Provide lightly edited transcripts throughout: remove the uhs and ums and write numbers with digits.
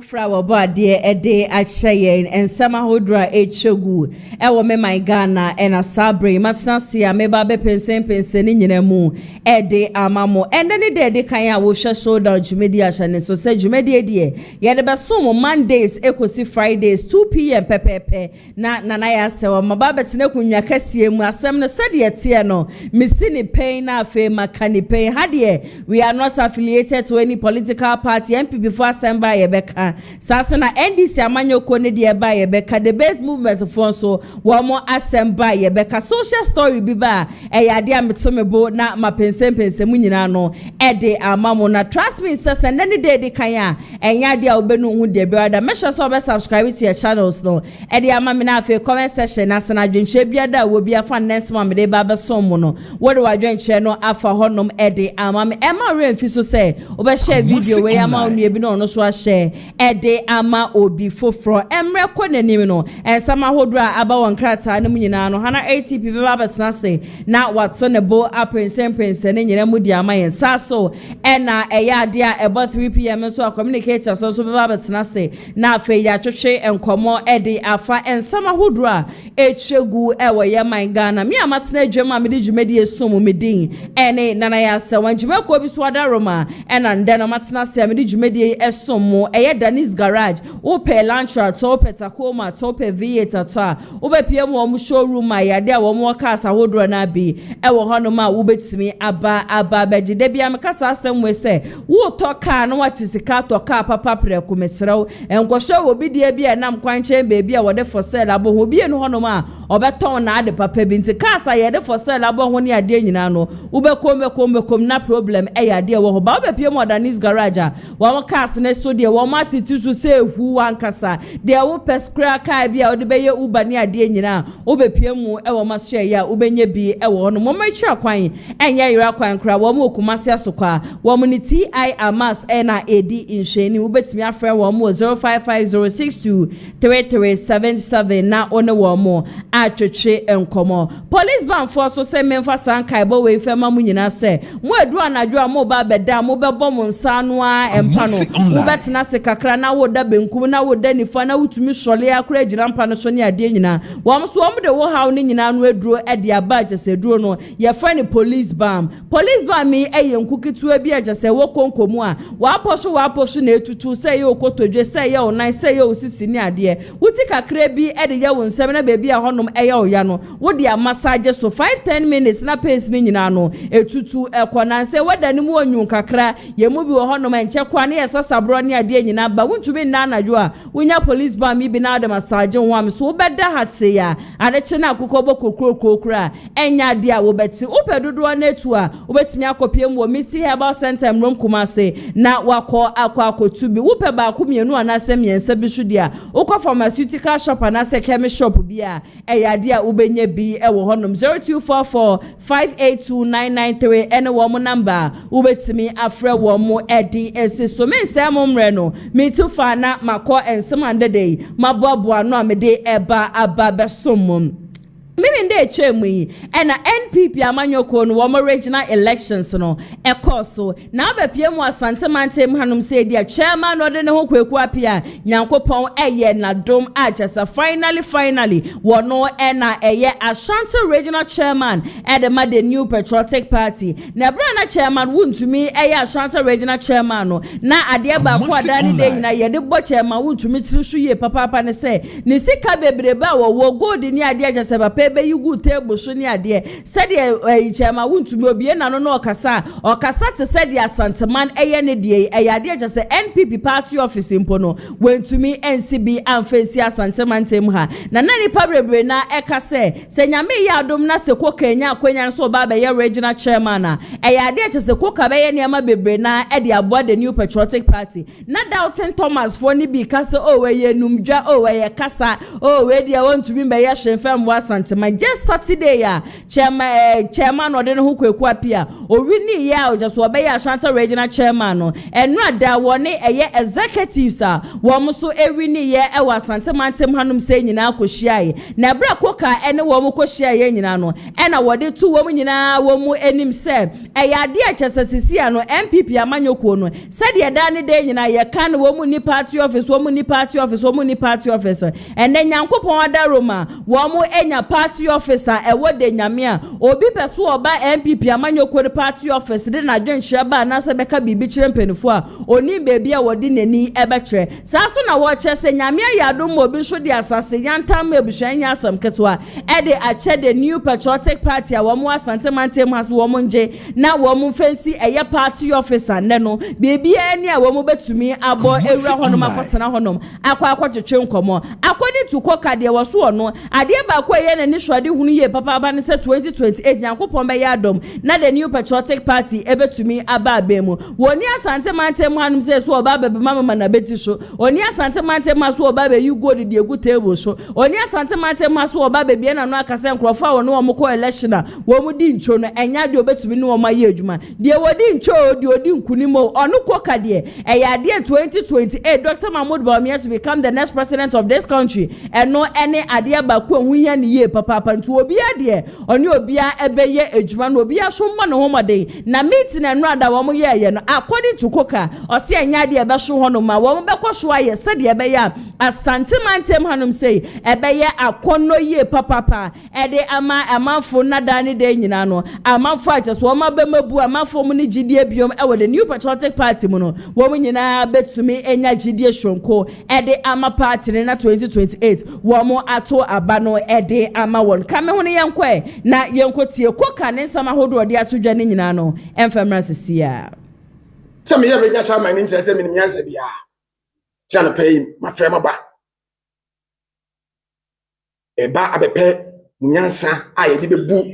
Flower body a day at Cheyenne and Sama Hodra Chogu. Ewa me my Ghana and a Sabre, Matnasia, me babe pensen in mu, a day amamo, and any day de Kaya will show down Jumedia and so said Jumedia dear. Yet the Basumo Mondays, Ecosi Fridays, 2 p.m. Pepe, na Nanaya Sewa, my Babatina Cassia, Masam said yet Tiano, Missini Payne, Afe, Makani Pay, Hadie. We are not affiliated to any political party, MP before Samba Ebeka. Sasana NDC amanyo kone di eba yebeka the best movement for so wamo asemba yebeka social story biba eyade ametomebo na mapense mu nyina no ede amamo na trust me sasa nani de de kan a enya de obenu hu de brother make sure so be subscribe to your channels no ede amame na afi comment section na sana dwenche bia da wo bia fa next month de ba be som no wo de wadwenche no afa honom ede amame ema remfi so say obe share video we ama onu bi no no so a share ede ama obi foforo emre konanim no ensama hodra aba won krata ne munyina no hana ATP beba betena se na wato ne bo apense ne nyina mu di ama yen saso ena eya ade a ebo 3 pm so a communicator so beba betena se na afa ya twetwe enkomo ede afa ensama hodra echegu ewo ye man Ghana mi amatena adwama me di dwumadi esum me din ene nana ya se wanjuma ko bi so adaroma ena ndena matena se me di dwumadi esum eye Danis garage ope Lantra tope Tacoma tope V8 atwa obe pm wo showroom ayade a wo mo kasa hodro na bi e wo hono ma wo betimi aba begide bia me kasa asem we se wo to car no watisika to car papa preko mesrew enkohwe wo bi de bia nam kwanche bebi a wo de for sale abo ho bi no hono ma obeton na ade papa bi nti kasa ye de for sale abo ho ne ade nyina no wo be kom na problem e yade wo ho ba obe pm Danis garage wo kasa ne so de wo titusu se hu ankasa de wo peskra kai bia wo de beye uba ne ade nyina wo bepiemu e wo maso ya wo benye bi e wo no mo machi kwan enye yira kwan kra wo mo kumase asokwa wo mo ni TI amas na edi inhweni wo betimi afre wo mo 0550623377 na one wo mo atwetwe enkomo police ban for so se memfa sankai bo we fe ma mu nyina se mo adu anadwo a mo ba beda mo bebo mo nsa no a empa no wo betena se kakra na wo da benkum na wo da nifa na wutumi shole akra gina mpa no so ne ade nyina wo so wo de wo haw ne nyina no aduro ade aba agese duro no ye fa ni police bam mi eye nkukitu abi agese wo konkomu a wa posho na etutu se ye okotodwe se ye onan se ye osisi ni ade wuti kakra bi ede ye wo nsem na bebi a honom eye oya no wo de massage so 5-10 minutes na pace ni nyina no etutu ekonan se wada ni mu onyu kakra ye mu bi wo honom enche kwa ne ye sasabro ne ade nyina ba wuntubi na anadwo a wonya police bam bi na de massage ho am so beda hatse ya adeche na akukọ bokokokokra enya de a wo beti opedodo na etu a wo betimi akopiem wo misi herbal center mrom kumase na wakọ akotubi wo pe ba akumienu anasem yensa bi hwede a ukọ pharmaceutical shop anase chemist shop bi a eya de a wo benye bi e wo honom 0244582993 ene wo mo number wo betimi afre wo mo edi ese so me nsem mre no me tu fa na makọ ensem andede maboabo no amede eba aba besomum Mimi nde chemu yi ena NPP amanyoko no wo regional elections no ekoso na abapie mu asante mantem hanum se dia chairman no de ne ho kweku apia nyankopon eye na dom ajasa finally wono ena eye Ashanti regional chairman edema the new patriotic party na bra na chairman wuntumi eye Ashanti regional chairman no na ade ba ko adani de nyina ye de bo chairman wuntumi tirishu ye papa ne se ne sika bebreba wo gold ni ade ajasa papa ebe yugu table so ni ade said chema wuntumi obi na no okasa te said asanteman eye ne de ade just NPP party office impo no wentumi NCB amfesi asanteman tem ha na nani pabebre na ekase se nyame ya adom na se kokanya akwanya so ba be regional chairman na ade just koka be ye niam bebre na ade abo the new patriotic party na Dalton Thomas for ni bi kase we ye numdwa we ye kasa we dia wantumi be ye hwemfam wa asante ma just Saturday ya chairman ode no ho kwaku apia owini ya o just obe ya Ashanti regional chairman no eno ada woni eye executives a wo so ewini ye e wa Asante mantem hanum se nyina akohia na bra koka ene wo mu kohia ye nyina no ena wode tu wo mu nyina wo mu enim se eye ade a chesesisi ano MPP amanyoko no se de da ne de nyina ye kan wo mu ni party office wo mu ni party office wo mu ni party office ene nyankopon ada Roma wo mu enya party officer e wo de nyame a obi peso oba MPP amanyoko de party office de na dwenhia ba na se beka bibi kire mpenifo a oni bebi a wodi nani ebekre sa so na wo chese nyame ya adom obi so de asase yantam ebuhwan nya asam ketwa e de ache the new patriotic party a wo mu Asante mantem has wo mu nje na wo mu fancy eye party officer ne no bebi ani a wo mu betumi abo ewura honom akotena honom akwa twetwe nkomo akodi to koka de wo so no ade ba ko ye na ni hwade hunu ye papa ba ne se 2028 nyankopon be ya adom na the new patriotic party ebetumi aba abemu woni Asante mantem hanum se so oba bebe mama na beti so oni Asante mantem so oba be you go de egu table so oni Asante mantem so oba be bia na no akase nkrofo a wo no wo ko election a wo mu di ncho no enya de obetumi no wo ma ye adwuma de wodi ncho de odi nkunimo onu koka de eya de 2028 Dr. Mahmoud Bawumia to become the next president of this country and no any ade ba ko hunya ne ye papa ntu obi ade oni obi a ebeye adwuma no obi a so ma no homode na meeting na no ada wo mu ye no according to koka o se enya de be so hono ma wo be ko so aye se de be ya Asante mantem hanum sei ebeye akono ye papa e de amafo nada ne de nyina no amafo acheso ma be mabu amafo mu ne gidie biom e wo the new patriotic party mu no wo mu nyina betumi enya gidie shonko e de ama party na 2028 wo mu ato aba no e de ama won kame ho ne yenkɔ na yenkotie koka ne nsama hodo de atodwa ne nyina no emfamra sesia se me ye brenya chairman ni nkyerɛ sɛ minim nyansa bia tia no pay ma frɛ ma ba e ba abepɛ nyansa a ye de bebu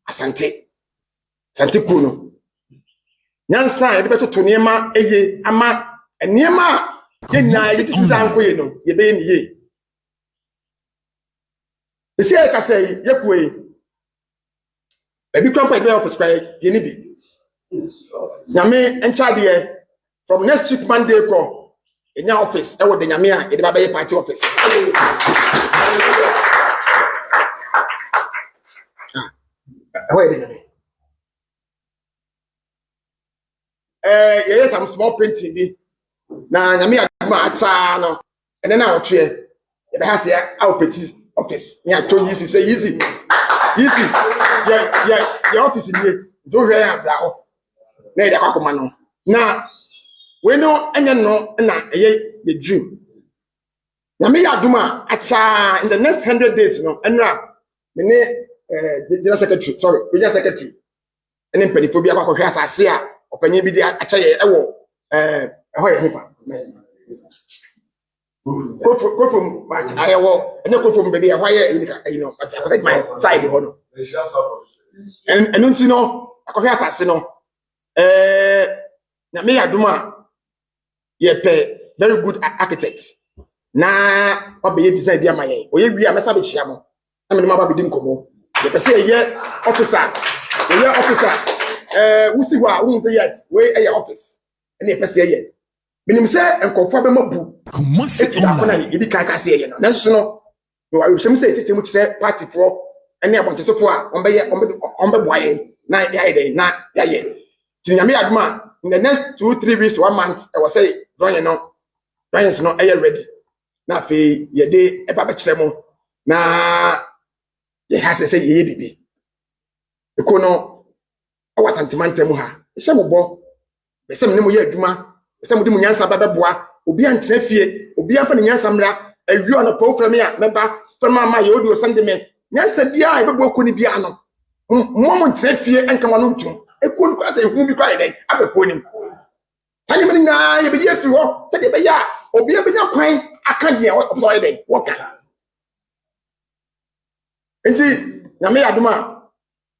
Asante ku no nyansa a ye de betoto niema eye ama niema ye na ye titu za nko ye no ye be ni ye esi e ka sɛ ye kuwe ebi kwampa de office kwa ye ni bi nyame enchade from next week Monday ko enya office e wo de nyame a e de ba be party office where de nyame some small printing bi na nyame aduma acha no ene na otwe e be ha se a petty office nya to easy say easy yeah office ni do hwe ya bra ho na ida kwakoma no na we no enye no na ye dream na me yaduma acha in the next 100 days no enra me ne general secretary ene mpedifo bi akwakohwe asase a opanye bi di acha ye ewo ho ye hefa kofom but ayewo ene kofom be bi ho ye you know but I take my side ho no and nti no akwakohwe asase no na me yaduma ye pe very good architect na obe ye design bi amaye oye wi a mesa be chia mo na me ma ba bi nkomo ye pe say ye officer wusi wa won say yes we ye office na ye pe say ye minim say enkofo be mabu komase ona ni bi kan ka say ye no na so no wa wi sem say tete mu kire party for ene abontesofo a on be boaye na ya ye na ya ye tinyame aduma in the next 2-3 weeks 1 month I was say drawing no are ready na fe ye de e ba be kire mo na ye ha say ye bibi eko no awa sentimental ha ehye mo bo be se me mo ye aduma be se mo di mo nyansa ba beboa obi antre fie obi afa ne nyansa mra awi ona po fra me a meba fama ma ye odi o sande me nyansa bia e bebo ko ni bia no mo ntre fie enkama no ntum eko no kwa say hu bi kwa dey abeko nim sanye me na ye be ye fi ho se de be ya obi e be nya kwan aka de o so ye dey woka enti na me aduma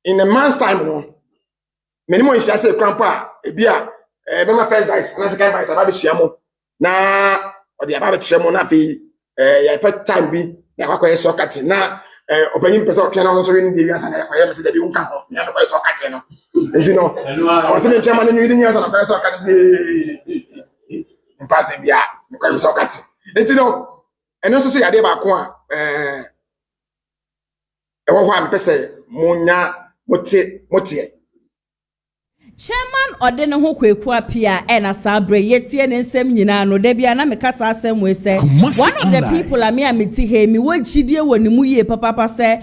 in a man's time no many more shall say grandpa ebia be my first vice na second vice aba be chiamo na o de aba be chiamo na fi ya pet time bi na kwakwa sokati na opening person okay na no so in the gas na kwa yema se da bi unka ho ya no kwa so ka che no nti no o se me chairman ni ni asa na kwa so ka mpasse bia kwa so ka che nti no eno so ya de ba ko a e wo ho am pese munya motie Chairman odene ho kweku apia na sabre yetie ne nsem nyina no da bia na meka sa asem we se one of the people am meti he mi wogidie woni mu ye papa se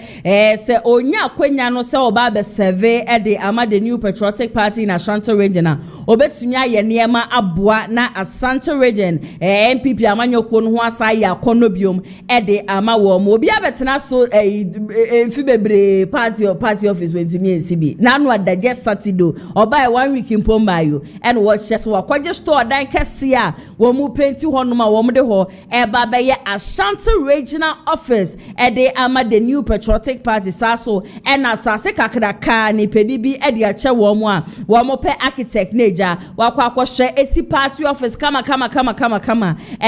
onya akwanya no se oba be serve de ama the new patriotic party in Ashanti region na obetunya ye niema aboa na Ashanti region MPP amanyoko no ho asa ya kono biom de ama wo mo obi abetena so enfi bebre party office wentimi ensibi na no adaje Saturday oba 1 week in Pombayo and watch just wakwaje store dan kese a wo mu penti ho no ma wo mu de ho eba be ye Ashanti regional office de ama the new patriotic party saso and asase kakraka ni pedi bi de ache wo mu a wo mu pe architect neja wakwa akwhwe esi party office kama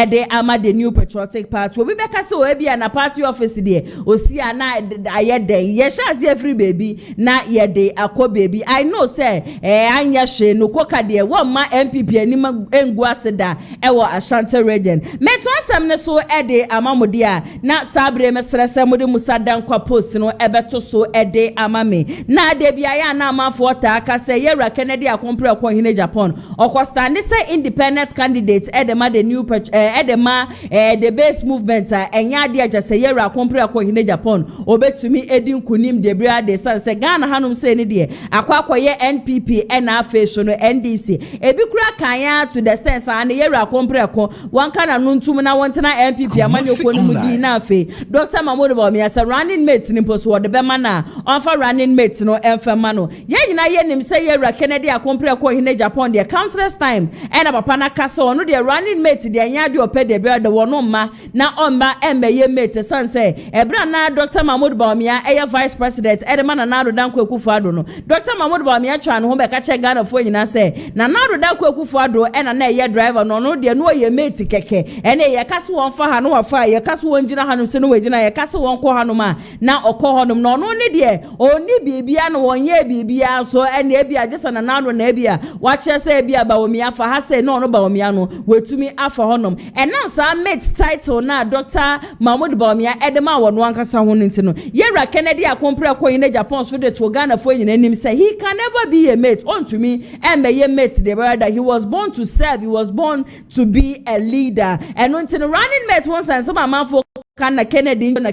de ama the new patriotic party obi be kase o bia na party office de osi ana ayeden ye shazi every baby na ye de akọ baby I know say anya hwe no koka de wo ma MPP anim engu aseda wo Ashanti region meto asem ne so de amamode a na sabre mesrese mode musadan kwa post no ebeto so de amame na de bia ya na amafo ta aka se yera Kennedy akompre akọ hine Japan okọ stand say independent candidate edema the new edema the base movement enya de aja se yera akompre akọ hine Japan obetumi edin kunim de bria de se Ghana hanum se ne de akwakoye NPP na Afenyo no NDC ebi kura kanya to the sense and yera akompre akọ wan kana no ntum na wontena MPP amanyoko no mudi na afe Dr. Bawumia say running mate ni poso de be mana onfa running mate no emfema no ye nyina ye nim say yera Kennedy akompre akọ hine Japan de countless time na papa na kasa ono de running mate de anya de opɛ de be de wono ma na omba emeye mate san say ebra na Dr. Bawumia vice president edema na Arodanko Akufo-Addo no Dr. Bawumia twa no ho be ka che Ghana fo nyina say na Arodanko Akufo-Addo na ye driver no de no ye mate keke ye kase won fa ha no wafa ye kase won gina hanum se no wagina ye kase won kɔ hanum a na ɔkɔ hanum no ne de oni bibia no won ye bibia so e bia gesa na Aro na bia wa che say bia Bawumia fa ha say no Bawumia no wetumi afa hanum na sa mate title na Dr. Bawumia edema won ankasa ho nti no yera Kennedy akompre akɔ hine Japan so de to Ghana fo nyina nim say he can never be a mate on to me and be a mate the brother he was born to serve, he was born to be a leader and until running mate once and some man for kana Kennedy no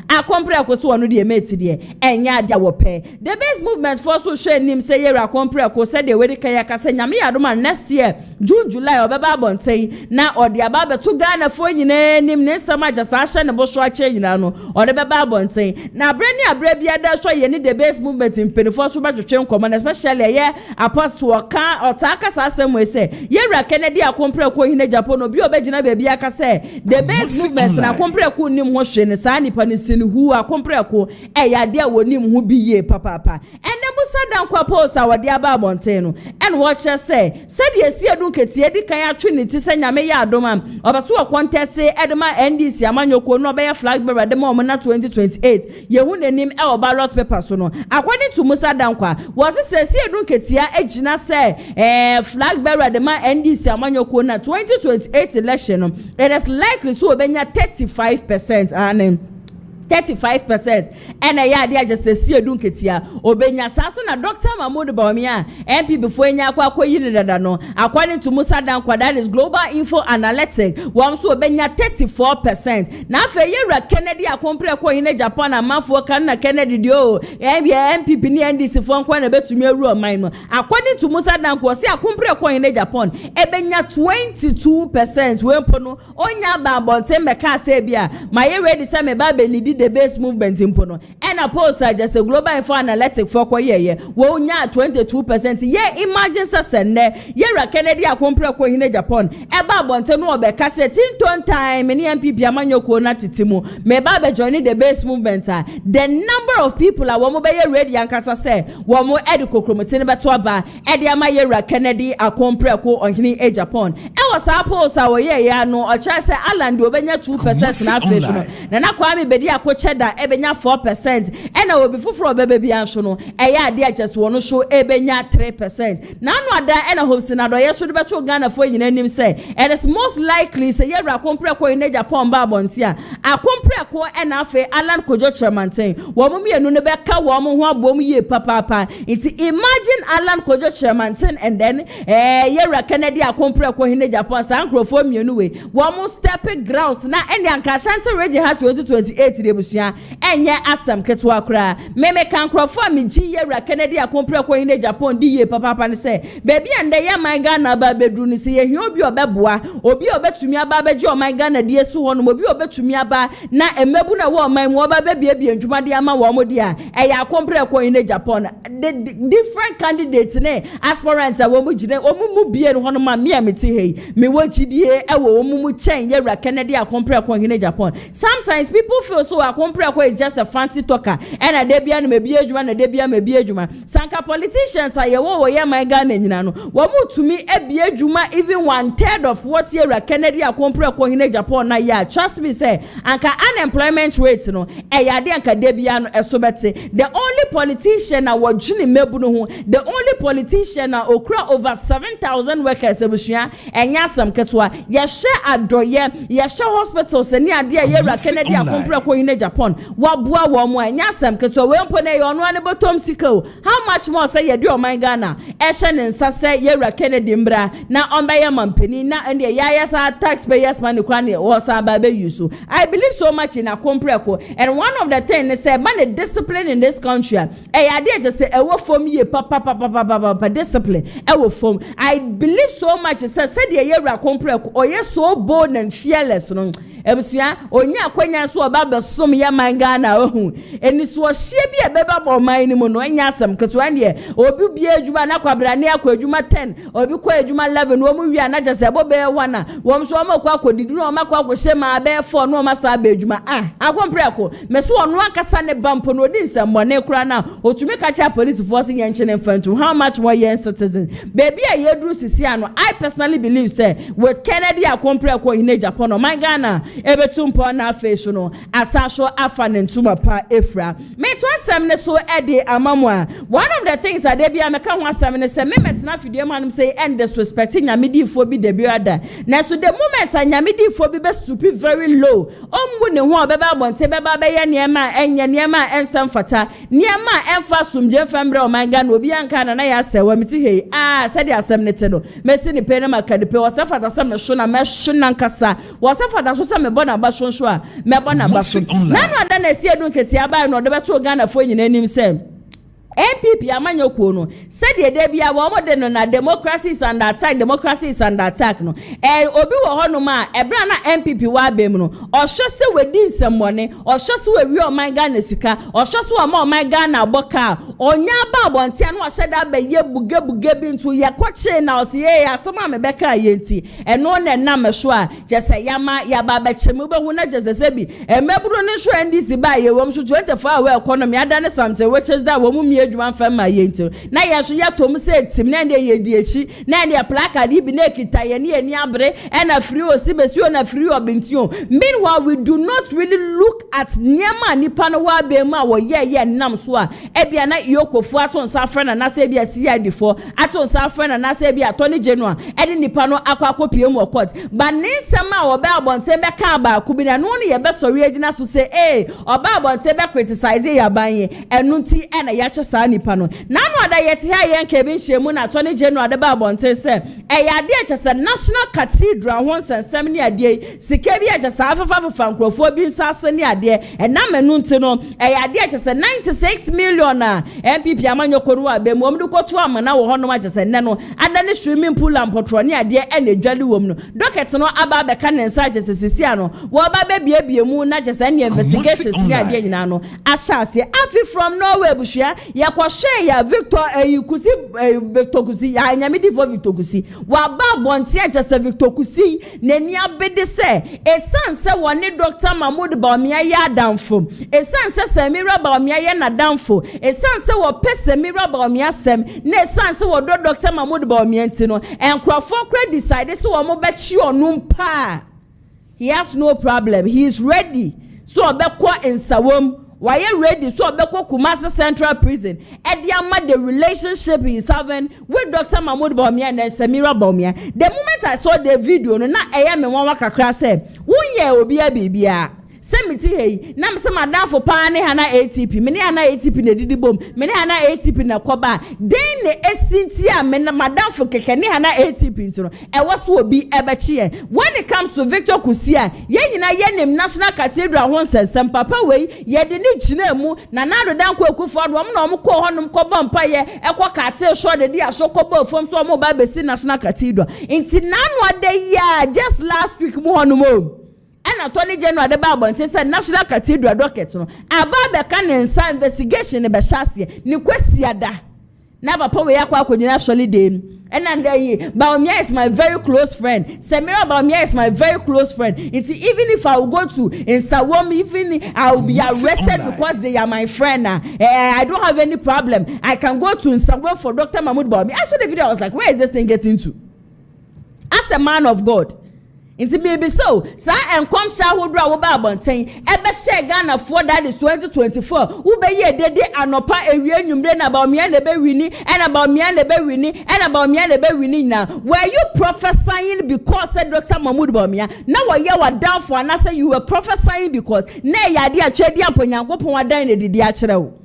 akompre akoso wonu de mate de enya dia wo pe the best movement for so share nim say yera akompre akoso de we de kaya kasa nyame adoma next year June July obeba bonten na ode aba to Ghana fo nyina nim ne sama jasa ahye ne bo so ache nyina no ode beba bonten na brani abra bia da so ye ne the best movement in penifo so ba twetwe nkomo especially ye apostle oka otaka sa asem we say yera Kennedy akompre akɔ hine Japan obi obegina ba bia ka say the best movement na akompre akɔ nim ho hwe ne sa nipa ne sini hu akompre akɔ yade a wonim hu bi ye papa ene musa dan kwa posa wode aba bonten no and watch say said yesi adun ketie di kan atwe ne ti se nyame ya adoma obaso wa contest edema NDC amanyoko no be Flagbearer de mo na 2028 yehu nanim ballot paper so no according to musa dan kwa was say si adun ketia agina say Flagbearer de ma NDC amanyoko na 2028 election no it is likely so obenya 35% and 35% and ya dia just see edun ketia obenya saso na Dr. Bawumia MP before enya akwa yiri dada no according to Musa Dankwa that is Global Info Analytics wam so obenya 34% na afa yera Kennedy akompre akwa hine Japan amafo kan na Kennedy dio MPP ni NDC fo nkwa na betumi aru oman no according to Musa Dankwa si akompre akwa hine Japan ebenya 22% wempo no onya ba bonten be ka se bia ma ye ready say me ba benidi the base movement impono and oppose just a Global Info Analytic for ye wo nya 22% ye imagine sende yera Kennedy akompre akɔ hine Japan eba bonte no obeka se tinton time ni MPP amanyoko na titimu me ba be join the base movement the number of people a wo mo be ye ready ankasa se wo mo edi kokromoti ne beto aba edi ama yera Kennedy akompre akɔ hine Japan was apples our yeah no or try say Alan do obenya 2% na fish no na kwame bedi akoche da ebenya 4% and I will be for baby anso no eya de just one show ebenya 3% na no ada and I hope senado ye should be show Ghana for yin anim say it is most likely say yera kompre ko in Japan ba bontia akompre ko and afa Alan Kojo Tremanten wo mo mienu ne be ka wo mo ho abom ye papa it imagine Alan Kojo Tremanten and then yera Kennedy akompre ko in Japan sankrofo mienu we wo mo stepping grounds na ene anka Ashanti Radio ha 2028 de busua enye asam ketwa kra meme kan krofo mi ji yera Kennedy akompre ko in Japan di ye papa ne say baby and ya my Ghana ba bedru ni say ye obi obeboa obi obetumi aba beji o my Ghana die so hono obi obetumi aba na emebu na wo man wo ba bebie ndwuma de ama wo mo dia eya akompre ko in Japan the different candidates ne aspirants a wo mu gine o mu bie no hono ma me ameti hei me wachidie e wo mu chen yera Kennedy akompre ko in Japan. Sometimes people feel so akompre ko is just a fancy talker and a debia no me bie adwuma na debia me bie adwuma sanka politicians are ye wo ye my Ghana nyina no wo mu tumi e bie adwuma even 1/3 of what yera Kennedy akompre ko in Japan na ya trust me say anka unemployment rate no e ya de anka debia no esobete the only politician na wodwini mebu no ho the only politician na okra over 7,000 workers ebusua enya sam ketwa ye hye adoye ye hye hospitals ni ade yera Kennedy akompre ko in Japan wabua wo mo enya sam ketwa we mpo na ye ono ane bottom sikao how much more say ye do my Ghana e hye ne nsa say yera Kennedy mbra na ombaye mampani na ende ya sa taxpayers money kwa ne wo sa ba be use. I believe so much in akompre ko and one of the things say man discipline in this country ade just say e wo fom ye papa discipline e wo fom. I believe so much say the yera akompre ko oye so bold and fearless no ebusia onya akwanya so oba besom ya man Ghana ohu eni so hye bi ebeba bo man ni mu no nya asem keto ane obi bi adwuma na kwabrane akwa adwuma 10 obi kwa adwuma 11 wo mu wi ana jese bo be 1 wo mso o makwa akodidu no makwa akwhye ma be 4 no ma sa be adwuma akompre ko meso ono akasa ne bampo no odi nsambone kura na otumi ka cha police force yenche ne mfantu how much more yen citizen baby a yedru sisi ano. I personally believe say with Kennedy akompre ko in Japan no my Ghana ebetumpo na afeso no asasho afa ne ntuma pa efra me to asem ne so ede amamwa. One of the things that they be ameka ho asem ne se me metna fidie manum say and disrespecting nyamedifo bi de biada na so the moment nyamedifo bi be stupid very low ombu ne ho obeba bonte beba be ye niema enye niema ensam fata niema emfa sumje fambre o my Ghana obi anka na ya sewa miti hei said the asem ne te no mesi ni pe na makade pe wasafata sam ne so na me so na nkasa wasafata so me bona ba shonsho a me bona ba so nanu ada na sie dun keti aba no de beto Ghana fo nyina nim sem MPP amanyokuo no said the day bia wo mo de no na democracy is under attack no obi wo ho no ma ebra na MPP wa bem no o hwese wedi nsemmone o hwese we wi o man Ghana sika o hwese o ma o man Ghana boka onya ba bontia no o hyeda ba ye buge bi ntu ye kwache na o se ye asema me beka ye nti eno na na meso a jese yama ya ba ba chemu be hu na jese se bi emeburu ne so ndisi ba ye wo so 24 hour economy ada ne something which is that wo mu adwuma fama yento na ya so ya tom se tim na de ye di echi na de plaka di bi na kita ye ne ani abre na free o si besio na free o bentio. Meanwhile we do not really look at niema nipa no wa be ma wo ye nam so a bia na yokofu aton sa frena na se bia si adifo aton sa frena na se bia atoni general de nipa no akwa mu court ba nsema wo be abonte be ka ba ku bi na no ne ye be sori agina so say oba abonte be criticize ya banye enunti na ya sa nipa no nanu ada yete ha yen ke bi nhemu na atoni general de ba bonte se ya de chese national cathedral won sensem ni ade sika bi chese afafa nkrofo bi nsase ni ade na menu nti no ya de chese 96 million na MPP amanyoko no abe mu omdu koto amana wo hono ma chese ne no ada ne swimming pool ampotro ni ade na dwale wom no docket no aba be ka ne nsa chese sisia no wo ba be biebie mu na chese ne investigation sika ade nyina no ashase afi from Norway bushia ya kwa share ya Victor Kusi Victor Kusi ya nyamidi for Victor Kusi wa ba bonti aja Victor Kusi neni abede se esan se woni Dr. Mahmoud Bawumia ya damfo esan se Semira Bawumia ya na damfo esan se wo pe Semira Bawumia sem na esan se wo Dr. Mahmoud Bawumia ntino enkrofo kra decide se wo mo be chi onum pa. He has no problem. He is ready. So obekwa nsawom. Why you ready? So obekwa Kumasi Central Prison. Ediama the relationship he is having with Dr. Mahmoud Bawumia and Semira Bawumia. The moment I saw the video, no na eya me wan wakakra say, "Wunye obi a bibia." Semiti hey, na me se madam for pa ne hana ATP. Me ne hana ATP na didi bom. Me ne hana ATP na koba. Den ne esinti a me na madam for keke ne hana ATP ntino. E waso obi ebechi. When it comes to Victor Kusia, ye nyina ye nim National Cathedral ho nsensem papa wei ye de ne gyina mu na nado dan ko akufo do na omo ko honum ko bompa ye ekọ kate show de dia so ko ba fom so omo ba besi National Cathedral. Inti nanu ade ya just last week mu honum and Attorney General de Babonte said National Cathedral docket no aba can investigation be shase ni kwesi da na papa we yakwa akonyina actually dey and Bawumia is my very close friend. Semira Bawumia is my very close friend. Even if I will go to Nsawam, even I will be arrested because they are my friend. I don't have any problem. I can go to Nsawam for Dr. Mahmoud Bawumia. I saw the video. I was like, where is this thing getting to? As a man of God. Inti baby so sa enkom shahodra wo ba abonten ebe share Ghana for that is 2024 wo be ye dede anopa ewie nwumre na Bawumia na be wini and Bawumia na be wini and Bawumia na be wini na were you prophesying because said Dr. Mahmoud Bawumia na wo ye wa down for and say you were prophesying because na yade a twedi amponyankopon wadan na didi a kire wo.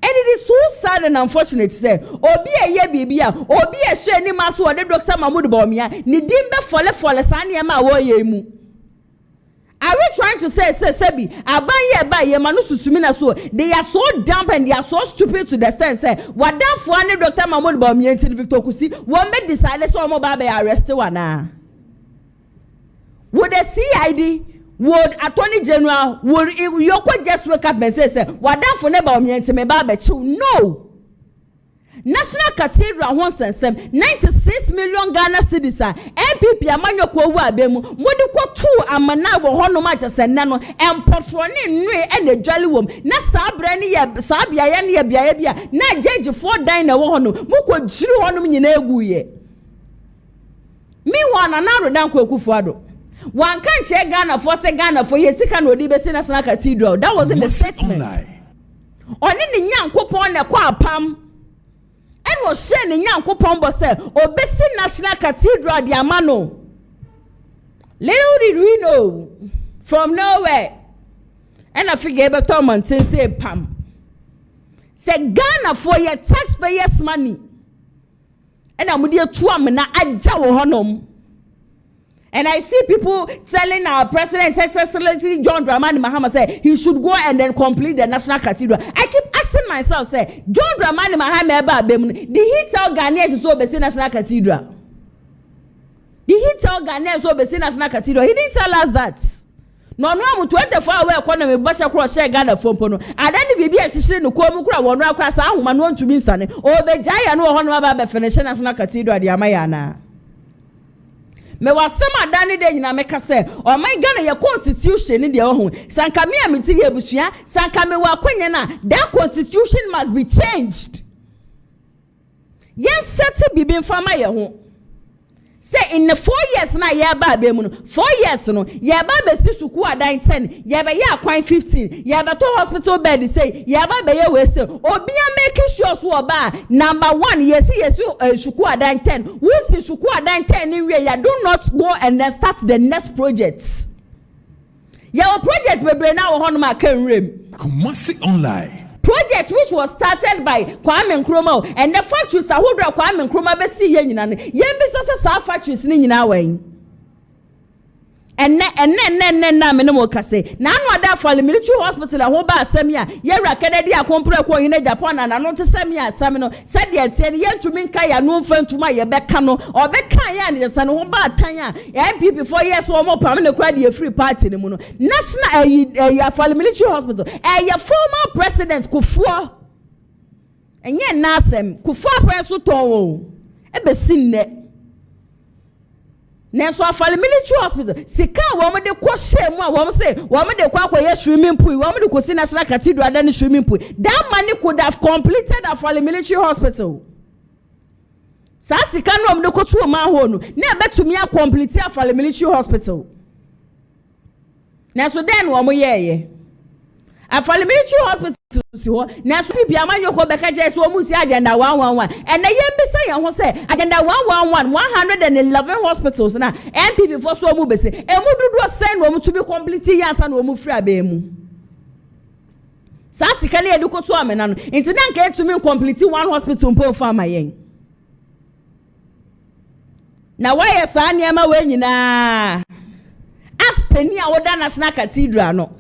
And it is so sad and unfortunate to say, Obi a ye bibia, Obi a share ni maso de Dr. Mahmoud Bawumia, ni dimbe fole sani ama wo ye mu. Are we trying to say Sebi, aban ye manu susumina so, they are so dumb and they are so stupid to the extent say, wadan fo ani Dr. Mahmoud Bawumia nti Victor Kusi, one be decide so mo ba be arrest wana. Would the CID would Attorney General would Yoko just wake up and say, "Wadan for never Bawumia me ba bechu." No. National Cathedral wants 96 million Ghana cedis. MPP amanyoko wu abemu. Modi ko 2 amana wo hono ma jasena no empotroni nwe ene dwale wom. Na sabra ne ye sabia ye ne bia bia na judge 4 dan na wo hono. Muko jiri hono nyina eguye. Me wana na rodan ko akufuado. One can't check Ghana for Yesika no Dibesi National Cathedral. That was in the statement. On in the young coupon a qua pam and was sending young coupon boss Obesi National Cathedral Diamano. Little did we know from nowhere. And I figure about Tom and say pam. Say Ghana for your taxpayers' money. And I'm with your 2 amena Ajawo honum. And I see people telling our president, His Excellency John Dramani Mahama, say he should go and then complete the National Cathedral. I keep asking myself, say, John Dramani Mahama, did he tell Ghanaians to obey National Cathedral? Did he tell Ghanaians to obey National Cathedral? He didn't tell us that. No, 24 hour economy basha cross share Ghana phone pono. Adani bibi atishire no ko mu kura wonu akra sa ahoma no ntumi nsane. Obejaya no ho no ba be finish National Cathedral de amaya na. Me wasema dani de nyina meka se o man Ghana ye constitution ni de ho sanka me amiti ye busua sanka me wa kwenye na that constitution must be changed. Yes set bibi mfama ye ho say in the 4 years na ye ba be mu no 4 years no ye ba be si suku adan 10 ye be ye akwan 15 ye be to hospital bed say ye ba be ye we say obi a make sure so oba number 1 yes suku adan 10 who si suku adan 10 in where you do not go and then start the next projects. Your project be bre na wo hono ma kan rem Kumasi online project which was started by Kwame Nkrumah and the factories ahodo Kwame Nkrumah be see ye nyina ne ye bi sa factories ni nyina wan and na me no mo kase na anu ada for military hospital ho ba asem ya ye rakede dia kompre ko yin Japan na no tesem ya asem no said ye tie ye ntumi nka ya no mfa ntuma ye beka no obeka ya ne se no ho ba atan ya MPP 4 years wo mo pam ne kra de free party ne mu no national ya for military hospital ya former president Kufuor enye nasem kufa preso ton o ebe sinne Nenso afale military hospital sika wo mo de ko shemu a wo mo say wo mo de ko akoye swimming pool wo mo de ko si national cathedral dan swimming pool that money could have completed afale military hospital sa sika no mo de ko tu ma ho no na betumi a complete afale military hospital Nenso den wo mo yeye afale military hospital si ho Nenso bibia amanyoko beka je so mu si agenda 111 and na yem be say ho say agenda 111 111 hospitals na NPP for so mu be say e mu dudu send wo mu to be complete yansa na wo mu free abemu sa sika na edu ko to amena no nti na nka etumi complete one hospital mpo fa amayen na why sa niam we nyina aspeni a woda national cathedral no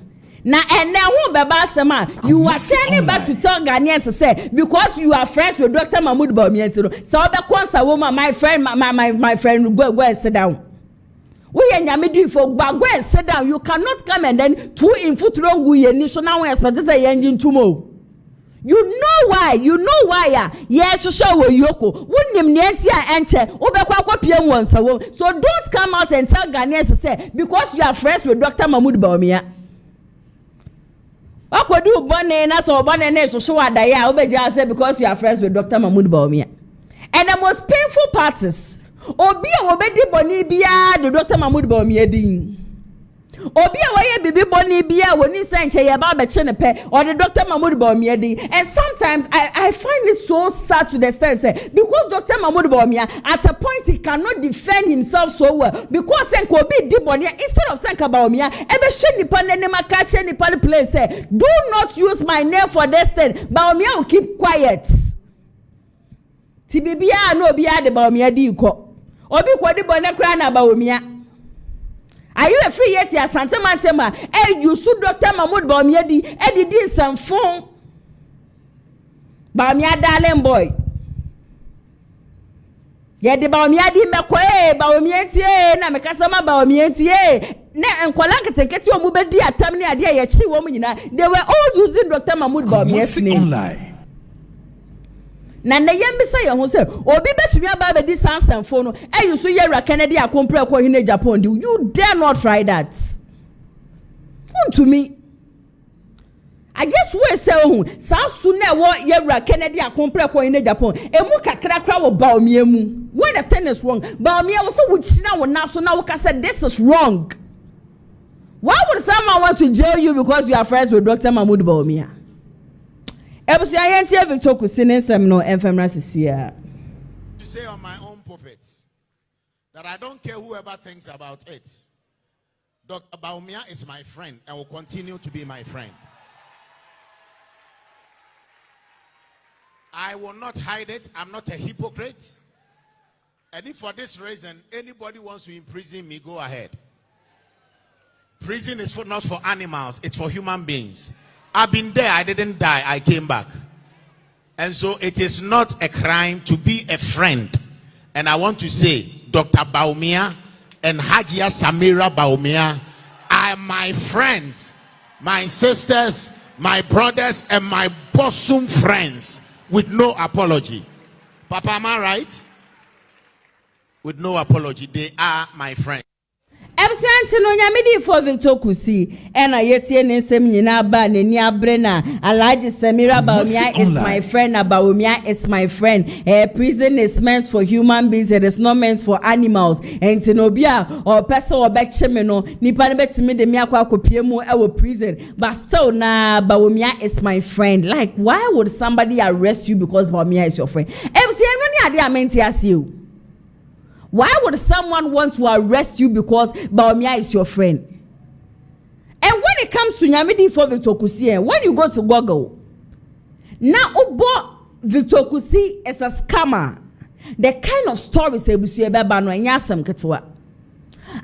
na ene ho beba asema you are turning back to tell Ghanaians say because you are friends with Dr. Mahmoud Bawumia no so be konsa woman my friend my friend go and sit down we nyame do for go and sit down you cannot come and then two in foot wrong we national expect say engine tomorrow you know why yes so we yoko wonnim ne antia enche obekwa kwapiem wonsa wo so don't come out and tell Ghanaians say because you are friends with Dr. Mahmoud Bawumia Akodu bonne na so bonne na so wadaya obeja say because you are friends with Dr. Mahmoud Bawumia. And the most painful part is obi a obedi boni bia the Dr. Mahmoud Bawumia din. Obi a waye bibi boni bia woni senche ye ba be che ne pe or the Dr. Mahmoud Bawumia din. And sometimes I find it so sad to the extent say because Dr. Mahmoud Bawumia at a point he cannot defend himself so well because senko obi di boni instead of senka Bawumia ebe she nipa ne ma ka che nipa the place say do not use my name for this thing Bawumia will keep quiet ti bibia no obi ade Bawumia di ko obi ko di boni kra na Bawumia. Are you a free yet ya Santa Mantema? You su Dr. Mahmoud Bawumia di di some phone. Bawumia darling boy. Ye de Bawumia di mekwe Bawumia tie na mekasama Bawumia tie. Na enkwala keteketi omu be di atam ni ade ye chi wo mu nyina. They were all using Dr. Mahmoud Bawumia's name. Na na yem be say ho say obi betumi aba be di sansan phone no you so yewra Kennedy akompre ko hin Agyapong you dare not try that to me I just will say ho sa su na wo yewra Kennedy akompre ko hin Agyapong emu kakra kra wo Bawumia mu when the thing is wrong Bawumia wo so wo china wo na so na wo ka say this is wrong. Why would someone want to jail you because you are friends with Dr. Mahmoud Bawumia? To say on my own pulpit that I don't care whoever thinks about it. Dr. Bawumia is my friend and will continue to be my friend. I will not hide it. I'm not a hypocrite. And if for this reason anybody wants to imprison me, go ahead. Prison is not for animals, it's for human beings. I've been there, I didn't die, I came back. And so it is not a crime to be a friend. And I want to say, Dr. Bawumia and Hajia Samira Bawumia are my friends, my sisters, my brothers, and my bosom friends with no apology. Papa, am I right? With no apology, they are my friends. Ebsuanti no nyamedi for Victor Kusi ena yetie ne nsem nyina ba ne ni abre na Alhaji Samira Bawumia is my friend. Bawumia is my friend. Prison is meant for human beings, it is not meant for animals. Enti no bia or person or beche me no nipa ne betimi de me akwa akopie mu e wo prison, but still na Bawumia is my friend. Like why would somebody arrest you because Bawumia is your friend? Ebsuanti no ni ade amenti ase. Why would someone want to arrest you because Bawumia is your friend? And when it comes to Nyamidi for Victor Kusi, when you go to Google, now Ubo Victor Kusi is a scammer. The kind of stories Ebusi Ebeba no nyasam ketwa.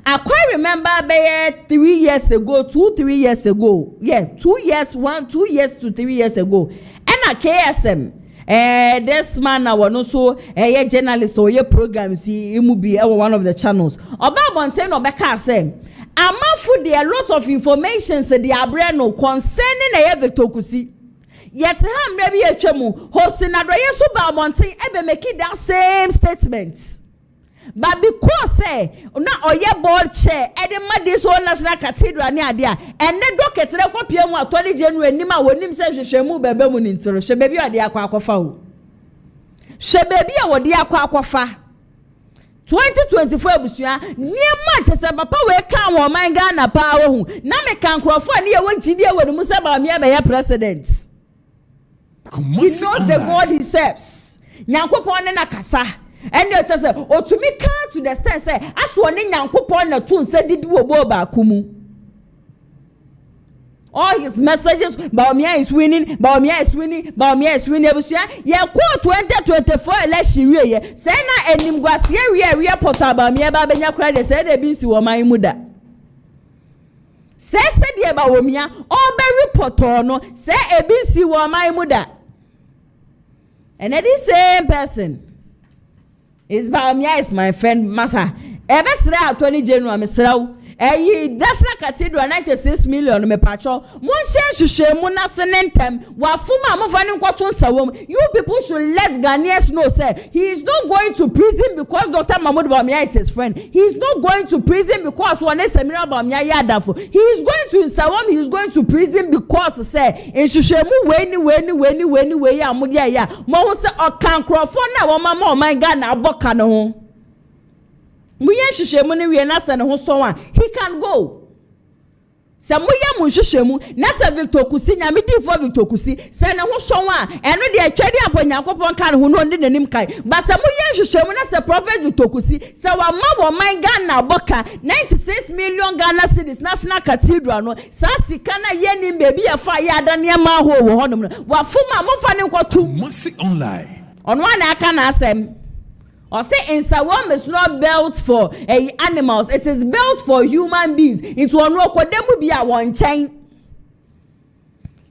I quite remember 3 years ago, 2-3 years ago. Yeah, 2 years, 2 years to 3 years ago. And a KSM. This man now also a journalist or a program see him be one of the channels. About Bonten or Becca say, I'm for there a lot of information said the Abrano concerning a Victor Kusi. yet ham maybe a chemu hosting a yesu ba mountain ebe make that same statement. But because na oye board chair e de ma this whole national cathedral ni ade a ene docket re kopie mu atoli January nima wonim se hwehwemu bebe mu nintiro hwe bebi ade akwa o hwe bebi a wode akwa 2024 abusua niema chese papa we kan wo man Ghana pa wo hu na me kan krofo ne ye wagidi e wonu musa ba me be president. He knows the God he serves. Nyankopon ne na kasa and you just say otumi kan to the extent say aso ne Nyankopon na tun se didi wo bo ba kumu. All his messages, Bawumia is winning, Bawumia is winning, Bawumia is winning. Ye ko 2024 election ye. Say na enimguasie we porta Bawumia ba benya kra de say de bi si wo man mu da. Say de Bawumia all be report no say e bi si wo man mu da. And this same person is Bawumia is my friend Masa. Ebe sra 20 January mesraw. National Cathedral 96 million me pacho mon hwehwe mu na senentem wa fuma mo fani nkwocho nsawom. You people should let Ghanaians know say he is not going to prison because Dr. Mahmoud Bawumia is his friend. He is not going to prison because one Semira Bawumia yadafo. He is going to nsawom, he is going to prison because say hwehwe mu weni amudi ya mo say okankrofo na wo mama o man Ghana aboka ne ho. Muye hwehwemu ne wie na se ne ho so a he can go. Se muye mu hwehwemu na se Victor Kusi nya me di for Victor Kusi se ne ho so a eno de atwade aponyankopon kan ho no ndi nanim kai ba se muye hwehwemu na se Prophet Victor Kusi se wa ma wo man Ghana boka 96 million Ghana cedis National Cathedral no sa sika na ye nim bebi e fa ya adane ma ho wo honom no wa fuma mo fa ne nkotu Music online ono na aka na asem. Or say Nsawam is not built for animals, it is built for human beings. Into one rock or demu be a one chain.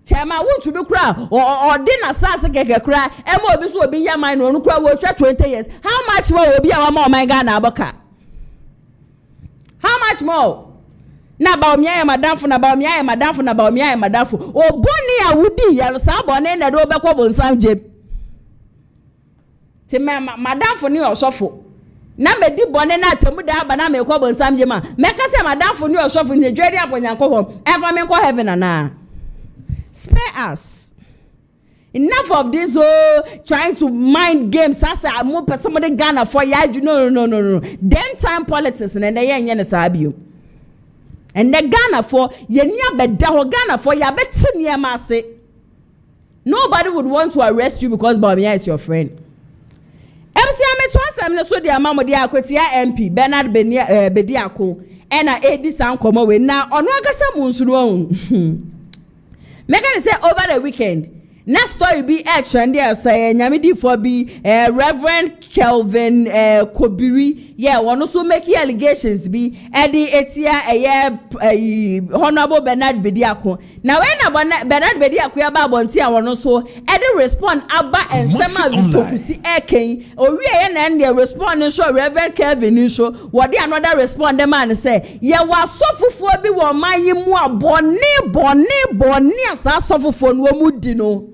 Chama won't be cry or dinner sasa keke cry, and more this will be your mind on cry will try 20 years. How much more will be our more my Ghana boka? How much more? Na Bawumia madam for na Bawumia madam for na Bawumia madam for. O boni a wudi ya sabone na do be kwa bonsam jeb. Madam for new shuffle. Na me di bone na temu da aba na me ko bonsam je ma. Me ka se madam for new shuffle ni dwede aponyankopon. Efa me ko heaven na. Spare us. Enough of this trying to mind games. Sasa mo somebody Ghana for ya no. Then time politics and they yenye ne sabio. And the Ghana for ye nia beda ho Ghana for ya beti nia ma se. Nobody would want to arrest you because Bawumia is your friend. So the amount of MP Bernard Bediako and Edi San Como we now on Wagasa Munsuno. Megan say over the weekend. Next story be action and there say Nyamidi for be Reverend Kelvin Kobiri. Yeah, one also make allegations be Eddie Etia Honorable Bernard Bediako. Now when Bernard Bediako about Bontia one also Eddie respond Abba and Sama Vitokusi Eken or we and they respond and show Reverend Kelvin show what they another respond the man say yeah was so for be one my bonny as so for no.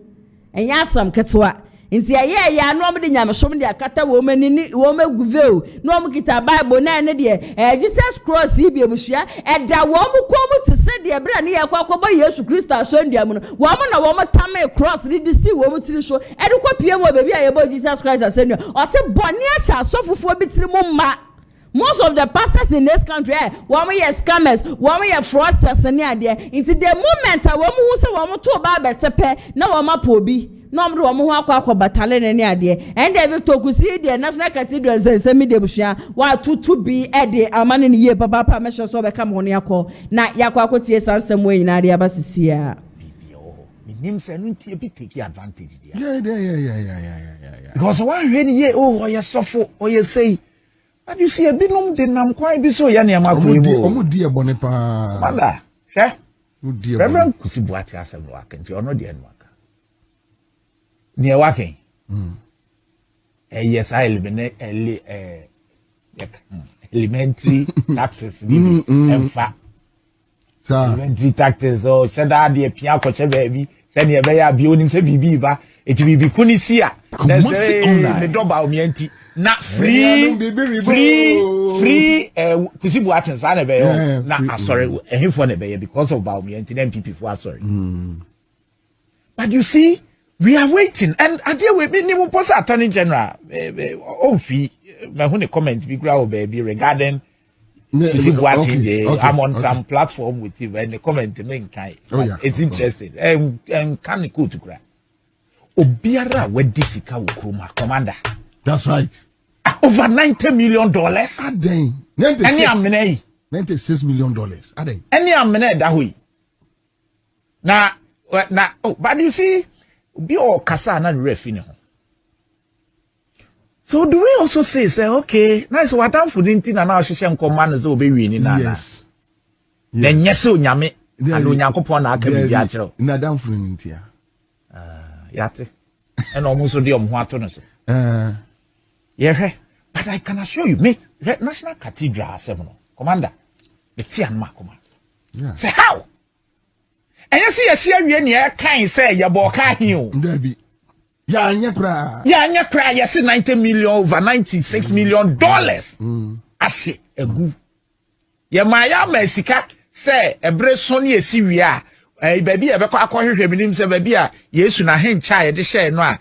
And yasam ketwa nti ya no amde nyamshom de akata wo manini wo maguveo no am kita bible na ne de Jesus cross bi ebusua eda wo mu komu te se de bra ne yakwakoba Yesu Kristo asondia mu no wo mo na wo mo tame cross ni di si wo mu tiri so ede kopie wo bebi ayebo Jesus Christ asondia o se boni asha asofofo bi tiri mu ma. Most of the pastors in this country, one way scammers, one way fraudsters, and the into the moment I want to say one to about better pay, no one pobi, no one who are battalion and idea, and they will talk to see the National Cathedral and semi debusha, while to be at the Aman in the year, Papa measures over come on Yako, not Yakoti, and some way in idea Basia. Names and take advantage. Yeah. Because one year, oh, you suffer, or you say. And you see a binum de nam quite be so yani amaku dear Bonepa. Mother, eh? Dear Reverend Kusibuati as a working, you're not the end worker. Near working. Yes, I live in elementary practice and fa. inventory tactics or said that the pia koche baby send ye be bi onim se bibi ba eti bibi kunisi a the Bawumia nti na free kusibu atens na be na sorry ehifo na be because of Bawumia nti na MPP for sorry. But you see, we are waiting, and there will be new post attorney general. Oh, fee, my only comment be baby regarding. I'm on some platform with you, and the comment main kind. It's interesting. And can you go to cry? Obiara with disika ukruma commander. That's right. Over $90 million. Adeng. Any amene. $96 million. Adeng. Any amene that way. Now, oh, but you see, be all kasa na refine. So do we also say okay, nice what am for dinti na na ohihye nkomma no so be wi ni na na. Yes. Na nyese onyame anu nyankopon na aka bi a kire. Na dam for dinti a. Yate. And almost so dey omho ato no so. Yeah, but I can assure you, make National Cathedral 7 commander. The tian ma command. Yeah. Say how? And you see a serious near kind say ya boka hill. Debbie. Yeah, anya cry, yes, $90 million over $96 million. Ashe, a good. Ya maya mesika say a breson ye Syria. Baby, a beko akwa hwehwe binim say baby a Yesu na hencha ye de share no a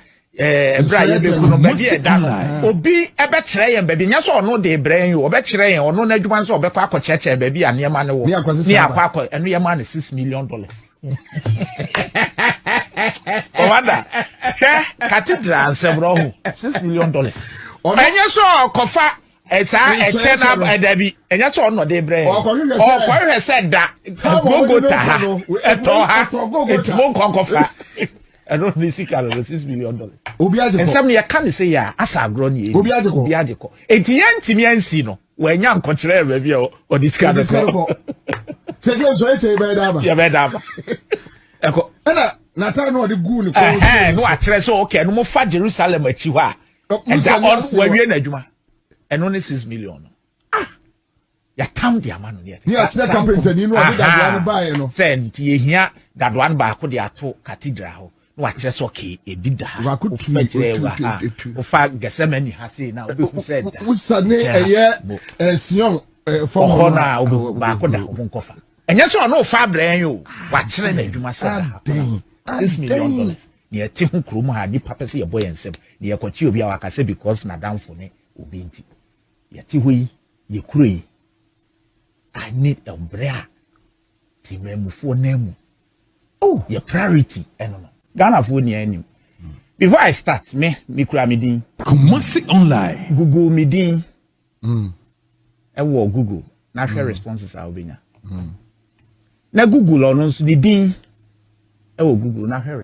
bra ye be kuno baby e da obi ebe kire yen baby nya so ono de bran you obe kire yen ono na adwuma so obekọ akọcheche baby a niema ne wo ni akwa enu ye ma ne $6 million. Commander, Cathedral several $6 million. Enya so kofa etena edabi enya so no de bre o ko said that go ta eto ha etimo konkofa I don't need $6 million. And some year can say ya asa agro ni obi ageko enti yantimi ansi no wanya nkokyere baby o this kind of say so e be daba ya be daba eko na tara no de gu ni ko no akere so okay no mo fa Jerusalem achi ho a and that on wawie na adwuma and only $6 million. Ya tam dia ma no ne ya tira carpenter ni no de da no buy no send ye hia that one ba ko de ato cathedral ho no akere so okay e bi da ko fa Gethsemane ha say na obi who said that usane eye Sion for hona ba ko da ho nkofa enye so no fa bran yo wa kire na adwuma sa $6 million. Ni ati hu krum ha ni papa se ye boy ensem ni ye kwachi obi a wakase because na damfo ne obi nti ye ti hoyi ye kuro yi I need a bra ti memufo nemu oh your priority eno Ghana fo ni anim before I start me kura me din Kumasi online Google me din e wo Google na hwe responses a obenya na Google ono so di din e wo Google na hwe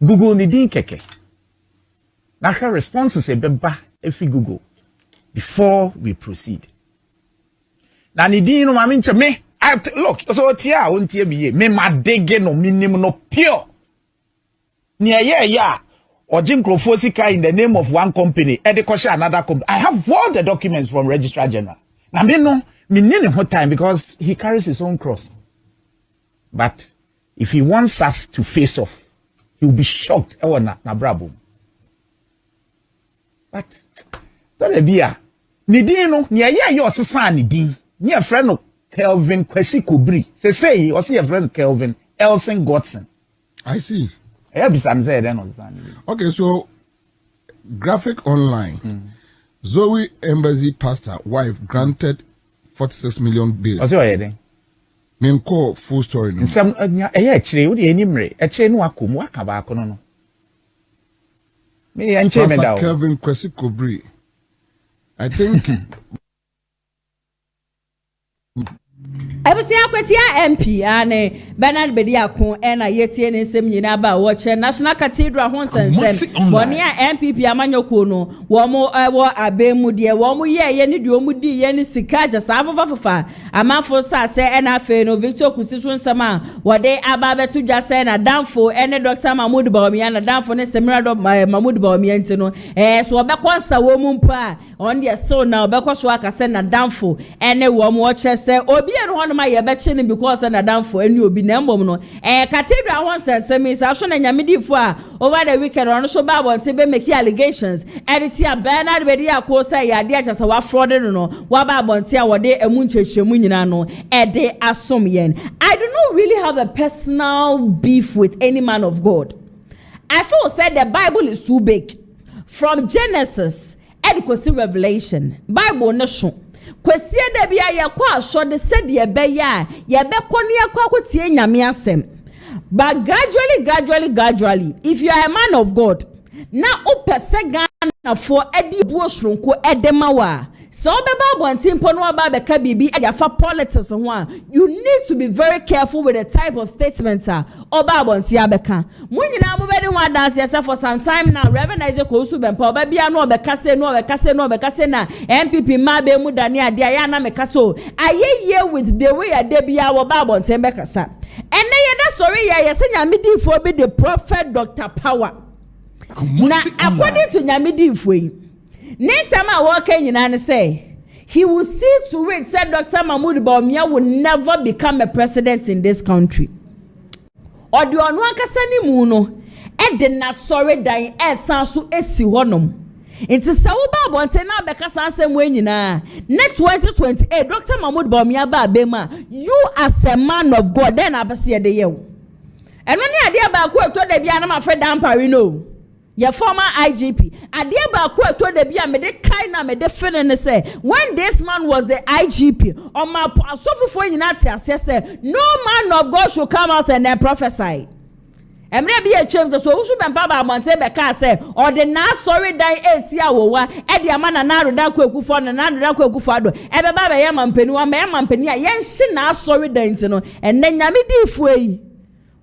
Google ni din keke. Na hwe responses e beba efi Google before we proceed. Na ni din no ma me nche me look so tia won tie me ye me madege no minim no pure. Ni eye ya oje nkrofo sika in the name of one company e de koshe another company. I have all the documents from Registrar General. Na me no me need no time because he carries his own cross. But if he wants us to face off, he will be shocked. Na brabo. But don't be a Nidin no ni aye your sister Nidin. Ni a friend of Kelvin Kwesi Kobri. Say or see a friend Kelvin Elson Godson. I see. Okay, so graphic online. Zoe Embassy pastor wife granted 46 million bail. What's your heading? Menko full story no. Some chire wo de animre chire no akomu aka ba akono no. Me yan chire me da o. Kelvin Kwesi Kobri. I think Ebusi akwetia MP ane Bernard Bediako ena yetie ne nsem nyina ba wo che National Cathedral ho nsensem woni a MPP amanyoko no wo mo wo abemu de wo mo ye ne de wo mo di ye ne sika jasa afofafofa amafo sa se ena afe no Victor Kusiso nsema wo de aba betu dwase na danfo ene Dr. Mahmoud Bawumia na danfo ne Semira do Mahmoud Bawumia ntino so obekonsa wo mu mpa on the so na obekoso akase na danfo ene wo mo che se obi eno hono ma ye beche ne because na danfo eni obi na mbom no cathedral won sensemi sa so na nyamedifo a over the weekend on so ba bonte be make allegations edit ya Bernard Bediako say ya de acha sa wa fraud no wa ba bonte a wode emu nchechemu nyina no ede asom yen. I do not really have a personal beef with any man of God. I feel said the Bible is too big. From Genesis to Revelation, Bible no show. Kwesi da bia ye kwa aso de said ye be ya ye be koni akwa kotie nyame asem. But gradually, if you are a man of God, na opese Ghana for edi buosronko edemawa. So beba bontimpo no aba beka bibi afa politics ho a you need to be very careful with the type of statements oba bonti abeka munyina mo be de ho dance yourself for some time now. Reverend Isaac Osu bempa oba bia no obeka se na MPP ma be mu dane ade ya na meka so aye ye with the way ade bia oba bonti beka sa ene ye da sorry ye se nyamedi fo be the prophet Dr. Power na according to nyamedi fo yi Nisama waka nyina say he will see to it said Dr. Mahmoud Bawumia will never become a president in this country. Odi onu akasa ni mu no e de na sorry dan esan so esi honom. Inti sa wo ba bonte na be kasa asem we nyina ne 2028 Dr. Mahmoud Bawumia ba bema you as a man of God then abese de ye wo. Eno ni ade ba ko eto da bia na ma fre dan pari no. Your former IGP. Adieba ko to de bia me de kai na me de fene ne say when this man was the IGP on my asofofo nyina te ase no man of God should come out and then prophesy. Emre bia chem so wo shu bempa ba monte be ka say or the na sorry dan esi awowa e de amana na roda ko ekufo na roda ko ekufo ado e be ba be ye mampani wa me mampani a ye nhye na sorry dan ti no enne nyame di fu yi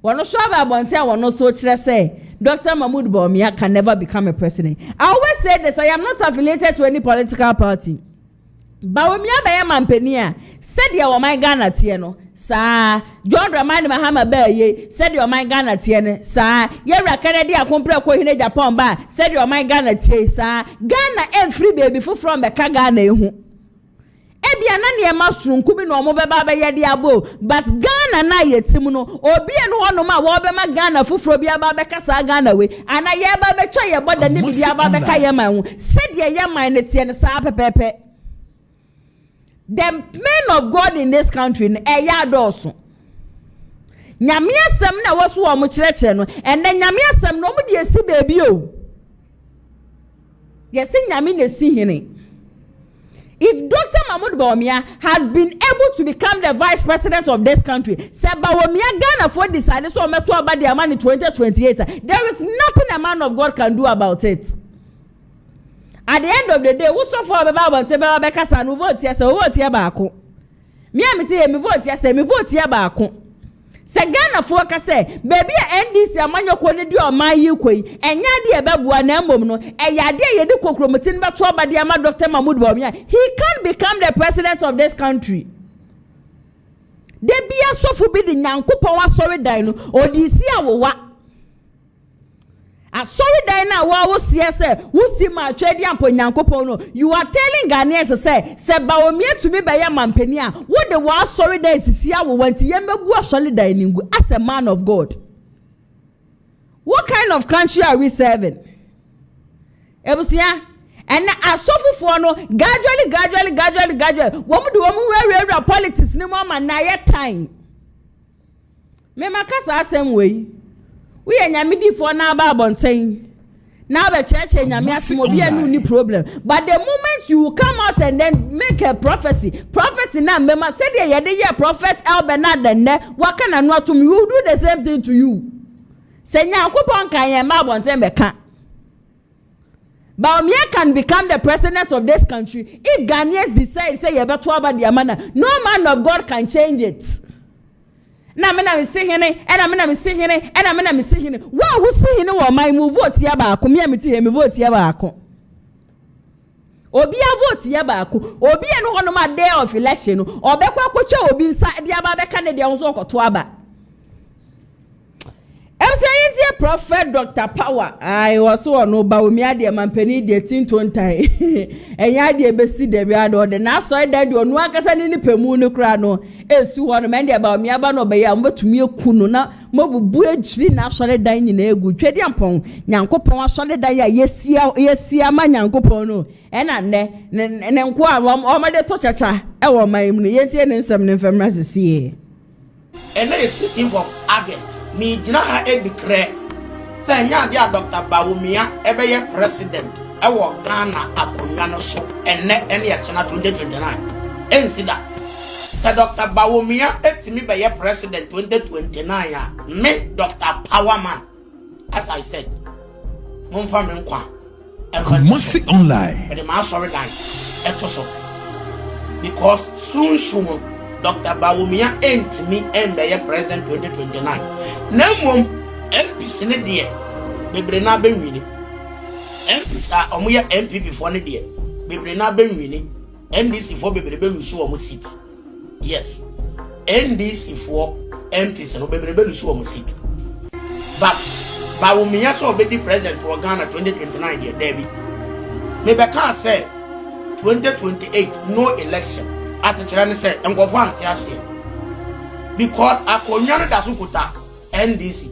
wono so ba monte a wono so kire say Dr. Mahmoud Bawumia can never become a president. I always say this, I am not affiliated to any political party. Bawumia be mampenia said ya my Ghana tieno sa John Dramani Mahama be ye said ya my Ghana tiene sa ye rakade dia kompre ko hine Agyapong ba said ya my Ghana tie sa Ghana free baby fu from be ka Ghana ehu ebia na ne ma srunku bi no mo be ba be ye dia bo but Ghana na yetim no obi e no hono ma wo be ma Ghana fufuro bi aba be kasa Ghana we ana ye ba be twa ye boda ne bi aba be ka ye man hu said ye man ne tie ne sa pepepe. The men of God in this country e ya doso nyame asem na woso wo mo kirekire no and then nyame asem no mo de esi baby o yesi nyame na si hene. If Dr. Mahmoud Bawumia has been able to become the vice president of this country, say Bawumia Ghana for decided so meto about the man in 2028, there is nothing a man of God can do about it. At the end of the day, who so far about Tebeba Bekasa no vote yes, vote here baako. Me amite me vote yes, me vote here baako. Se Ghana for ka say baby NDC amanyoko ne di o man yi koi enya de e babua na mbom no e yade ye de kokromotin be to obade ama Dr. Mahmoud Bawumia he can become the president of this country. De bia sofu bi de nyankopon wa sorry dan no odi si awowa a sorry dan na wa wo sie se wo si ma twedi ampo nyankopon no you are telling Ghanaians say Bawumia to me be ya mampani a wo de wa sorry dan sisi awowa nti ye mebu sorry dan ningu as a man of God. What kind of country are we serving? Ebusia and asofofo no gradually wo mu de wo mu we politics ni mo ma na ye time me makasa asem we we nyamedi for na ba bonten na be church nyame asem obi anu ni problem but the moment you come out and then make a prophecy na mema said ye de ye prophet El Bernard ne waka na no atum you do the same thing to you say nyankopon kan ye ma bonten be ka Bawumia can become the president of this country if Ghanaians decide say you better about the amana. No man of God can change it. Na me na me see hene, and me na me see hene, and me na me see hene. Wa who see hene wo my move vote ya ba ko me amiti he me vote ya ba ko. Obi a vote ya ba ko. Obi e no hono ma day of election no. Obekwa akwocha obi nsa dia ba beka ne dia nso okoto aba. I'm saying Prophet Dr. Power. I was so no Bawumia de mampeni de tintontai. Enya de besi de biado de na so that do no akasa ni pemu no kra no. Esu ho men de Bawumia ba no be ya mbetumi ekunu na mobubu ejiri na asore dan nyina egu. Twedi ampon Nyankopon asore dan ya yesia ma Nyankopon no. Ena ne nko a o ma de to chacha e wo man mu ne yentie ne nsem ne mfemra sisi. And then it's 15th of August. Me jina ha declare say nya dia Dr. Bawumia ebeye president e wo Ghana akonya no so enne ya chena 2029 ensida say Dr. Bawumia etimi beye president 2029 ya me Dr. Powerman as I said mon fa me nkwa Kumasi online but ma sorry line etoso because soon Dr. Bawumia entimi embeye president 2029 Nemom MPs ne de bebre na benwini MPs a omoya MPP for ne de bebre na benwini NDC for bebre belusu omo seat yes NDC for MPs no bebre belusu omo seat but Bawumia so be the president for Ghana 2029 there Debbie me be can say 2028 no election at the channel say engofo antiase because akonya no dasukuta NDC.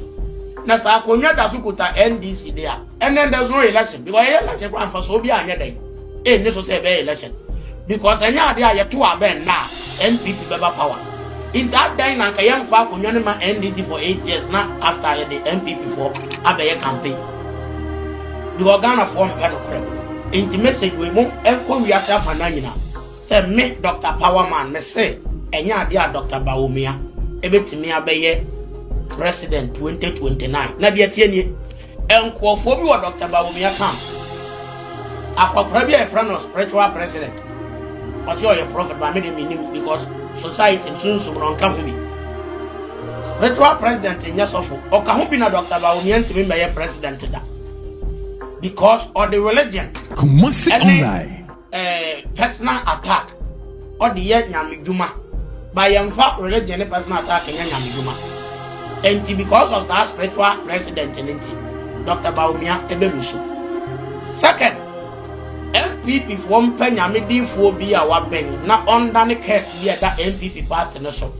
Na sa akonya dasukuta NDC there. And then there's no election because election plan for so be anya day. Ne so say be election. Because anya there ya to aben na NPP beba power. In that day na kayam fa akonya no ma NDC for 8 years na after the NPP for abeye campaign. Because Ghana form kind of crap. In message we mo enko wi asa fa na nyina. Say me Dr. Powerman me say anya there Dr. Bawumia ebetimi abeye president 2029 na dia tie nie enkofo bi wa Dr. Bawumia camp akwakora bi a friend of spiritual president was your prophet by me meaning because society soon ron come bi spiritual president in yasofo o ka ho bi na Dr. Bawumia ntimi be president da because of the religion Kumasi online personal attack or the yet nyamiduma by fact religion personal attack in nyamiduma and because of that spiritual president in Dr. Bawumia ebelusu second MPP from penyamidi phobia wa ben na under the case here that MPP party no so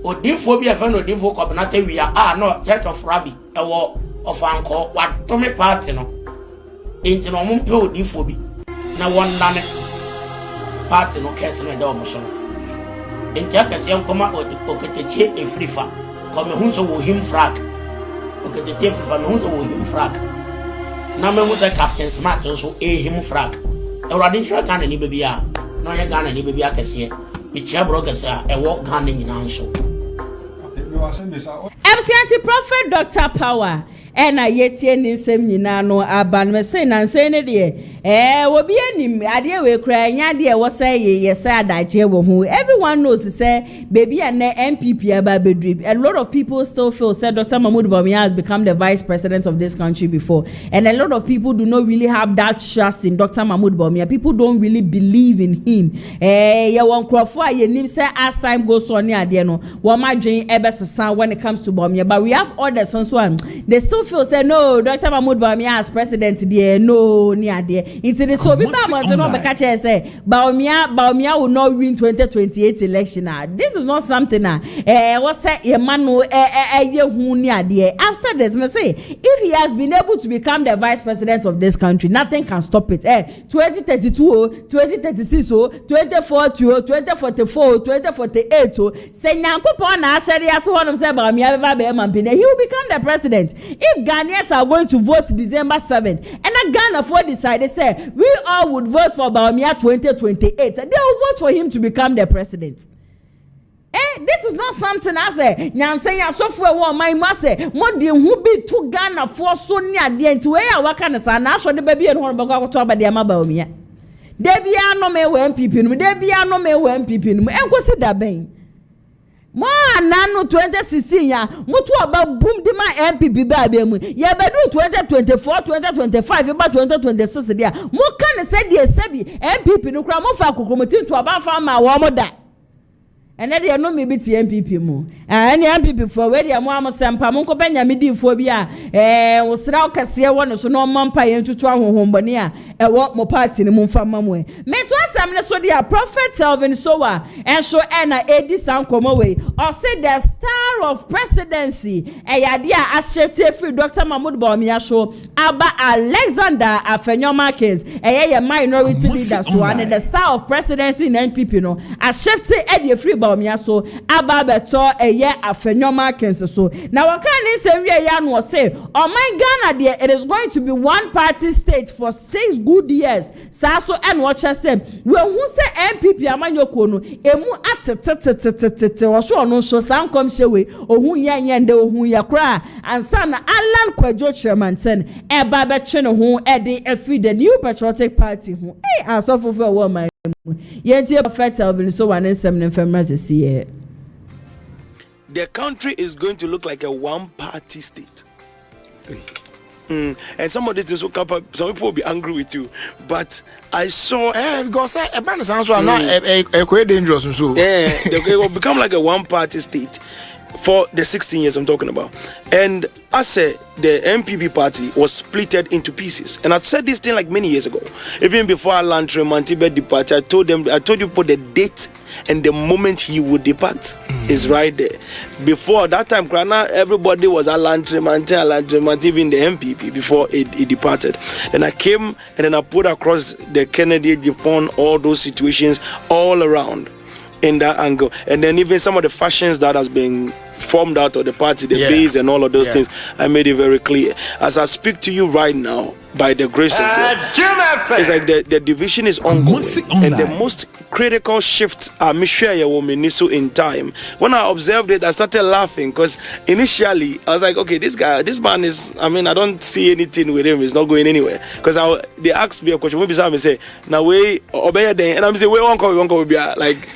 odinphobia fa no odinfo kobnata wia no church of rabbi ewo of anko wa to me party no enti no mo mpe odinphobia na wondane party no case no da omo so enti akase yankoma oketechie efrifa ko me hunso wo him frag oketechie efrifa me hunso wo him frag na me hunso captain smart so him frag awrade nhwa Ghana ni bebia na ye Ghana ni bebia kase me chia bro kase e wo Ghana nyina nso MC Prophet Dr. Power ena yetie ni nsem nyina no aban me say na nsem ne de obi anim ade we kra nya de wo say ye say adaje wo hu everyone knows say baby and MPP aba bedrip a lot of people still feel say Dr. Mahmoud Bawumia has become the vice president of this country before and a lot of people do not really have that trust in Dr. Mahmoud Bawumia. People don't really believe in him ye won krofo aye nim say as time goes on ne ade no wo madwen ebesesa when it comes to Bawumia, but we have others so one they still feel say no Dr. Mahmoud Bawumia as president there no ni ade into the so people want to know because say Bawumia will not win 2028 election. This is not something what say ye man no ye hu ni ade. After this me say if he has been able to become the vice president of this country nothing can stop it 2032 2036 2040 2044 2048 say Nyankopon na ahede ato honom say Bawumia be mampine he will become the president. If Ghanaians are going to vote December 7th and Ghana for decided say we all would vote for Bawumia 2028 they will vote for him to become the president. this is not something I say. Nyansen ya software wo my mase. Mo de hu bi to Ghana for so ni ade nti we ya waka ne sa na so de ba bi en ho be kwa to ba de ma Bawumia. De bia no me we MPP no, de bia no me we MPP no. Enkosi da ben. Mo anano 2016 ya mutu aba boom di ma MPP ba be mu. Ye bedu 2024, 2025 ba 2026 dia. Mo kan se de sebi MPP no kra mo fa kokomotin to aba fa ma wo mo da. And then they know me be MPP mu. Any MPP for where they mo amsempa mo ko benya me di fo bi a wo sra kase wo so no mampa ye ntutu ahohombone a e wo mo party ni mo mfa mamu e. Me so asam ne so dia prophet Elvin Sowa and so na edi sankomo we. Or say the star of presidency e ya dia a shifte free Dr. Mahmoud Bawumia show aba Alexander Afenyo Markins e ye minority leader so and the star of presidency in NPP no a shifte e dia free Bawumia so aba beto eye Afenyo Markins so now what can say we yan was say oh my Ghana there it is going to be one party state for 6 good years so and watch say we who say MPP amanyoko no emu atetetetetete wo so no so san kom hyewe ohun yan de ohun yakra ansa na Alan Kwadwo chairman eba be twe ne ho e de afi the new patriotic party ho asofofo wo man yentie prophet Elvin so one nsem ne famra sesiye. The country is going to look like a one-party state. And some of this will come up, some people will be angry with you. But I saw because a band sounds not quite dangerous and so it will become like a one-party state for the 16 years I'm talking about. And I said the MPP party was splitted into pieces. And I said this thing like many years ago. Even before Alan Tremantibe departed, I told you put the date and the moment he would depart is right there. Before that time, everybody was Alan Tremantibe, even the MPP before it departed. Then I came and then I put across the Kennedy, Agyapong, all those situations all around in that angle. And then even some of the fashions that has been formed out of the party, the base and all of those things, I made it very clear. As I speak to you right now, by the grace of God, it's like the division is ongoing, and the most critical shifts are in time. When I observed it, I started laughing because initially I was like, okay, this man is, I mean, I don't see anything with him, he's not going anywhere. Because they asked me a question, maybe some say, now we obey then, and I'm saying, we won't go, like,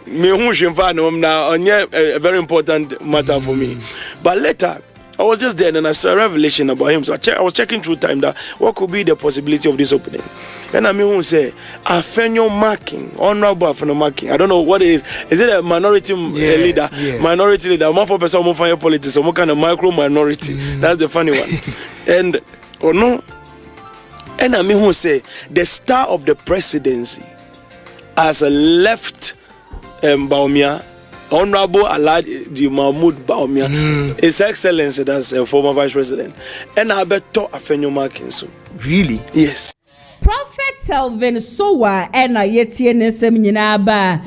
a very important matter for me. But later, I was just there and I saw a revelation about him. So I was checking through time that what could be the possibility of this opening. And I mean, who say, Afenyo Markins, Honorable Afenyo Markins. I don't know what it is. Is it a minority leader? Yeah. Minority leader. One for person, one for your politics, some kind of micro minority. That's the funny one. And, or no. And I mean, who say, the star of the presidency has left Bawumia, Honorable Alhaji Mahmoud Bawumia, His Excellency, that's a former Vice President, and I bet to Afenyo Markins. Really? Yes. Prophet Elvin Sowa ena yetie nsem nyina ba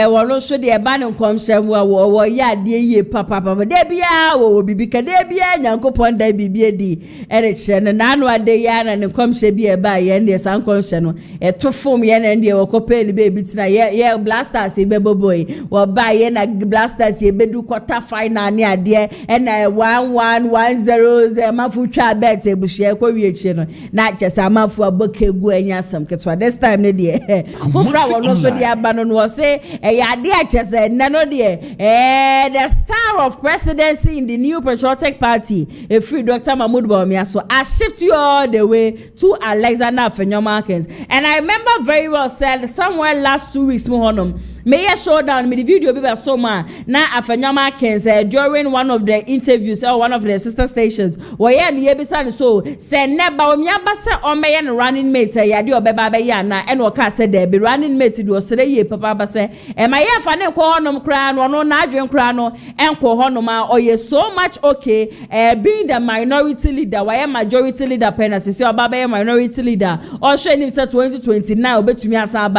wono so de ba ne nkomhyem wo ya de ye papa de bia wo bibi ka de bia nyankopon da bibi edi ere kye ne nanu ade ya na ne nkomhye bi e ba ye ne san nkomhye no to fom ye na ndie wo kope ni be bitina ye blasters e beboboy wo ba ye na blasters e bedu quarter final ne ade ena 1110 mafu twa bet e buhye ko wie kye no na kyesa mafu aboke anyasam ketwa this time ne de fofra wono so de abano no say ya de achese nano de the star of presidency in the new patriotic party free Dr. Mahmoud Bawumia so I shift you all the way to Alexander Afenyo Markins. And I remember very well said somewhere last 2 weeks mo honum may I show down me the video be so man na Afenyo Markins during one of the interviews or one of the sister stations where ye bisa so say ne Bawumia ba se o me running mate ya de obeba be ya na e no ka say there be running mate do sere ye papa ba say e ma ye fa ne ko honum kra no no na adwen kra no enko honum a oye so much okay being the minority leader why majority leader penance say obaba ye minority leader or show him say 2029 obetumi asa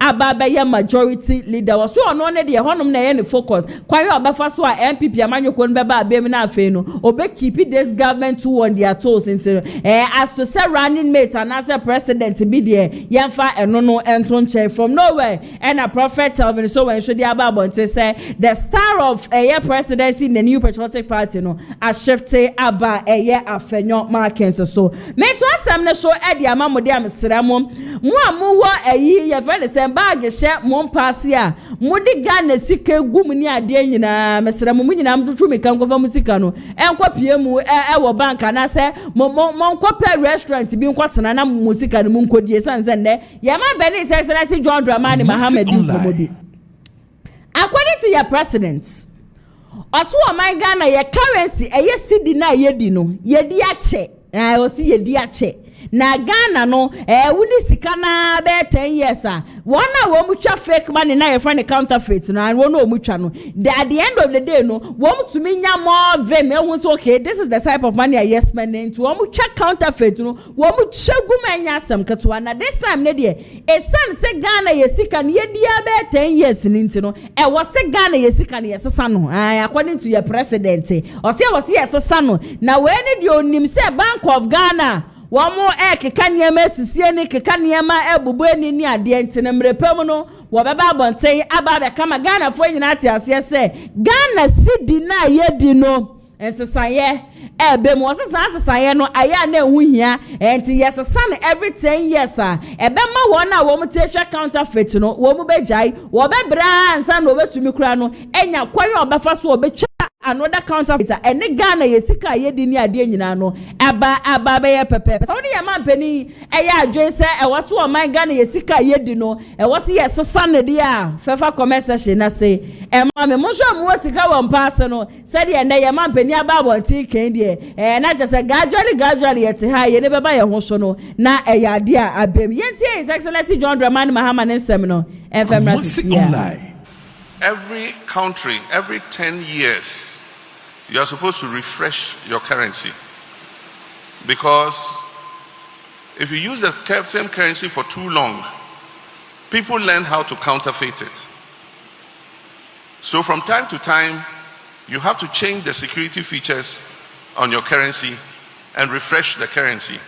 aba be ye majority leader was so no ne de honom na ye ne focus kwan we obafa so a MPP amanyoko no beba abem na afei no obe keep this government to on their toes into as to say running mate and as a president be there yemfa eno no enton chair from nowhere and a prophet Telvin so when should the ababonte say the star of a presidency in the new patriotic party no a shifte aba Afenyo Markins so me to asem ne so e de amamode amsramo mo amuwo ayi ye friend say bag she mo mpase a mo de Ghana sika gum ni ade nyina mesramo mo nyina mtutu me kan kofa musika no enko pie mu wo bank na say mo nko pe restaurant bi nko tena na musika no mu nkodie sanse ne ye ma be ni say John Dramani Mohammed Komodi according to your president Oso my Ghana ye currency eye cedi na ye di no ye di ache osi ye di ache na Ghana no wudi sika na be 10 years one wo mu twa fake money na ye friend counterfeit no and one wo mu twa no at the end of the day no wo mu to me nya more vem ehun so okay this is the type of money I yes spending to wo mu twa counterfeit no wo mu chegu manya asem ketwa na this time ne de esan se Ghana ye sika ne ye di abe 10 years ni ntino wo se Ghana ye sika ne yesesa no according to your president o se yesesa no na we ne de onim se Bank of Ghana Wamo keka niema sisie ni keka niema bubu eni ni ade ntene mrepem no wo beba abonten aba be kama Ghana fo nyina ate ase se Ghana sidi na yedi no ensesaye ebe mo sesaye no aya na ehuhia enti yesesa no every 10 years ebe ma won a wo mu tehwe counterfeit no wo mu bejai wo bebra ansa no obetumi kura no enya kwaye obefa so obetwa another counterfeiter ene Ghana yesika yedi ni ade nyina no aba be ye pepe so ne ye mampani eya adwen se ewoso o man Ghana yesika yedi no ewoso ye sesa ne dia fefa commercial na say ma me mo so mo sika won pass no se de ne ye mampani aba abonti ken de na je se gradually yet ha ye ne beba ye ho so no na eya ade a abem yentie His Excellency John Dramani Mahama nsem no FM Rasia. Every country, every 10 years, you are supposed to refresh your currency. Because if you use the same currency for too long, people learn how to counterfeit it. So from time to time, you have to change the security features on your currency and refresh the currency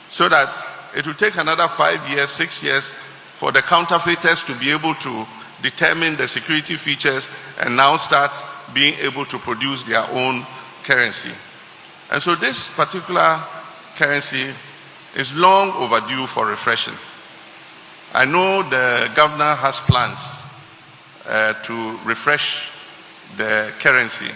so that it will take another 5 years, 6 years for the counterfeiters to be able to determine the security features and now start being able to produce their own currency. And so this particular currency is long overdue for refreshing. I know the governor has plans to refresh the currency,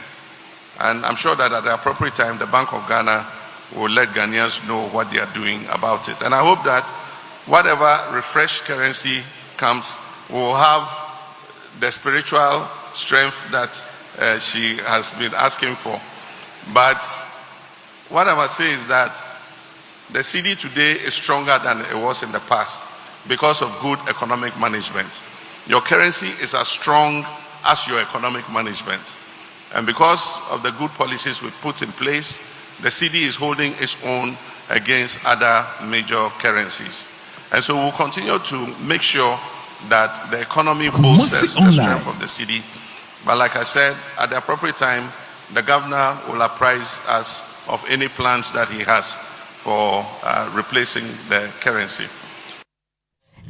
and I'm sure that at the appropriate time the Bank of Ghana will let Ghanaians know what they are doing about it. And I hope that whatever refreshed currency comes will have the spiritual strength that she has been asking for. But what I must say is that the cedi today is stronger than it was in the past because of good economic management. Your currency is as strong as your economic management. And because of the good policies we've put in place, the cedi is holding its own against other major currencies. And so we'll continue to make sure that the economy bolsters the strength of the cedi. But like I said, at the appropriate time, the governor will apprise us of any plans that he has for replacing the currency.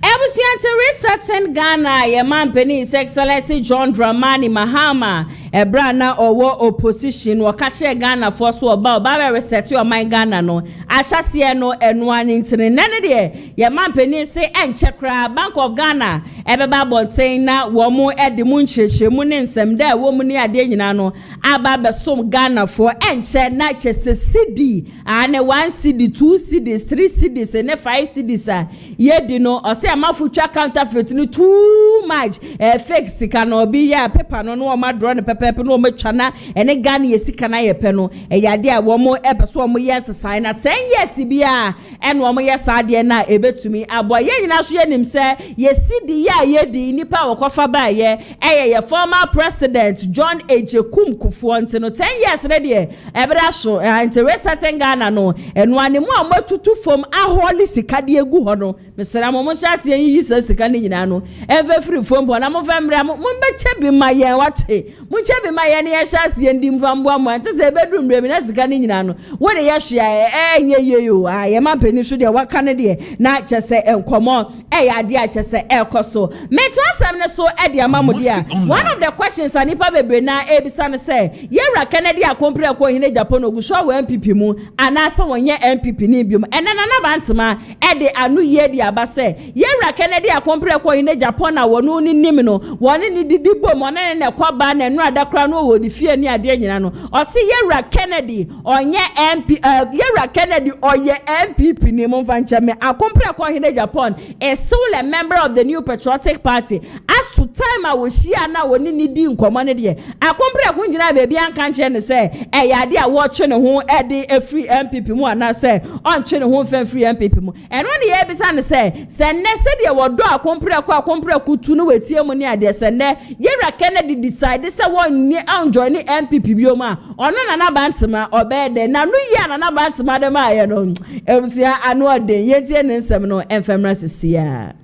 Ebusiante resetting Ghana, your man penny His Excellency John Dramani Mahama, a brana or war opposition, or catch Ghana for so about Baba reset your mind Ghana no. Ashasia no and one internet. None de your man penny say and chekra Bank of Ghana, ever babon saying na womo at the munche, munin some there woman near Denano, Ababa some Ghana for and check not just a cedi, and a 1 cedi, 2 cedis, 3 cedis, and a 5 cedis. Ye do know or say a mafucha counterfeit no too much fake sika no be ya paper no no ma draw no paper no ma twana ene Ghana ye sika na ye pe no e yade a wo mo ebeso mo yes sign na 10 years bia en wo mo yes ade na ebetumi abo ye nyina so ye nim se ye sidi ya ye di nipa wo kofa ba ye ye former president John Agyapong Kufuor ntino 10 years na de ebra so interesting Ghana no eno ane mo amatutu fom aholi sika de egu ho no mesera mo sha tie yi sika ni nyina no every free phone bo na mo famre mo be chebi maye wate mo chebi maye ne ya shase ndim fambo amo ante se bedrum bre mi na sika ni nyina no wo de ya hia enye yeyo ye ma pani so de waka ne de na chese enkomo ya de a chese ekoso meto asam ne so e de amamo dia one of the questions anipa bebre na ebisa ne se yewra Kennedy akompre ko hine Japan ogusho wa MPP mu anase wonye MPP ni biom enana na bantema e de anu ye de aba se yewra Kennedy akompre ko hine Japan na wono ni nim no woni ni didibom one ne kwaba na enu adakra no wo ni fie ni ade nyina no o se yewra Kennedy onye MP yewra Kennedy oye MPP ni mo fanche me akompre ko hine Japan is still a member of the New Patriotic Party as to time I was share na woni ni di nkomo ne de akompre ko njina bebi anka nche ne se ya de a watch ne ho e de free MPP mu ana se on che ne ho fan free MPP mu eno ne ye bisa ne se ne se de wodo akompre kutu no wetie mu ne ade se ne yewra Kennedy decide se won ni join MPP bi o ma ono na bantema obede na no ya na bantema de ma ye no ebusia anu ode yetie ne nsem no enfemra sisia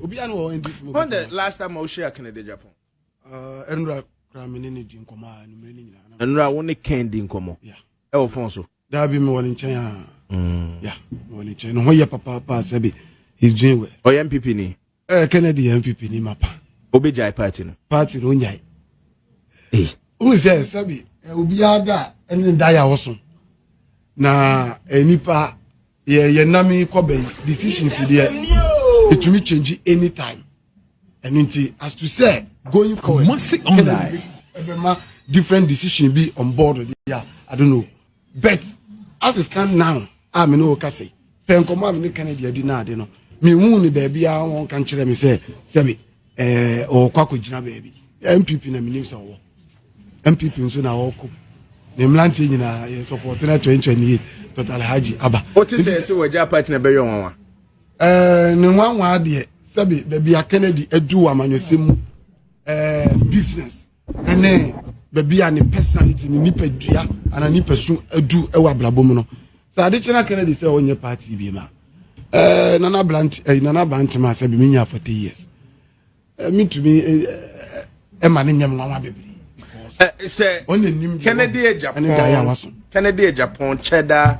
obi anu in this movie. When the last time I share Kennedy Japan? Enra kramini ni di nkoma numere ni nyina. Enra woni Kennedy nkomo. Yeah. E wo fon so. Da bi me woni nchen ya. Yeah, woni nchen. No hoye papa sabi. He's doing well. O MPP ni. Kennedy MPP ni mapa. Obejai party no. Party no nyai. Who says sabi obi ada eni da ya woso. Na enipa ye nami ko be decisions there. It will change anytime. And as to say, going forward, different decision be on board. Yeah, I don't know. But as it stand now, I'm no kase. Penkoma me Kennedy adina de no. Me hu ni baby a won kan kire me say, sebi o kwako gina baby. MPP na me nim so wo. MPP nso na wo ko. Ne mlanti nyina ye support na 2028 total haji aba. What is say we ja party na be yo wanwa? Ne nwanwa de sabi baby a Kennedy edu amanyosem business ene baby a ne personality ni nipadua ana nipasu edu ewa blabom no sa ade chena Kennedy say onye party bi ma nana blant ma sabi me nya 40 years me to me e ma ne nyam nwanwa bebri say onye nim Kennedy Japan Kennedy Japan cheddar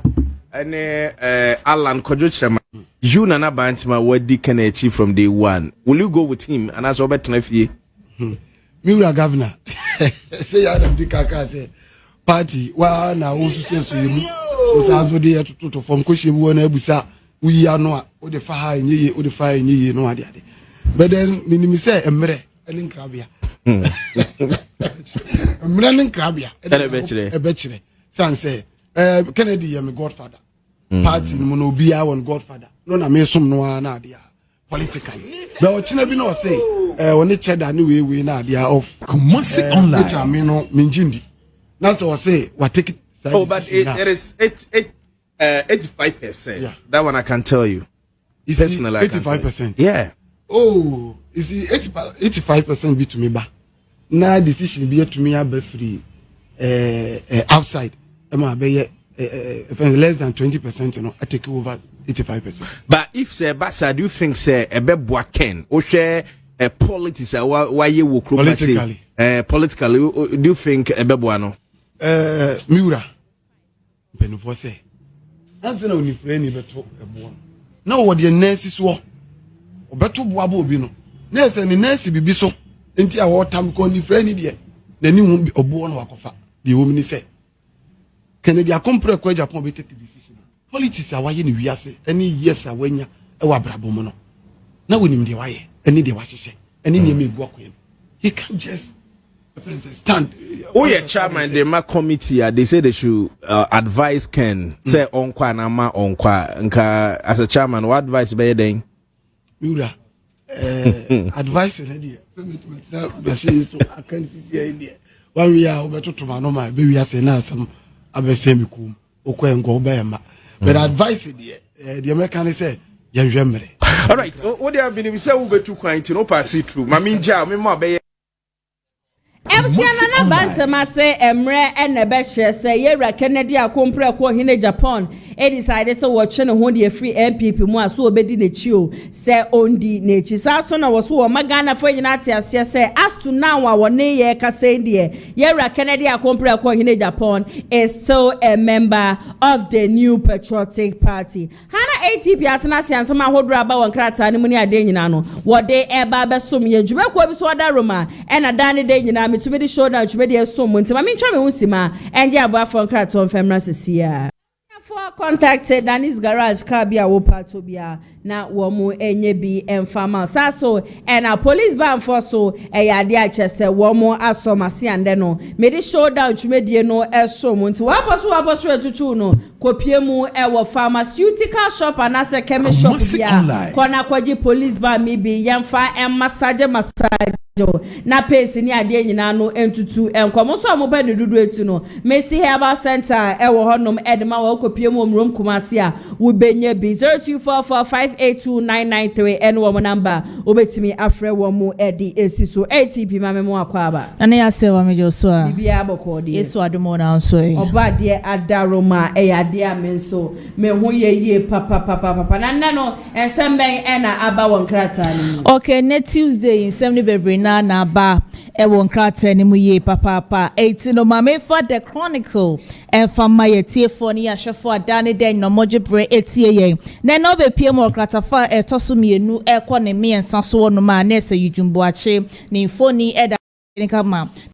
ene Alan Kojo Chema you nana bantima wadi Kennedy from day one. Will you go with him and as Robert Nefie? Miura governor say Adam Dikaka say party wa na wo so yimu o sa zo de to from question wo na abusa we ya no o de fa ha nyeye o de fa nyeye no ade but then minimi say emre elin krabia emre nin krabia e be chire san say Kennedy ya me godfather party no no bia won godfather no na me som no na ade politically but o china bi no say woni cheddar ni we na ade off Kumasi online which I mean no minjindi na so say what take it but it is 85%. Yeah. That one I can tell you. Is personally 85%? Yeah. Oh, is it 85% be to me ba na decision be to me be free outside am be less than 20%, you know, I take over 85%. But if say Basa, do you think say a bebwa Ken or share a politics why you will politically do you think a bebuano? Miura Benufo say that's no ni friend beto ebo na what the nurses wo obeto boabo obi no nurse ni nurse bibi so enti a wotam ko ni friend de na ni hu obo no wakofa de wo mini say Kennedy akompre ko Agyapong be take decision politics a waye ni wiase any yes a wanya e wa brabom no na wonim de waye any de wahyehe any ne megu akoyem he can just stand. Oh yeah, chairman the ma committee they say they should advise Ken say onkwa na ma onkwa nka as a chairman what advice be then Miura advice ready so me to be so I can see idea one we are obeto to ma no ma be we say na asem abesemi kum okwa engo be ma but advice the American say yenhwemre. All right, what they have been say we be too quite no pass it through maminja me mo be Emsiana na bantama se emre ene be hye se yewra Kennedy akompre ko hine Japan e decide se wo twe ne ho de free MPP mu aso obedi ne chi o se ondi ne chi sa so na wo so wo magana fo nyina ate ase se as to now wo ne ye ka se ndie yewra Kennedy akompre ko hine Japan is still a member of the New Patriotic Party. Hana ATP atena siansama hodro aba won krata ne mu ne ade nyina no wo de eba besom ye dwuma ko bi so da Roma e na dan de nyina metumi de show down twede so mo ntima me ntwa me husima enje abo afon kraton femra sesia for contacted Danis Garage car bia wo patobia na wo mu enye bi enfama saso and a police ban for so yade a chese wo mu asomase ande no me de show down twede no eso mo nti wa boso etutu no kopie mu wo pharmaceutical shop and as a chemist shop bia kona kwaji police ban mi bi yemfa massage na pace ni ade nyina no entutu enkomo so mo ba ne dudu etu no Messi Herbal Center ewo honom edema wo kopie mu omrom kumase a wo benye bi 0244582993 en wo mo number obetimi afre wo mu edi esiso ATP mame mo akwaba na ya se wa mejo so a bibia abokode yesu adumo na nso e obade adaroma eyade amenso me ho ye papa na nne no ensemben ena aba won krata ni okay next Tuesday in 70 bebre na ba won krata ni mu ye papa 18 no mame for the chronicle and for my tie for ni ahwefo adane den no mojebre etie yen na no be pie mo krata fa etoso mienu ekọ ne miensa so no ma na ese yudwumbo ache ni foni eda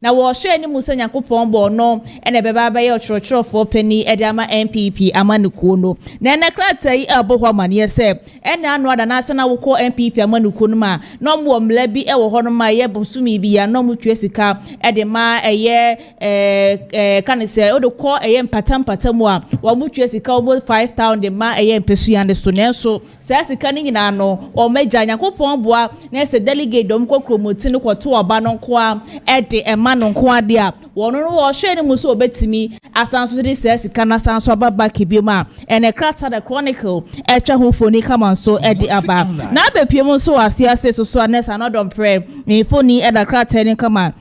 na wo hwe ni musa Yakopon bo no ene beba ba ye ochorofo pani ede ama MPP amanuko no na ene krata yi abohwa mane se ene anu ada na ase na woko MPP amanuko no ma no mo mla bi e wo ho no ma ye bosumi bi ya no mo twesika ede ma eye kanise odo ko eye mpata mu a wo mo twesika omo 5000 de ma eye mpesuande so nenso se asika ni nyina no o meja Yakopon boa na se delegate dom ko promote no ko to oba no ko a ede emano nko ade a wono no wo hwe ni muso obetimi asanso de sika na asanso ababa kibima ene krata the chronicle etwa ho foni kama so ede aba na abepie mu so asiase so anesa no don pray ni foni eda krata ni kama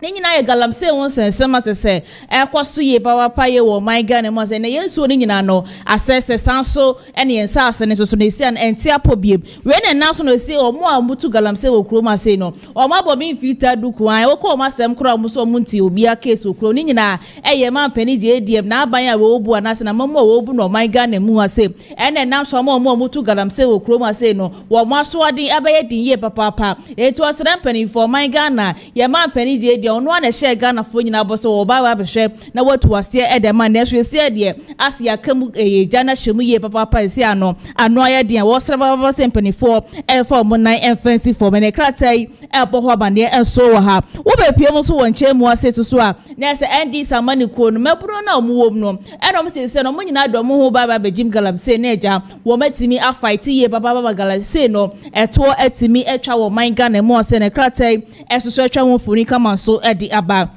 Ninyina ye galamse won sensema sese ekwaso ye papa ye wo my Ghana mo se ne yensu ni nyina no asese sanso ene yensa asene so ne sia enti apobiem we ne na so no se o mo amutu galamse wo kro ma se no o ma bo mi fita duku an wo ko ma sem kro mo so munti obi a case okro ni nyina eye ma pani je ediem na aban a we obu anase na mo wo obu no my Ghana mu ase ene na so mo amutu galamse wo kro ma se no wo mo aso ade abaye din ye papa etu asra pani for my Ghana ye ma pani je ono na share Ghana fo nyina boso wo ba behwe na watu ase edema na ehwe se de ase akam jana shemu ye papa ese ano aye de wo sra baba sempani fo elfo mo nan enfensi fo me ne kratai eboho bande enso wo ha wo be pie mo so won che mu ase so a na se ND samani ko no maburo na mo wom no eno mo se no mo nyina do mo ho baba be jim galam se na eja wo matimi a fight ye baba galam se no eto atimi etwa wo man Ghana mo se ne kratai esoso etwa wo funi kama so the about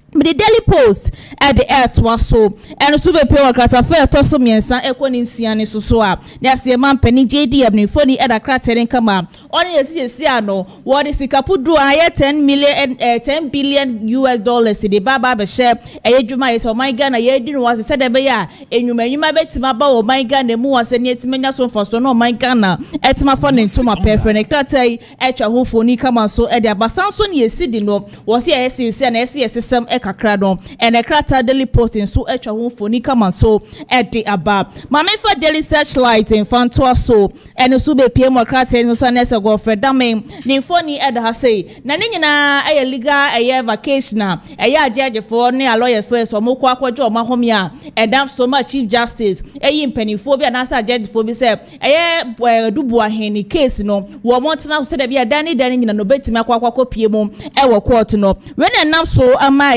the Daily Post at the earth was so and so be pure krata fair to so miensa ekoni nsiane so a na se man pani JD abni foni e da krata ren kama oni esi ano what is sikapudu aye 10 billion US dollars the baba be share eye dwuma yes o my Ghana ye di no was said be ya enwuma betima ba o my Ghana mu was ne etimanya so for so no my Ghana etima for ne so ma perfect krata yi etwa ho foni kama so e de abasanso ne esi di no was ye esi na esi sem kakra don ene krata Daily Post so etwa ho foni kama so ede aba mame for Daily Searchlight in fanto so ene so be pie mo krata no so na se go fredame ni foni ede ha sei na ne nyina eye legal eye vacation eye ajeje for ne lawyer for so mo kwa akwaje o mahome a edam so much Chief Justice eye mpanifo bi na sa ajeje fo bi se eye dubu aheni case no wo mo tena so de bi adani nyina no betimi akwa pie mo e wo court no when enam so ama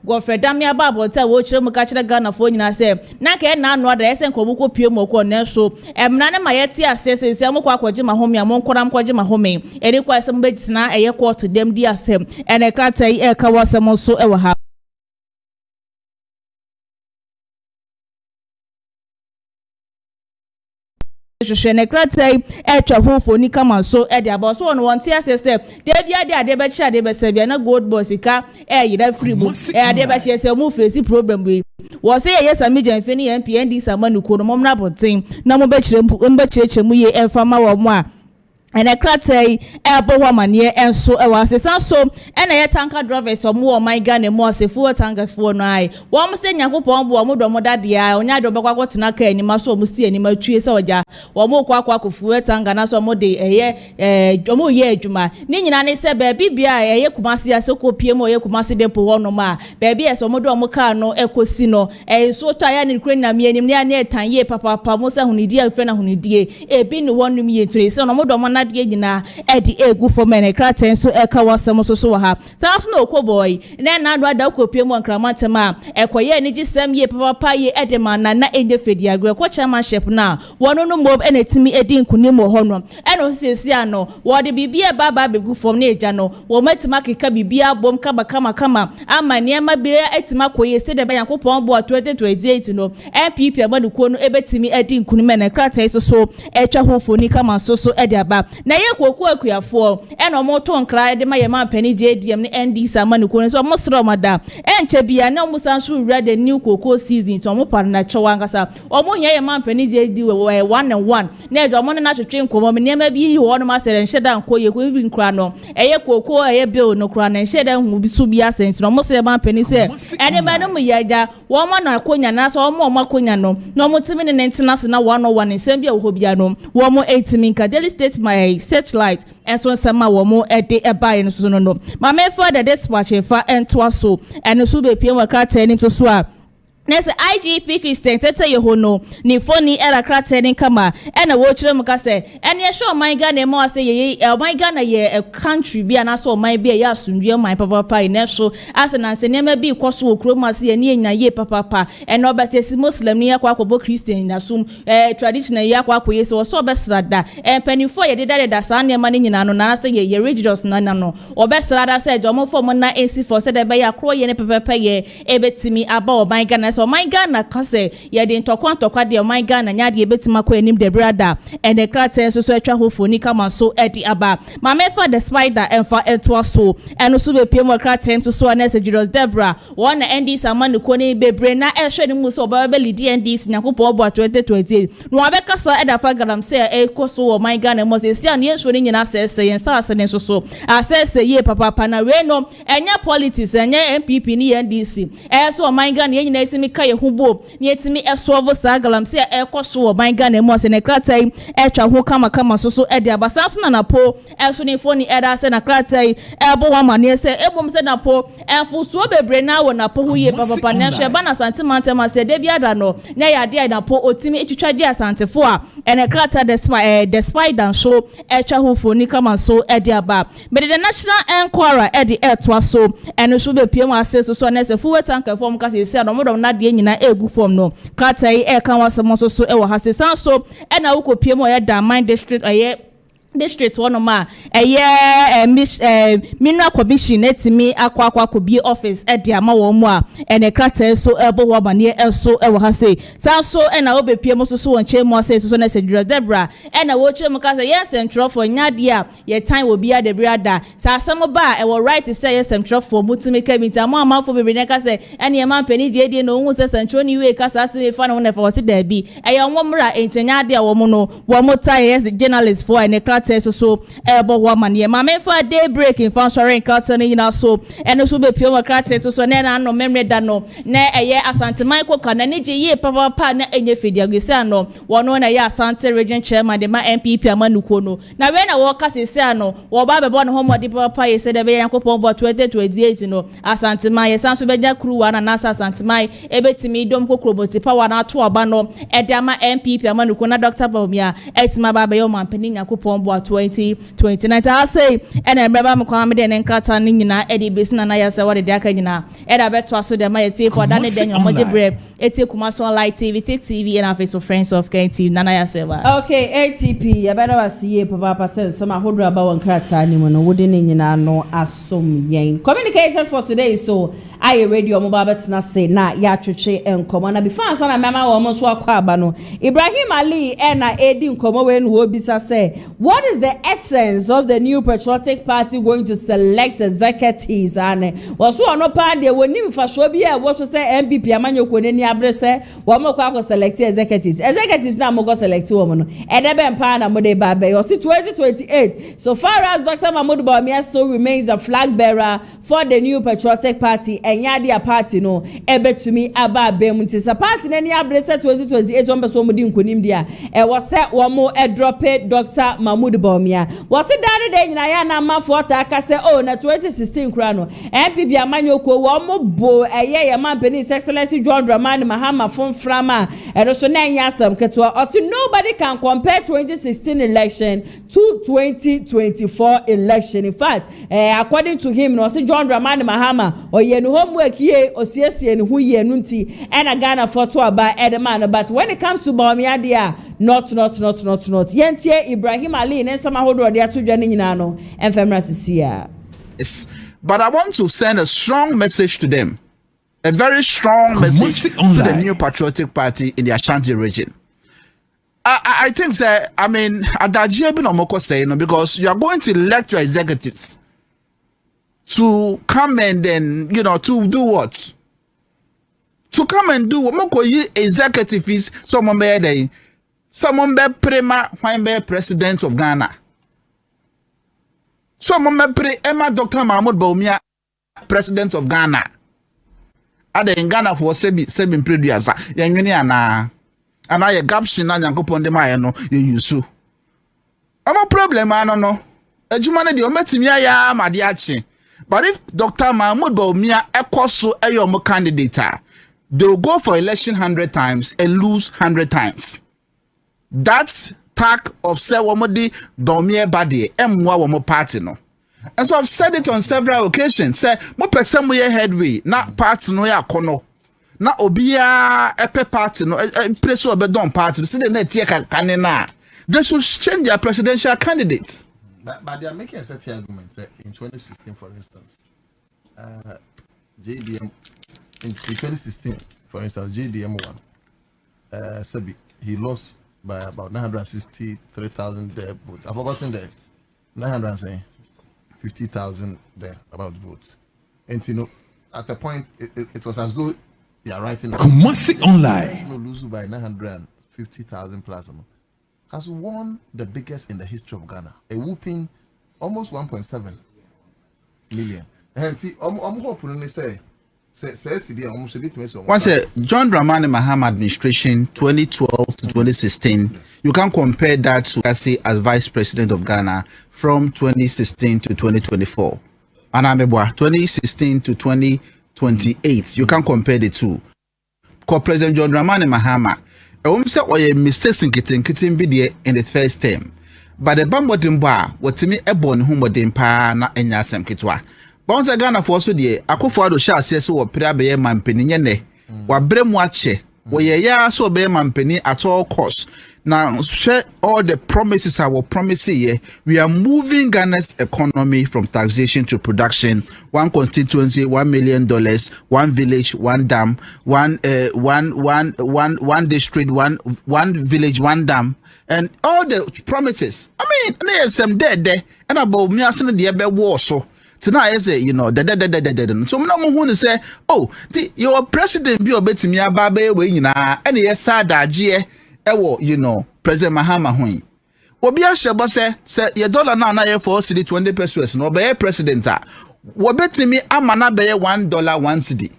Godfrey Damia Babo tell wo chire mu ka chire Ghana fo nyina se na ka na anu ada ese nko buko pie mu ko na so emna ne ma yeti asese se mu kwa akwaje mahome amon koram kwaje mahome eni kwa ese mu betina eye court dem di asem ene krata yi e ka wasem so e wa ha hwehwe krata etwa hofo ni kama so e de aba so on won tia system de bia de ade be chia de be sabia na gold boss ka yira free mu ade be chia se mu face problem we wo se yes amijan fe ni MPND samanu ko no mom na botin na mo be chire mu ye e fama wo mo a ene kratai ebo ho mane enso e wa sesan so ene ye tanker drivers omo my Ghana mo asefu tankers fo no ai wo mo se nyakopon bo mo do mo dade a onya do be kwakotena ka anima so mo sti anima tue se oja wo mo kwakwa kofu tanker na so mo de eye omo ye adwuma ni nyina ne se ba bibia eye kumase ase kopie mo ye kumase depo ho no ma ba bia so mo do mo ka no ekosi no so to aya ne kure na mi anim ne ane tan ye papa mo se hunidi afa na hunidie ebi no ho no mi yetre se no mo do mo na de nyina edi egu for men kraten so eka wasem so ha so no okoboy na do ada kopie mo nkramatema ekoye ni gisem ye papa ye edema na enye fedi agre ko chairmanship na wono no mob enetimi edi nkunim ho no eno sesi ano wo de bibia baba begu form na eja no wo matima keka bibia bom kama ama niema be etima koye se de be yakopon bo 2028 no MPP amadu ko no ebetimi edi nkunim na kraten so etwa hofoni kama so edi aba na ye koku akuyafo eno mo to nkra de maye ma pani JDM ne ND samanu ko so mo sro mada enche bia na mo san so ready new koku season to mo par na chewa ngasa o mo hia ye ma pani JD we 1-1 na ejo mo na twetwe nkomo me niam bi ho no ma sere nheda nko ye ko even nkra no eye koku eye bill no kra na nheda hu bi so bi asense no mo se ma pani se ene ba no mo yaja wo mo na akonya na so mo akonya no no mo timi ne ntenase na 101 nsem bia wo bia no wo mo 8 minka daily state my searchlight and so sama wo mo ede eba no so no ma me for the dispatch fa ento so and so be pie wa krata ni so a nese IGP Christian tete yehono ni foni era krata ni kama ena wo kire mu ka se ene ye show my Ghana mo ase ye my Ghana ye a country bi ana so my bi ya asundwe my papa ine so ase na se nema bi koso okro mu ase ye ni enya ye papa ene obetesi muslim ni yakwa akobo Christian na sum traditional yakwa akoye se so obesrada penifo ye deda sa nema ni nyina no na se ye religious na no obesrada se jomo fo na AC for se de be ya kro ye ne papa ye ebetimi aba my Ghana so my Ghana kase ye de ntokwa de my Ghana nya de betima ko enim de brother and the kraten so etwa hofoni kama so edi aba ma me for the spider and for etwa so and so be piem kraten so na se Jesus Debra one ND samanu ko ne bebre na ehwe ni mu so ba be lead ND nyakopon bo 2028 no abekasa eda fa galam se ekoso my Ghana mo se sia ne enso ni nyina se yen sa ne so asese ye papa na we no enya politics enya MPP ni NDC so my Ghana ye nyina isi ka ye hubo ni etimi esovo sa galam se ekoso my Ghana mo se ne kratai etwa ho kama so ede abasa so na po eso ni foni eda se na kratai ebo wa mane se ebom se na po enfuso bebre na wo na po hu ye papa na hwe ba na santimante ma se de bia da no na ya de na po otimi etwitwa de asantefo a ene kratai the spider show etwa ho foni kama so ede aba but the national enquirer ede etwa so ene so be piem ase so na se fuwe tanka form ka se no mo na de nyina egu form no kratai kan wasem so e wo hasesan so ena wo kopiem o ye da mine district district one ma mineral commission etimi akwa bi office ede ama wo mu a ene kratai so ebo wo bane eso e wo hase san so ena wo be piem so won che mu ase so na se Jesus Debra ena wo che mu ka se yes central for nyade a ye time wo bia de brada sa asem ba e wo right say yes central for mutimi ka bi tamo amafo be ne ka se ene ma pani je no hu se central ni we ka sa se fa no na fa wo se da bi e ye wo mra entanyade a wo mu no wo mu tie yes journalist for ene so ebo ho mane ma me for day break in fansoring carton nyina so eno so be pio kratet so na no memre da no na eye Asante Michael kana ne je ye papa na enye fedi agese ano wono na ye Asante region chairman de ma MPP amanuko no na we na wo kase se ano wo ba be bo no homo de papa ye se de be yankopon bo 2028 no Asante ma ye sanso be ja kruwa na Asante mai ebetimi dom kokroboti power na to aba no e de ama MPP amanuko na Dr. Bawumia etima ba be yo mampani yankopon October 2029. I say and remember me kwame de nkrata ni nyina edi besina na ya se what de aka nyina e da beto aso de ma yeti for that de nyomoje bre eti Kumasi Online TV TV and face of friends of KT nana ya se ba. Okay, ATP ya better was see papa sense some hodro about nkrata ni mo no wodi ni nyina no asom yen. Communicators for today so I radio mobile betina say na ya twetwe enkomo na before answer na mama wo mo so akwa aba no Ibrahim Ali na edi nkomo we no obisa say what is the essence of the new patriotic party going to select executives and was no part they woni mfa so bi e wo so say MPP amanyoko ni abrese wo mo kwa select executives na mo go select wo mo no e de be mpa na mo de ba be 2028 so far as Dr. Mahmoud Bawumia so remains the flag bearer for the new patriotic party enya dia party no ebetumi aba bem nti sa party na ni abrese 2028 on be so mo di nkonim dia e wo se wo mo e drop Dr. Mahmoud Bawumia wo se dade de nyina ya na mafo ta aka se oh na 2016 kura no MPP amanyoko wo mo bo eye ye mampeni excellency John Dramani Mahama from Frama and also na nya asam ketwa also nobody can compare 2016 election to 2024 election. In fact according to him no say John Dramani Mahama oye no homework ye osiesie ne hu ye nunti and a Ghana photo about Edman but when it comes to Bawumia dia not yentie Ibrahim Ali ne sama hodo dia to dwane nyina no enfemra sisia. Yes, but I want to send a strong message to them. A very strong message to the new patriotic party in the Ashanti region. I think that, I mean, because you are going to elect your executives to come and then, you know, to do what? To come and do what? Executive is someone be prima when be president of Ghana. Someone be Emma Dr. Mahmoud Bawumia president of Ghana. Ada in Ghana for seven previous yengini ana ye gapshi na nyankopon de ma no ye yusu ama problem ano no ejuma ne de o metimi ya ma de achi but if Dr. Mahmoud Bawumia ekoso eyo candidate they will go for election 100 times and lose 100 times. That's tack of say womodi Bawumia body emwa womo party no. And so I've said it on several occasions. Say, mo person we headway, not party no ya kono. Na obia epe party no preso obedon party. See the net kanena. They should change their presidential candidates. But they are making a certain argument. In 2016, for instance, JDM in 2016, for instance, JDM won. Sebi he lost by about 963,000 votes. I've forgotten that 950,000 there about votes. And you know, at a point, it was as though they are writing. Kumasi Online. No lose by 950,000 plus. Has won the biggest in the history of Ghana, a whooping almost 1.7 million. And see, I'm hoping they say once John Dramani Mahama administration 2012 to 2016, you can compare that to as vice president of Ghana from 2016 to 2024. And I'm 2016 to 2028. You can compare the two. Co-president John Dramani Mahama, say oye mistakes in kitchen video in the first term. But the bambodin bar, what to me a born whom pa na enya sem kitwa. Bonza Ghana for so de akofo ado sha ase so wo pra be mampani nyene wa bremu ache wo ye ya so be mampani at all costs. Now share all the promises our promise here. We are moving Ghana's economy from taxation to production. One constituency, $1 million, one village, one dam, one district, one village, one dam, and all the promises. I mean, there's some dead and about me asking the ebe war so. Tonight I say, you know, so no one who say, oh, your president be obeti me ababe we nyina and yes sad agie ewo, you know, President Mahama hui. Obi ashebo say your dollar na ye for cedi 20 pesos no be president a. Wo beti me amana be $1 1 cedi.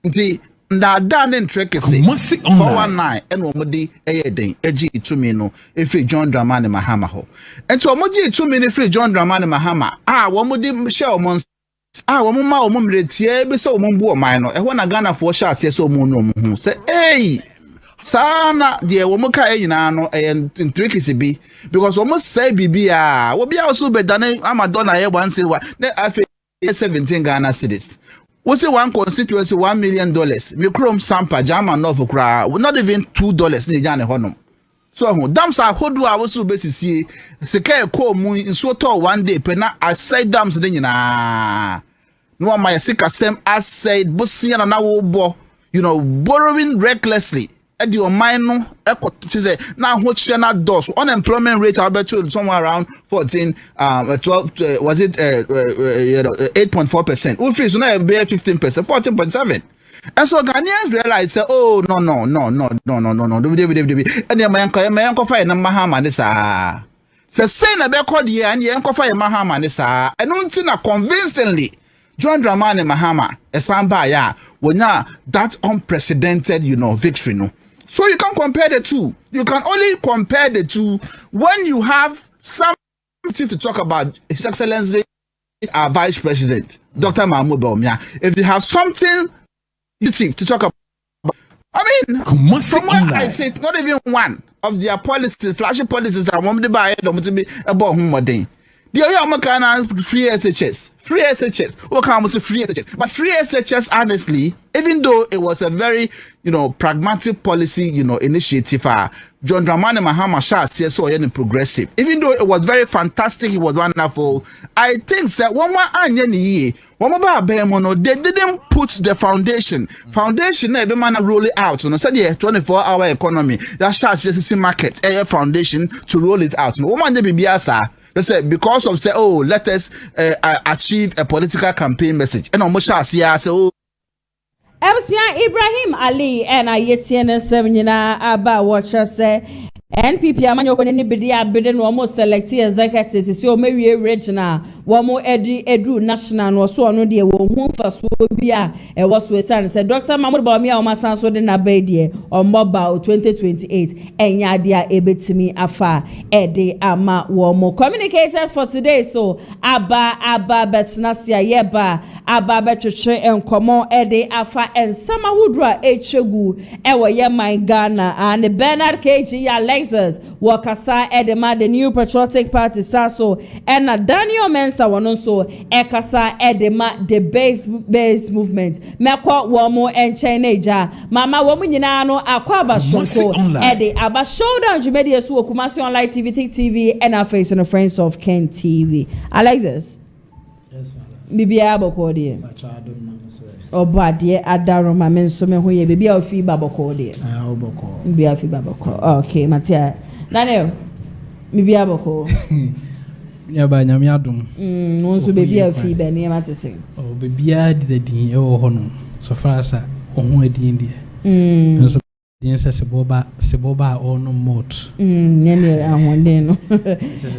Nti na dan entreke say 419 and omodi eyeden eji itumi no efri John Dramani Mahama ho enti omoji itumi no efri John Dramani Mahama womodi share omon womma omomretie be se omombu oman no ehwo na Ghana for share ase se omo no omo hu say hey Sana deɛ wɔn ka nyinaa no ɛyɛ intricate bi because wɔn sɛ bibi a obi a also bɛdane Amadonna yɛ 1 silver na afei 17 Ghana cedis. We say one constituency $1 million. Me chrome sampa jama no for kra not even $2 ni jane honum. So dams are hodu a wosu besisi seka ko mu nso to one day pe na aside dams de nyina. No one my sick asem aside bosia na wo bo, you know, borrowing recklessly. At your mind no now what channel does unemployment rate I'll bet you somewhere around 14 12 was it 8.4%. We freeze now be 15%, 14.7. And so Ghanaians realize say, oh no. And your man fire na Mahama this say na be called here and your fire Mahama this and until convincingly John Dramani Mahama esamba ya when that unprecedented victory no. So you can't compare the two. You can only compare the two when you have something to talk about His Excellency, our Vice President, Dr. Mahmoud Bawumia. If you have something to talk about, I mean, from what I say, not even one of their policies, flashy policies, I want to buy it, to be about whom day. The other free SHS. Free SHS. Free SHS. But free SHS, honestly, even though it was a very, pragmatic policy, initiative, John Dramani Mahama Shah says so progressive. Even though it was very fantastic, it was wonderful. I think that they didn't put the foundation. Foundation, every man roll it out. Said 24-hour economy. That Shah's just market, a foundation to roll it out. They said because of let us achieve a political campaign message. And almost say Ibrahim Ali and Ayetian Semina Abba Watcher say NPP amanyo kwenye bidi abiden wamo selecti executives so mewie regional wamo edu national no so ono de wo hu faso bia e waso esan say Dr. Mahmoud Bawumia o masan so de na baidie on mobile 2028 enya dia ebetimi afa ede ama wamo communicators for today so aba betnasia yeba aba betwetwe enkomo ede afa ensama hudra echegu ewo ye my Ghana and Bernard KG ya Wakasa Edema, the New Patriotic Party Saso, and Daniel Mensa Wanonso, Ekasa Edema, the base movement. Mekwa Wamo and Chineja, Mama Womunino, Aquaba Shonko, Eddie Abba Showdown Jumedia Suo, Kumasi Online TV, TV, and our face on the Friends of Ken TV. Alexis. Yes, madam. Bibia Bokodi. Obadie adaroma mensome ho ye bibia ofi baboko de oboko bibia ofi baboko okay Matia Daniel bibia boko ya ba nyame adom nso bibia ofi be ne matese bibia de din e wo ho no so frasa ohun adin de nso din se seboba ono mot nene ahonde no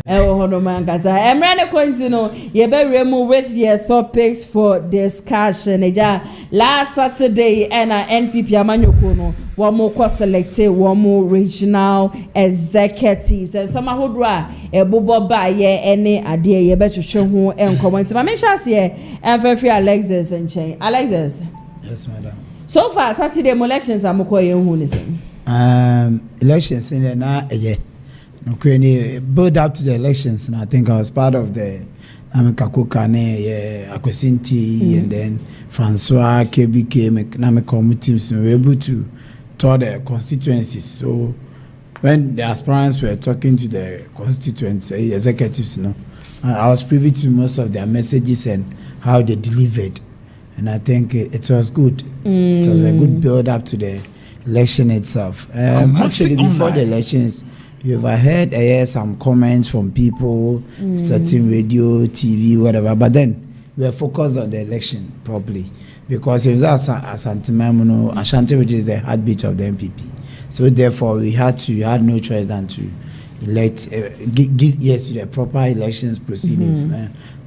e wo ho no mankasa emre ne continue ye be remove with your topics for discussion eja last Saturday and NPP amanyoko no wo mo ko select wo mo regional executives and some ahodro e bobo ba ye ene ade ye be twetwe ho enkomo ntima me chance ye enfefri Alexis enchen Alexis. Yes madam. So far, Saturday elections are more elections in the build up to the elections, and I think I was part of the Amekakukane, Akwesinti, and then Francois KBK, Nameko teams, and we were able to tour the constituencies. So when the aspirants were talking to the constituents, executives, I was privy to most of their messages and how they delivered. And I think it was good. It was a good build up to the election itself. Actually, before the elections, you've heard some comments from people, certain radio, TV, whatever. But then we were focused on the election properly because it was Asante Mamuno, Ashanti, which is the heartbeat of the MPP. So therefore, we had no choice than to elect, give yes to the proper elections proceedings.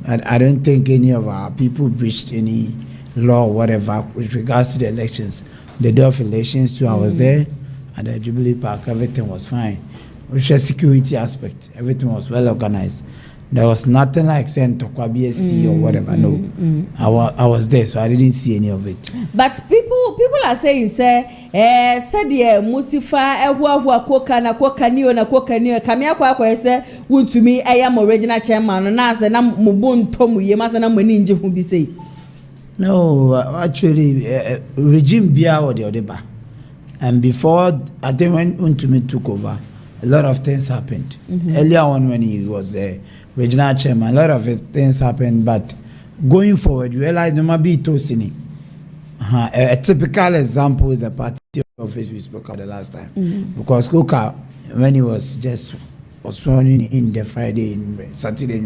I don't think any of our people breached any law or whatever with regards to the elections. The day of elections too, I was there at the Jubilee Park, everything was fine. With the security aspect, everything was well organized. There was nothing like saying Tokwabi SC or whatever. No, I was there, so I didn't see any of it. But people are saying, say, said Musifa, Ewa, Koka Nio, Kamia Kwa, say, would to me, I am original chairman, and as and I'm Mubun Tomu, Yemas and I'm Ninja who be say. No, actually, regime Bia or the Odeba. And before, I think when Untumi took over, a lot of things happened. Earlier on, when he was regional chairman, a lot of things happened. But going forward, you realize no matter Tosini. A typical example is the party office we spoke about the last time. Because Koka, when he was sworn in the Friday, Saturday,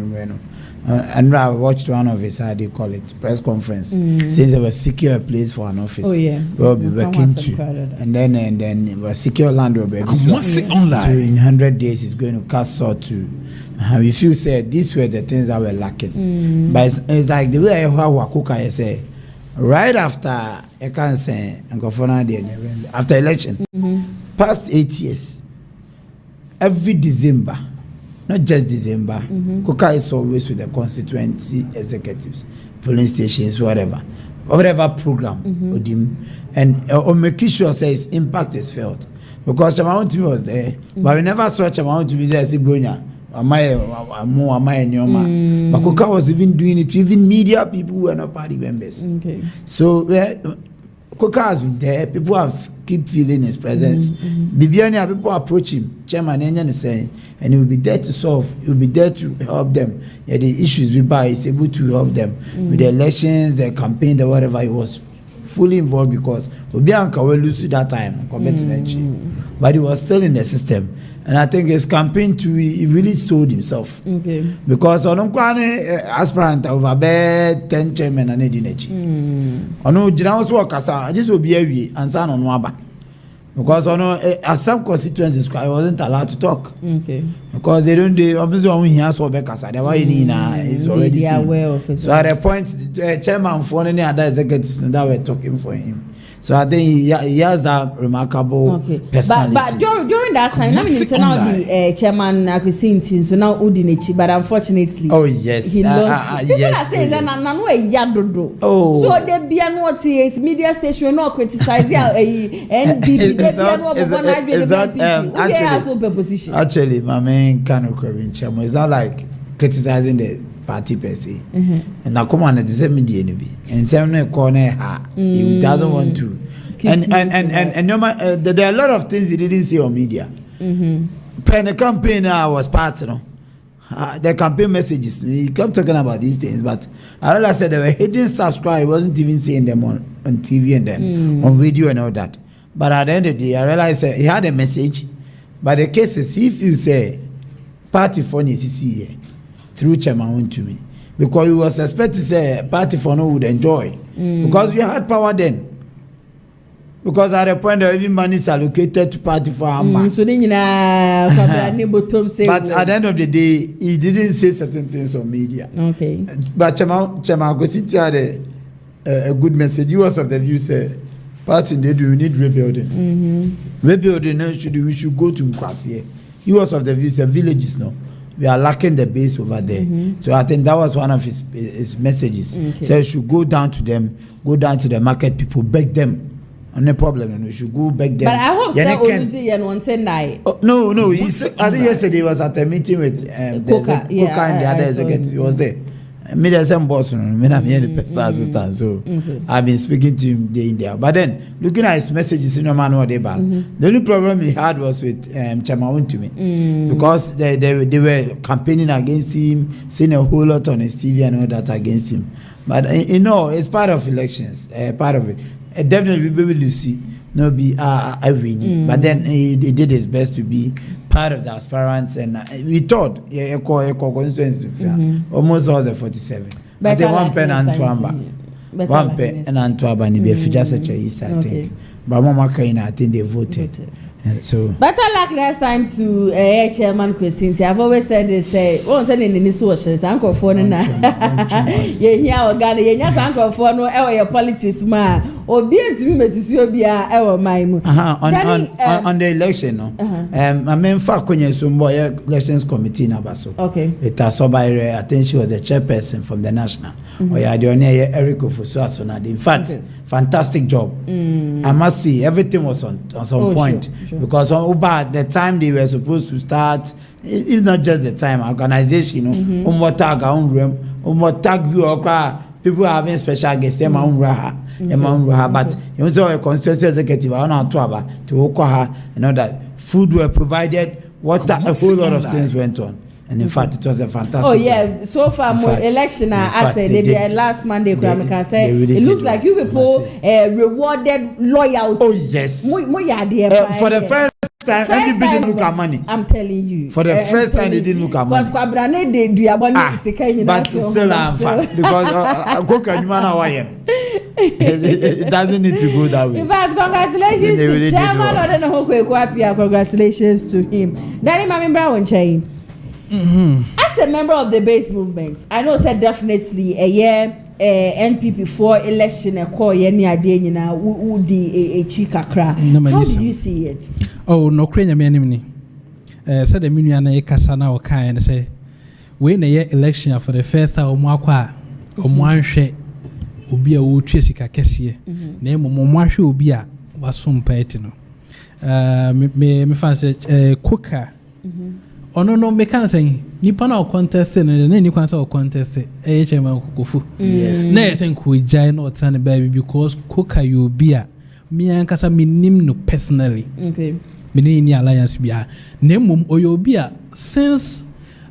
and I watched one of his, how do you call it, press conference. Since they were secure a place for an office, we'll be working to, and then it was secure land will be to in 100 days is going to cast sort to. If you said these were the things that were lacking, but it's like the way Wakuka say, right after I can say after election, past 8 years. Every December, not just December, Koka is always with the constituency executives, polling stations, whatever program, and Omekisho says impact is felt because Chamaunti was there, but we never saw Chamaunti be there. Sibronya, but Koka was even doing it to even media people who were not party members. So Koka has been there. People have keep feeling his presence. Bibiani, people approach him. Chairman Enyan is saying, and he will be there to solve. He will be there to help them. Yeah, the issues we buy, he's able to help them with the elections, the campaign, the whatever. He was fully involved because Obianka will lose that time, but he was still in the system. And I think his campaign too, he really sold himself. Because on aspirant over 10 chairman and Edinechi. On General's work as I just will be a and son on Waba. Because at some constituencies, I wasn't allowed to talk. Because they don't, obviously, when he has Wabekasa, the way is already aware of it. So at a point, the chairman for any other executives that were talking for him. So I think he has that remarkable personality. But during that time, now the chairman Akusinti, so now Udinechi, but unfortunately, he lost. People are saying that Nano Yadodo. So there be no media station no criticize NPP. Actually, my main kind of chairman is not like criticizing the party per se. And I come on at the same media and some corner he doesn't want to. And there are a lot of things he didn't see on media. When the campaign was part, the campaign messages, he kept talking about these things, but I realized that there were hidden stuff. He wasn't even seeing them on TV and then on video and all that. But at the end of the day, I realized he had a message. But the case is, if you say party for NCC through Chairman to me, because we was expected to say party for no would enjoy, because we had power then. Because at the point that every money is allocated to party for Amma. But at the end of the day, he didn't say certain things on media. But Chairman Gositi had a good message. He was of the view say, party they do need rebuilding. Rebuilding we should go to Nkwasiye. He was of the view say villages now. We are lacking the base over there. So I think that was one of his messages. So we should go down to them, go down to the market people, beg them. No problem, and we should go back there. But I hope so. No. I think yesterday he was at a meeting with Koka and the other executives. He was there. Me the same boss, me I'm here the personal assistant. So I've been speaking to him day in there. But then looking at his messages, no man what they ban. The only problem he had was with Chamaun to me because they were campaigning against him, saying a whole lot on his TV and all that against him. But it's part of elections, part of it. Definitely we will see no be a winning, but then he did his best to be part of the aspirants, and we thought constituency almost all the 47. But then one pen and one pen and Antwerp and if just such a east, I think. But Mama Kaina, I think they voted. So better luck next time to Chairman Christine. I've always said they say, oh, sending in the sources, Uncle Phone. Yeah, Ghana, yes, Uncle Phone, your politics, man. obi entimi mesisi obi a e wo man mu on the election no I mean fa kwenye sumbo elections committee na baso okay it Asobaire I think she was the chairperson from the national oya de onye Eric Ofosu na in fact fantastic job I must say everything was on some point sure. Because about the time they were supposed to start it's not just the time organization tag view okra people having special guests them raha but you know a constituency executive I want to aba to okoha you know that food were provided water a whole lot of things went on. And in fact, it was a fantastic. Job. So far, more election. I said they did last Monday. Can say it looks like you people rewarded loyalty. Oh yes. For the first time, everybody didn't look at money. I'm telling you. For the first time, they didn't look at money. Because they do your money. But still, I'm fine because it doesn't need to go that way. But congratulations to Chairman. I don't know who congratulations to him. Danny Mami Brown Chain. As a member of the base movement, I know said definitely a year NPP for election a call any idea you know would a chika cra. How do you see it? Oh no crane me said the million a kasana or kind say when a year election for the first time or one share will be a wood tresika kessie name Momashi will be a was some petino me fancy cooker. No, me can say nipa na contest and then you can say contest HM Kufu. Yes. Next and could giant or turn baby because cook you beer. Me and Casa minim no personally. Okay. Meaning alliance beer. Name or your beer since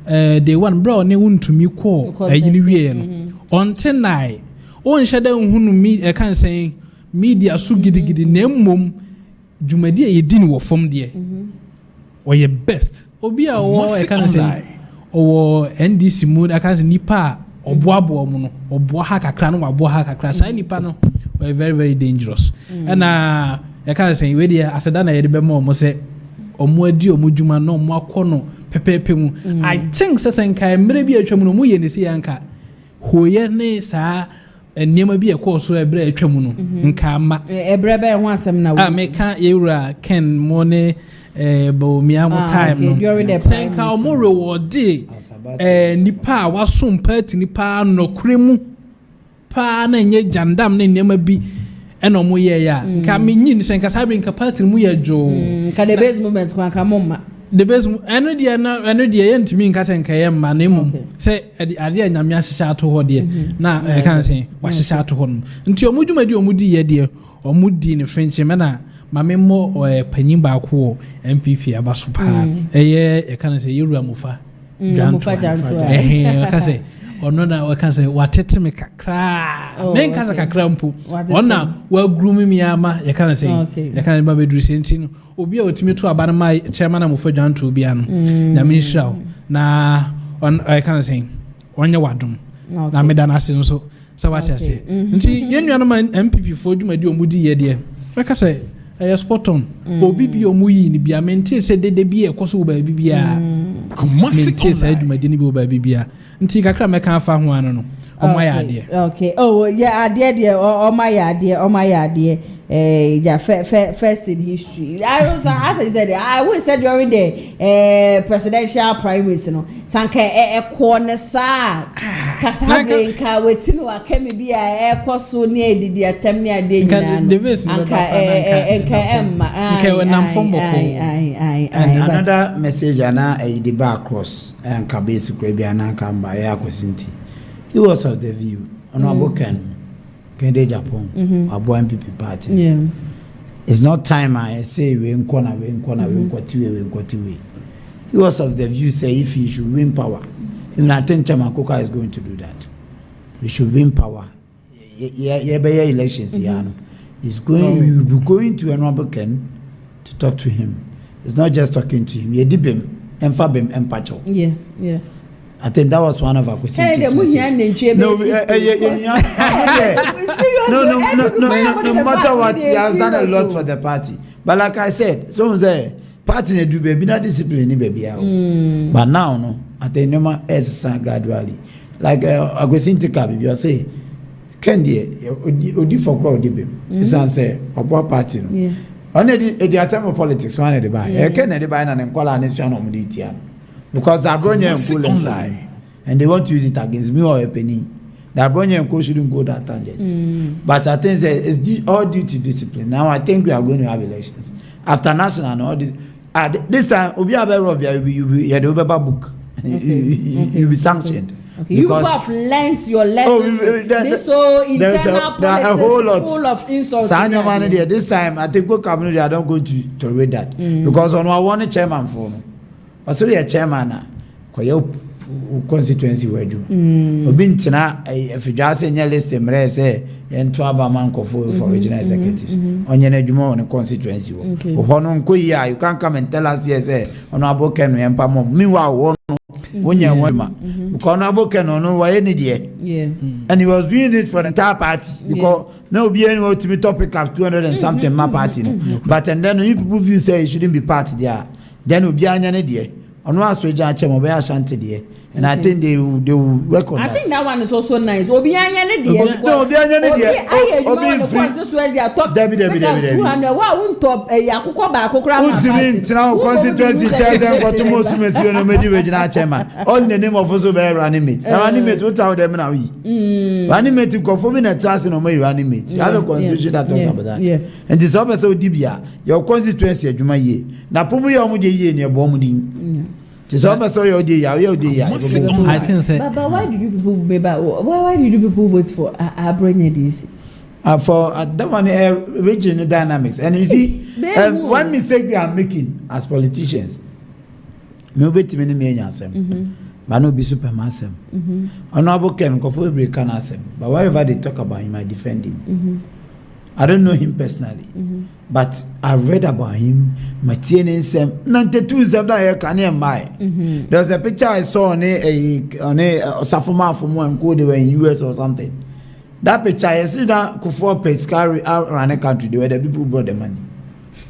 they one bro ne won to me call a union on tonight. On shadow who me I can say media so giddy name mum Jumedia ye didn't work from there. Or your best. Obi a wo e kan say o NDC mood I can say nipa oboabo mu no obo ha kakra no wabo ha kakra sai nipa no we very very dangerous and I can say we dey aseda na ye de be mo say omo adi omo djuma no omo akono pepepe mu I think say senka mre bi atwa mu no mu ye ne se yanka hoye ne sa enema bi e ko so ebre atwa mu no nka ma ebre be ho asem na wo me kan yewura Ken Mone Bawumia mo time no during the senka o mo reward nipa wasum party nipa no kremu pa na nye jandam na nema bi eno mo ye ya nka me nyin senka sabre nka party mu ye jo nka the base movement kwa nka momma the base eno de ye ntimi nka senka ye ma na emu se ade anyame ahyehyɛ ato ho de na kan sen wahyehyɛ ato ho no nti omudwumadi omudi ye de omudi ne french me na mame mo panyin ba ko MPP abaso pa e kan say yewura mufa ka say ono na we kan say watete me kakra men ka kakra mpo ona wa groom mi ama ye kan say ye kan ba beduru senti no obi a otimi to aba na ma chairman na mufa dwanto obi ano na minister na on I kan say onye wadom na me da na ase so so what you say nti yenua no MPP fo dwumadi omudi ye de we ka say spot on obi bi omuyi ni bia mente se dede bi e koso ba bibia mente se adwumadi ni bi ba bibia nti kakra me kan fa ho ano no omaya ade okay oh yeah ade de omaya ade yeah first in history I was as I said I always said during the presidential primaries no sanka corner sa kasabe nka wetin wa kemi bia koso ni edidi atam ni ade nyina nka emma nka nam fombo ko and another message ana the back cross nka basically bia na nka mba ya kosinti he was of the view honorable Kende Agyapong, Abo MPP party. Yeah. It's not time I say we in corner. He was of the view say if he should win power, even I think Chamakoka is going to do that. We should win power. Elections he's going. We will be going to Honorable Ken to talk to him. It's not just talking to him. Yeah. I think that was one of our questions. No matter what, he has done a lot for the party. But like I said, someone say party do baby not discipline baby. But now no, I think no man exercise gradually. Like I go into Kabi, you say Kendi odi for crowd dibem. Isan say obo party no. Yeah. On the attempt of politics one the buy. E ken the buy na nkwala na sua no mo dey tia. Because that Abronya and and they want to use it against me or a penny. The Abronya and shouldn't go that tangent. But I think it's all due to discipline. Now I think we are going to have elections after national and all this. This time, Obi Aberovia you'll be the book. You'll be sanctioned. Okay. You have learned your lessons. So internal politics a whole lot full of insults. This time, I think go cabinet. I don't go to tolerate that because on our one chairman for no. Also, a chairman constituency where you. Obi ntina if you just say list them say and 12 man for regional executives on your edumo on the constituency. Ohono nko ya you can't come and tell us yes on abo ken empa mom. Meanwhile one wonya wema because abo ken no why any there. Yeah. And he was doing it for the entire party because no be any ultimate topic of 200 and something my party. But and then you people view say it shouldn't be part there. Then obi anya ne there. Ono asoja ache mo be ashanti there. And I think they will work on that. I think that one is also nice. Obi anya ne there. Obi anya ne there. Obi free. Debbie. 200. Wa untop akukọ ba akukura ma party. Ultimate constituency chairman for tomorrow sumesi no meji regional chairman. All in the name of also be running mate. Running mate what how them now we. Running mate go for me na task no me running mate. You have a constitution that talks about that. Yeah. And this also dibia your constituency adwuma ye. Na pomu ye omo de ye ne ebo omo din. I think so. But why did you people why did you people vote for Abronya DC? For that one regional dynamics. And you see, one mistake we are making as politicians. Me obeti me me nyasem. But no be supermasem. Honorable Ken Kofo Brekan asem. But whatever they talk about him, I defend him. I don't know him personally. But I read about him. Maintenance 92 that can buy. There was a picture I saw on a Safuma from one code they were in US or something. That picture I see that Kufuor Pets carry out around the country where the people brought the money.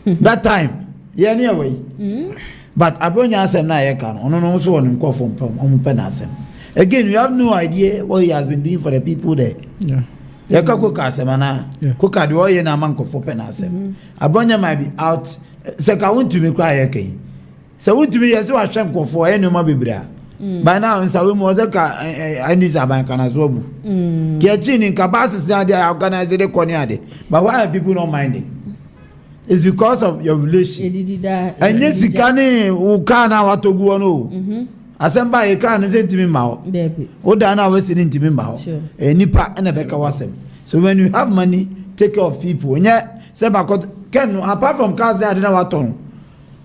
That time, yeah, anyway. But Abronya asem na can on also one call from Penasem. Again, you have no idea what he has been doing for the people there. Yeah. Coca semana, Coca do ye na man for penasem. Abronya might be out. Seka want to me cry again. So want to me as I shank for any more bibra. By now in Sawi Mozaka and this Abankan as well. Getting in capacities now they are organizing the Konyade. But why are people not minding? It's because of your relation. And yes, you can't what to go on. Asemba e kan say ntimi mawo oda na we sin ntimi mawo nipa na beka wasem. So when you have money, take care of people. Nya say bakot ken apart from cars they na waton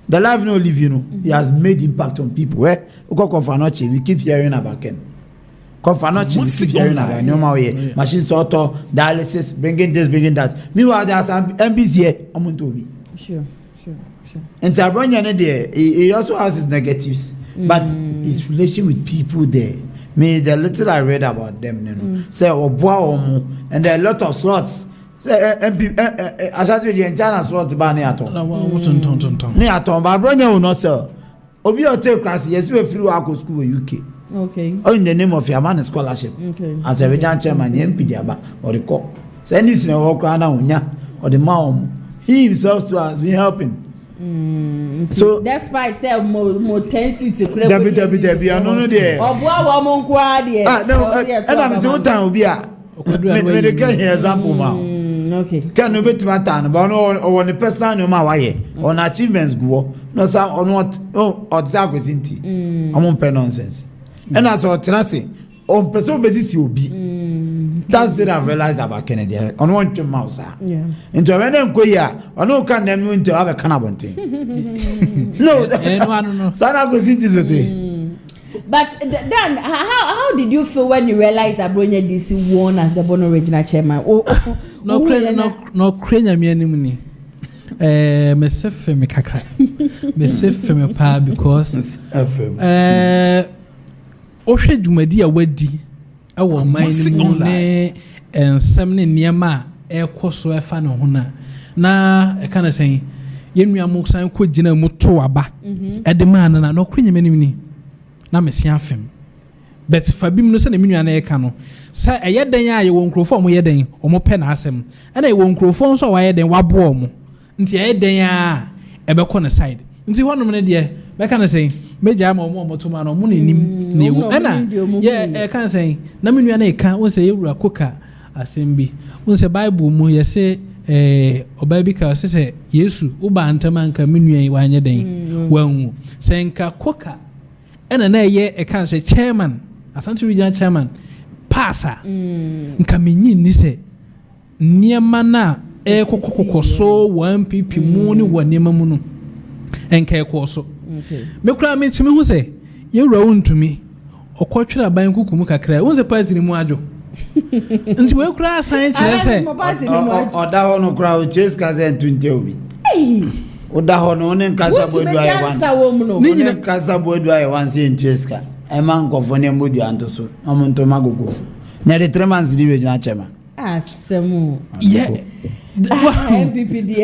the life no live, you know. He has made impact on people. We keep hearing about Ken. We keep hearing about normal way machine sorter, dialysis, bringing this, bringing that. Meanwhile there's some MPs here Sure. And Abronya there he also has his negatives. But his relation with people there, the little I read about them, you know, say and there are a lot of slots. Say I shall do the entire slot ban near Tom. Near Tom, but Abronya will not sell. Obi or take class, yes, we flew out of school in UK. Okay. Oh, in the name of your man scholarship. Okay. As a regional chairman, MP Diaba or the court. Send this in a walk around or the mom. He himself to has been helping. So that's why I say more intensity. Debbie, I don't know there. No, and I'm saying what time will be at. Me can hear example now. Okay. Can you bet my time? But no, on the personal no matter why on achievements go. No, sir, on what? Oh, or exactly sinti. I'm on pen nonsense. And as for Tenassi, on person basis you be. That's what I've realized about Kennedy. On one to mouse. Yeah. Into a random queer, or no can them into have a cannabon thing. No, Sana goes into this. But then, how did you feel when you realized that Abronya DC won as the Bono regional chairman? No, Crania me any myself me kakra. Myself me pa because Oshe Jumadi awedi. Our mind and some near air course or fan on na a kind of saying, Yemia Moxan could Jina Mutuaba at the man and I know Queen many. Na me siafem but fabim no se na minua na e ka no sa ɛyɛ den a yɛ wɔ nkurɔfoɔ mo yɛ den ɔmo pɛ na asɛm ɛna yɛ wɔ nkurɔfoɔ nso a wɔayɛ den waboɔ mo nti ɛyɛ den a ɛbɛkɔ ne side nti hɔnom ne deɛ bɛka ne sɛn megya ama ɔmo to ma no ɔmo n'anim na ewu ɛna yɛ ɛka ne sɛn na me nua na ɛka wɔn sɛ yɛwura koka asɛm bi wɔn sɛ bible mu yɛ sɛ ɔbaa bi ka ɔsɛ sɛ yesu woba ntam anka me nua yi wanyɛ den wanwu sɛ nka koka ɛna na ɛyɛ ɛka sɛ chairman Asante regional chairman pasa nka menyi ni sɛ nneɛma na ɛkɔkɔkɔ so 1pp mu ne wɔ nneɛma mu no ɛnka ɛkɔ so me kura me timi hu sɛ yɛwura wo ntumi ɔkɔtwere aban kukumu kakra wo sɛ party ni mu adwo nti we kura asan kyerɛ sɛ ɔda hɔ no kura o chase ka sɛ ntunte obi ɔda hɔ no ne nkasa bodu ayɛ wan ne nkasa bodu ayɛ wan sɛ chase ka ɛma nkɔfo ne mbodi anto so ɔmo ntoma gogo na de 3 months di regional chairman asɛm yɛ MPP die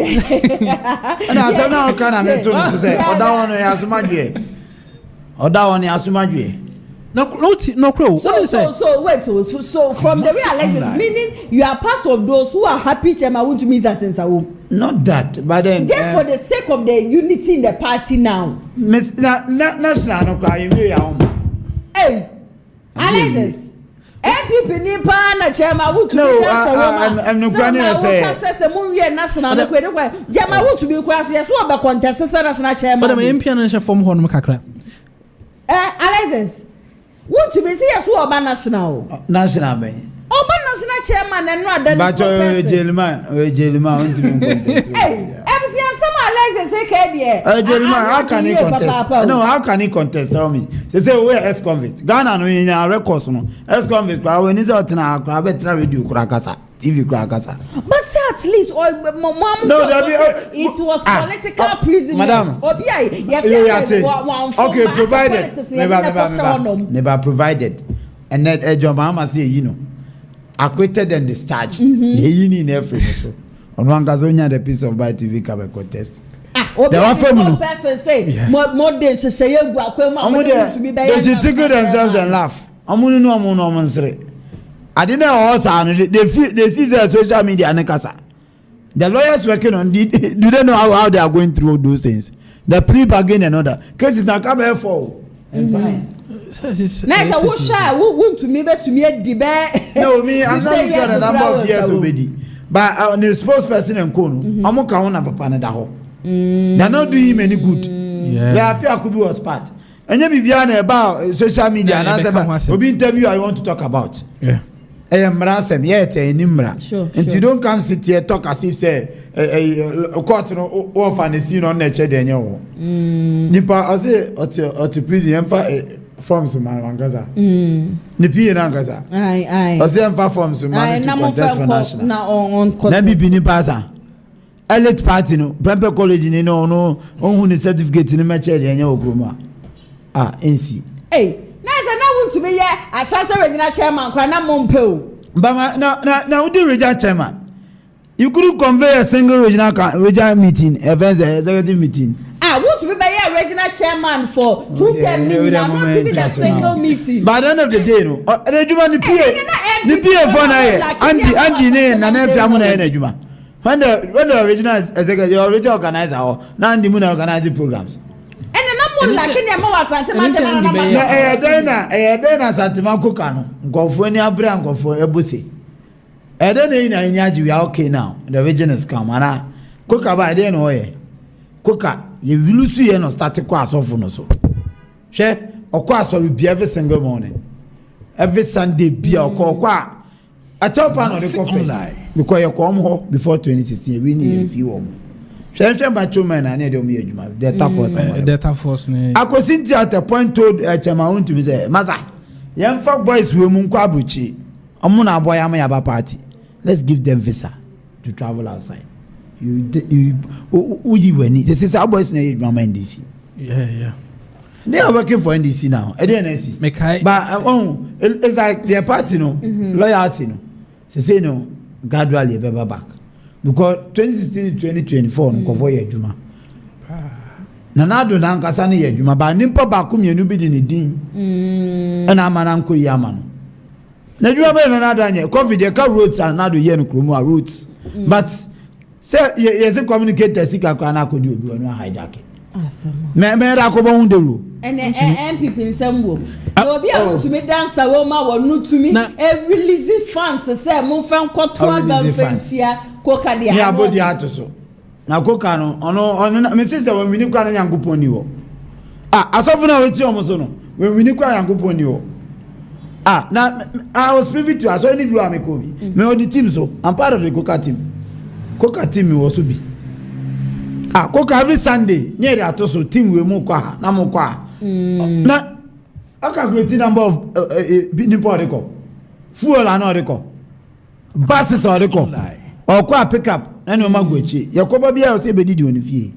ana asɛm na ɔka na meto no so sɛ ɔda hɔ no yɛ asomadwe ɔda hɔ no yɛ asomadwe So wait, so from the way Alexis, meaning you are part of those who are happy chairman want to miss at Sensawum. Not that, but then just for the sake of the unity in the party now. Miss national no cry you Hey, Alexis, MPP ni pa na chairman want to miss at Sensawum. I'm no crying say Munye national no kwe de chairman want to be cross yes what be contest national chairman. But MP na nche form honum kakra. Alexis want to be see as who oba national me oba national chairman and no adan but Jelman want to be contest MC some Alexis say ke there Jelman how can he contest no how can he contest tell me they say we ex convict Ghana no in our records no ex convict when is out na akra betra radio krakasa TV krakasa but say at least no it was political prison madam yes okay provided never provided and that Ejoma say you know acquitted and discharged ye ni na free so on one gazonya the piece of by TV ka be contest there one person say more than say you akwema to be by they should tickle themselves and laugh amunu no nsre I didn't know they see the social media and kasa. The lawyers working on do they know how they are going through those things? The plea bargain and other cases now come for and sign. Nice, I will share. Want to me debate. No, me, I'm not scared a number of years already. But on the spokesperson and Kono, I'm not going to papa na daho. They're not doing him any good. They appear could be was part. And you be about social media and answer. Will be interview I want to talk about. Yeah. Mrasem yet nimra. Sure. And you don't come sit here talk as if say a court no offer the scene on nature then you. Nipa I say at prison emfa forms man wangaza. Nipi na ngaza. Aye. I say emfa forms man to contest for national. Na on Na bibi ni pasa. Elite party no, Prempeh College ni no on the certificate ni meche then you okroma. NC. Hey. Nice, and I want to be here. I shan't regional chairman. Krana Mompo. But now, the regional chairman, you couldn't convey a single regional meeting, events, executive meeting. I want to be here regional chairman for 2 term meeting. I want to be the single meeting. By the end of the day, no, the PA for Andy and Nancy Amuna. When the regional executive, the original organizer, or Nandi Muna organizing programs. Then Santima Kokano, go for any abra go for a bussy. I don't know we are okay now. The region has come. And Coca by then way. Coca, you will see and start a class of no so. Share or class will be every single morning. Every Sunday be a call. I tell pan on the coffee because you come home before 2016. We need a few. Shenchen Bachuman and Edomia, the tough force. The tough force. I was sitting at a point told Chamaun to me, say, Maza, young fuck boys will Munkwabuchi, Amuna boy Amayaba party. Let's give them visa to travel outside. You when this is our boys need Mama NDC. Yeah. They are working for NDC now. I didn't see. But it's like their party, no loyalty, no. They say no, gradually be back. Because 2016 to 2024 no for ye adwuma na nado na nkasa ne ye adwuma ba nimpa ba ko mienu bi di ne din na amana nko yi ama no na dua be na do anye covid e ka roads and na do ye no kromo roads but say yes communicator sika kwa na akodi obi ono hijack me ra ko bon de ro ene MPP nsamwo obi a wotumi dansa wo ma wonu tumi e release funds say mo fan kwoto adanfentia koka dia ni abodi atoso na koka no ono me say we wini kwa na yankopon ni wo asofo na we ti omo so no we wini kwa yankopon ni wo now I was privy to as any view am ko bi me on the team so I'm part of the koka team was be koka every Sunday near the atoso team we mo kwa na mo kwa na I calculate the number of people record fuel and record buses or record or kwa pick up na no magwechi yakoba bia o say be didi oni fie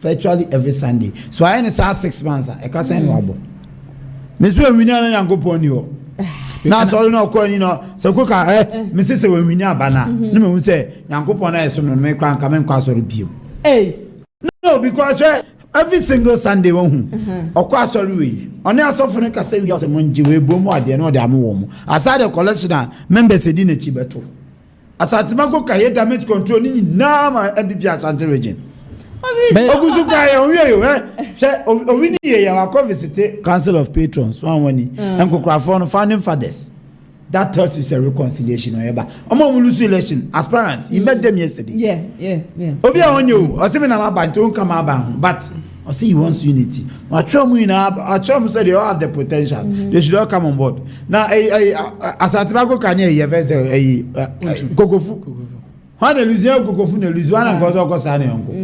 virtually every Sunday so I say 6 months e ka say no abo me so we na yankopon ni o na so no ko ni no se koka me se we wini abana na me hu say yankopon na eso no me kran ka me kwa so biem no because every single Sunday won okwa so we oni asofo ne ka say we say monji we bomu ade no de am wo mu aside the collection members edi na chi beto asatima ko ka ye damage control ni na ma MPP Ashanti region ogusu kwa ye onwe yo se owini ye ya wa visit Council of Patrons one wani enkokra for no founding fathers that tells you say reconciliation or eba omo mu lose election aspirants he met them yesterday yeah obi a onyo o se me na ma ba nto nka ma ba but I see he wants unity. Achom said they all have the potentials. They should all come on board. Now, as a tobacco can hear Kokofu. When they lose Kokofu, they lose one and goes on Kosani uncle.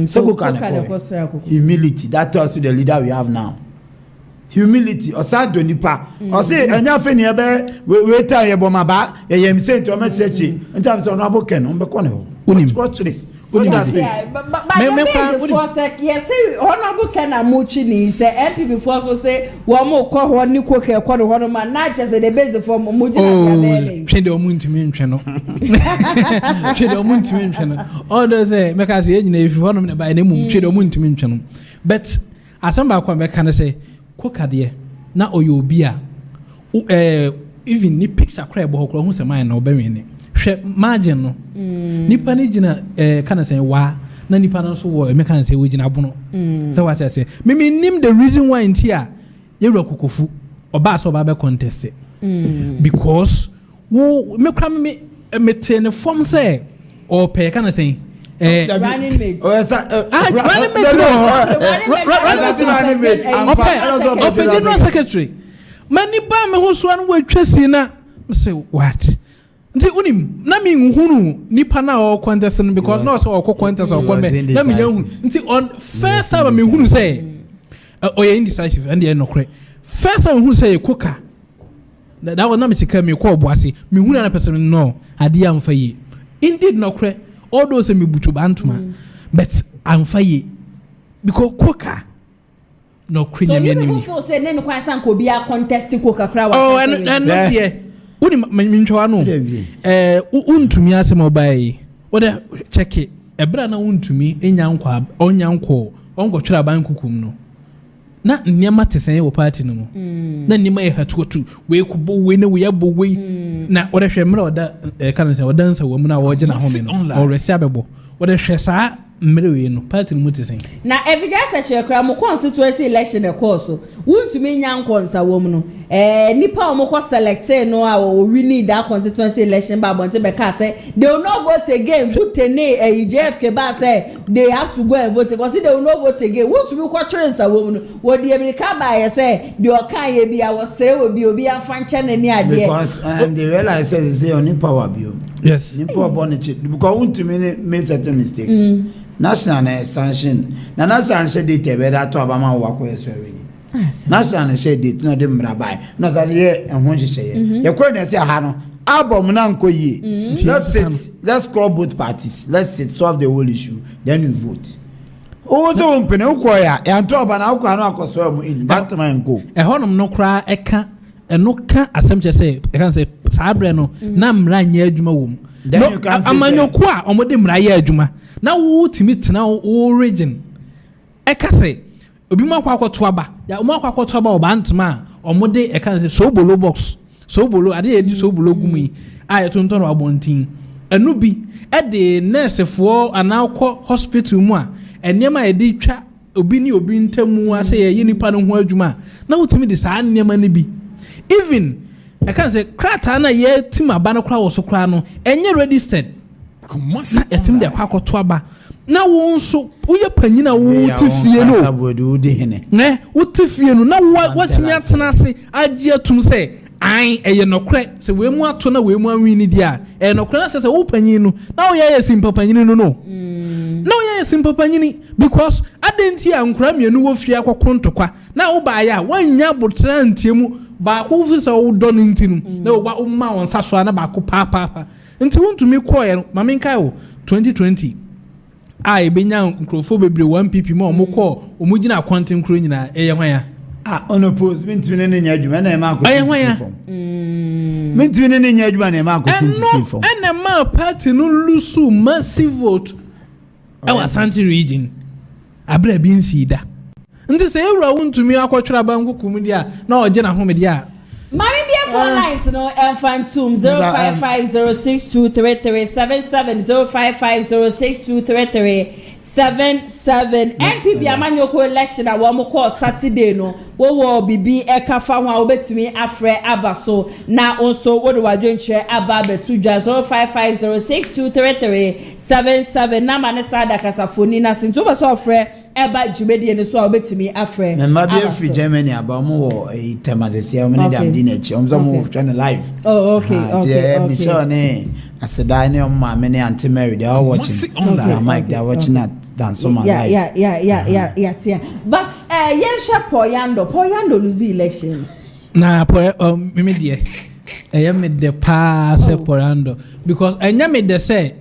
So humility. That tells you the leader we have now. Humility. Or sad donipa. Or say, and you're finny we tell you about my back. You am saying to a message in terms of Naboken on the corner. Watch this. Yes, honorable Kana Muchini say MP before so say one more call one new cook a quarter one man not just the base for Mujin. Chedo Muntimin channel. Chedo Muntimin channel. All those make us if you want to buy the moon, Chedo Muntimin channel. But as somebody can say, cook a dear, now or you beer. Even ni picture crab or who's a man or burying it. Margin no nipa ni gina kana say wa na nipa no so wo me kan say we gina bono so what I say me nim the reason why ntia yewra kokofu oba so ba be contest because wo me kra me ten form say or pe kana say running mate running mate general secretary mani ba me ho so an wo twasi na say what nti unim na mi nhunu nipa na o contest because no so o contest o come na mi nhunu nti on first time mi nhunu say o ye indecisive and no kre first time nhunu say koka that was na mi sika mi ko oboase mi nhunu na person no ade amfa yi indeed no kre all those mi butu bantuma but amfa yi because koka no kre nyame ni so say ne no kwan san ko bia contest koka kra wa oh and no there uni minchwa no untumi asem obai ode check e bra na untumi enyankwa onyankwo onkwotwera ban kukum no na nniema tesen wo party no mo na nniema e hatuotu we kubo we na we abo we na ode hwe mra oda kan se odansa wo mu na wo gina home no o resi abebo ode hwe saa mre we no party no mutisen na evidence chekra mo constituency election e course wuntumi nyankonsa wo mu no nipa omo ko select no a wo win that constituency election ba bonte be ka say they will not vote again butene JFK ba say they have to go and vote because they will not vote again wuntumi ko trensa wo mu no wo de America ba ye say the okan ye bia wo sere wo bi obi afanche na ni ade because they realize say oni power bio yes nipa bonne because wuntumi make certain mistakes national sanction na national said it be that to abama wo akoyeso national said it no dem rabai no say ye ehun hihye ye ko na say ha no album na nko yi let's call both parties let's sit solve the whole issue then we vote so mpene uko ya to aba na uko anu akoso am in batman go honom no kra eka eno ka asem say e kan say sabre no na mra nya adwuma wom no amanyoku a omode mra ya adwuma na wo timi tena wo region eka say obi mu akwakoto aba ya omo akwakoto aba oba ntema omode e kan say so bolo box so bolo ade edi so bolo gumi a yetonton abontin enu bi e de nurse for anakọ hospital mu a enema edi twa obi ni obi ntamu ase ye nipa no ho adwuma na wotumi de saa enema ne bi even I can say krata na ye tim aba no kra wo so kra no enye registered na etim de akwa koto aba na wo nso uye panyina wo tifie no ne wo tifie no na wo timi atena ase agye atum se an eye nokre se we mu ato na we mu anwi dia nokre na se wo panyin no na wo ye simpa panyin no no na wo ye simpa panyin because adenti ankura mienu wo fie akokro ntokwa na wo ba ya wanya botra ntiemu ba ko fi se wo do ntinu na wo ba umma won saso na ba ko pa nti wontumi koye mame nkai wo 2020 ai benya nkrofo bebre 1 pp ma omukọ omugina accounting kro nyina eye hwan unopposed mentimi ne nya adwuma na e ma ko form mentimi ne nya adwuma na e ma ko form ene ma party no lusu massive vote awa Santi region abra bi nsida nti se ewura wontumi akotwera ba nkokum dia na oje na home dia Mami bia phone lines no Fantum 0550623377 NPP amanyoko election a wo mo call Saturday no wo bibi ekafa ho a obetumi afre abaso na onso wo de wadwenche aba betu dwa 0550623377 na mane sada kasafoni na sinto ba so afre eba jumedie ne so a obetumi afre member be free Germany aba mo wo temazesi o me dem din echi o mo trying live. Oh, okay. Me sure ne aseda ne o ma me ne Auntie Mary they are watching on Mike they are watching that dance on my live. Yeah. But yensha Poyando lose election. Na me die me the pass Poyando because enya me the say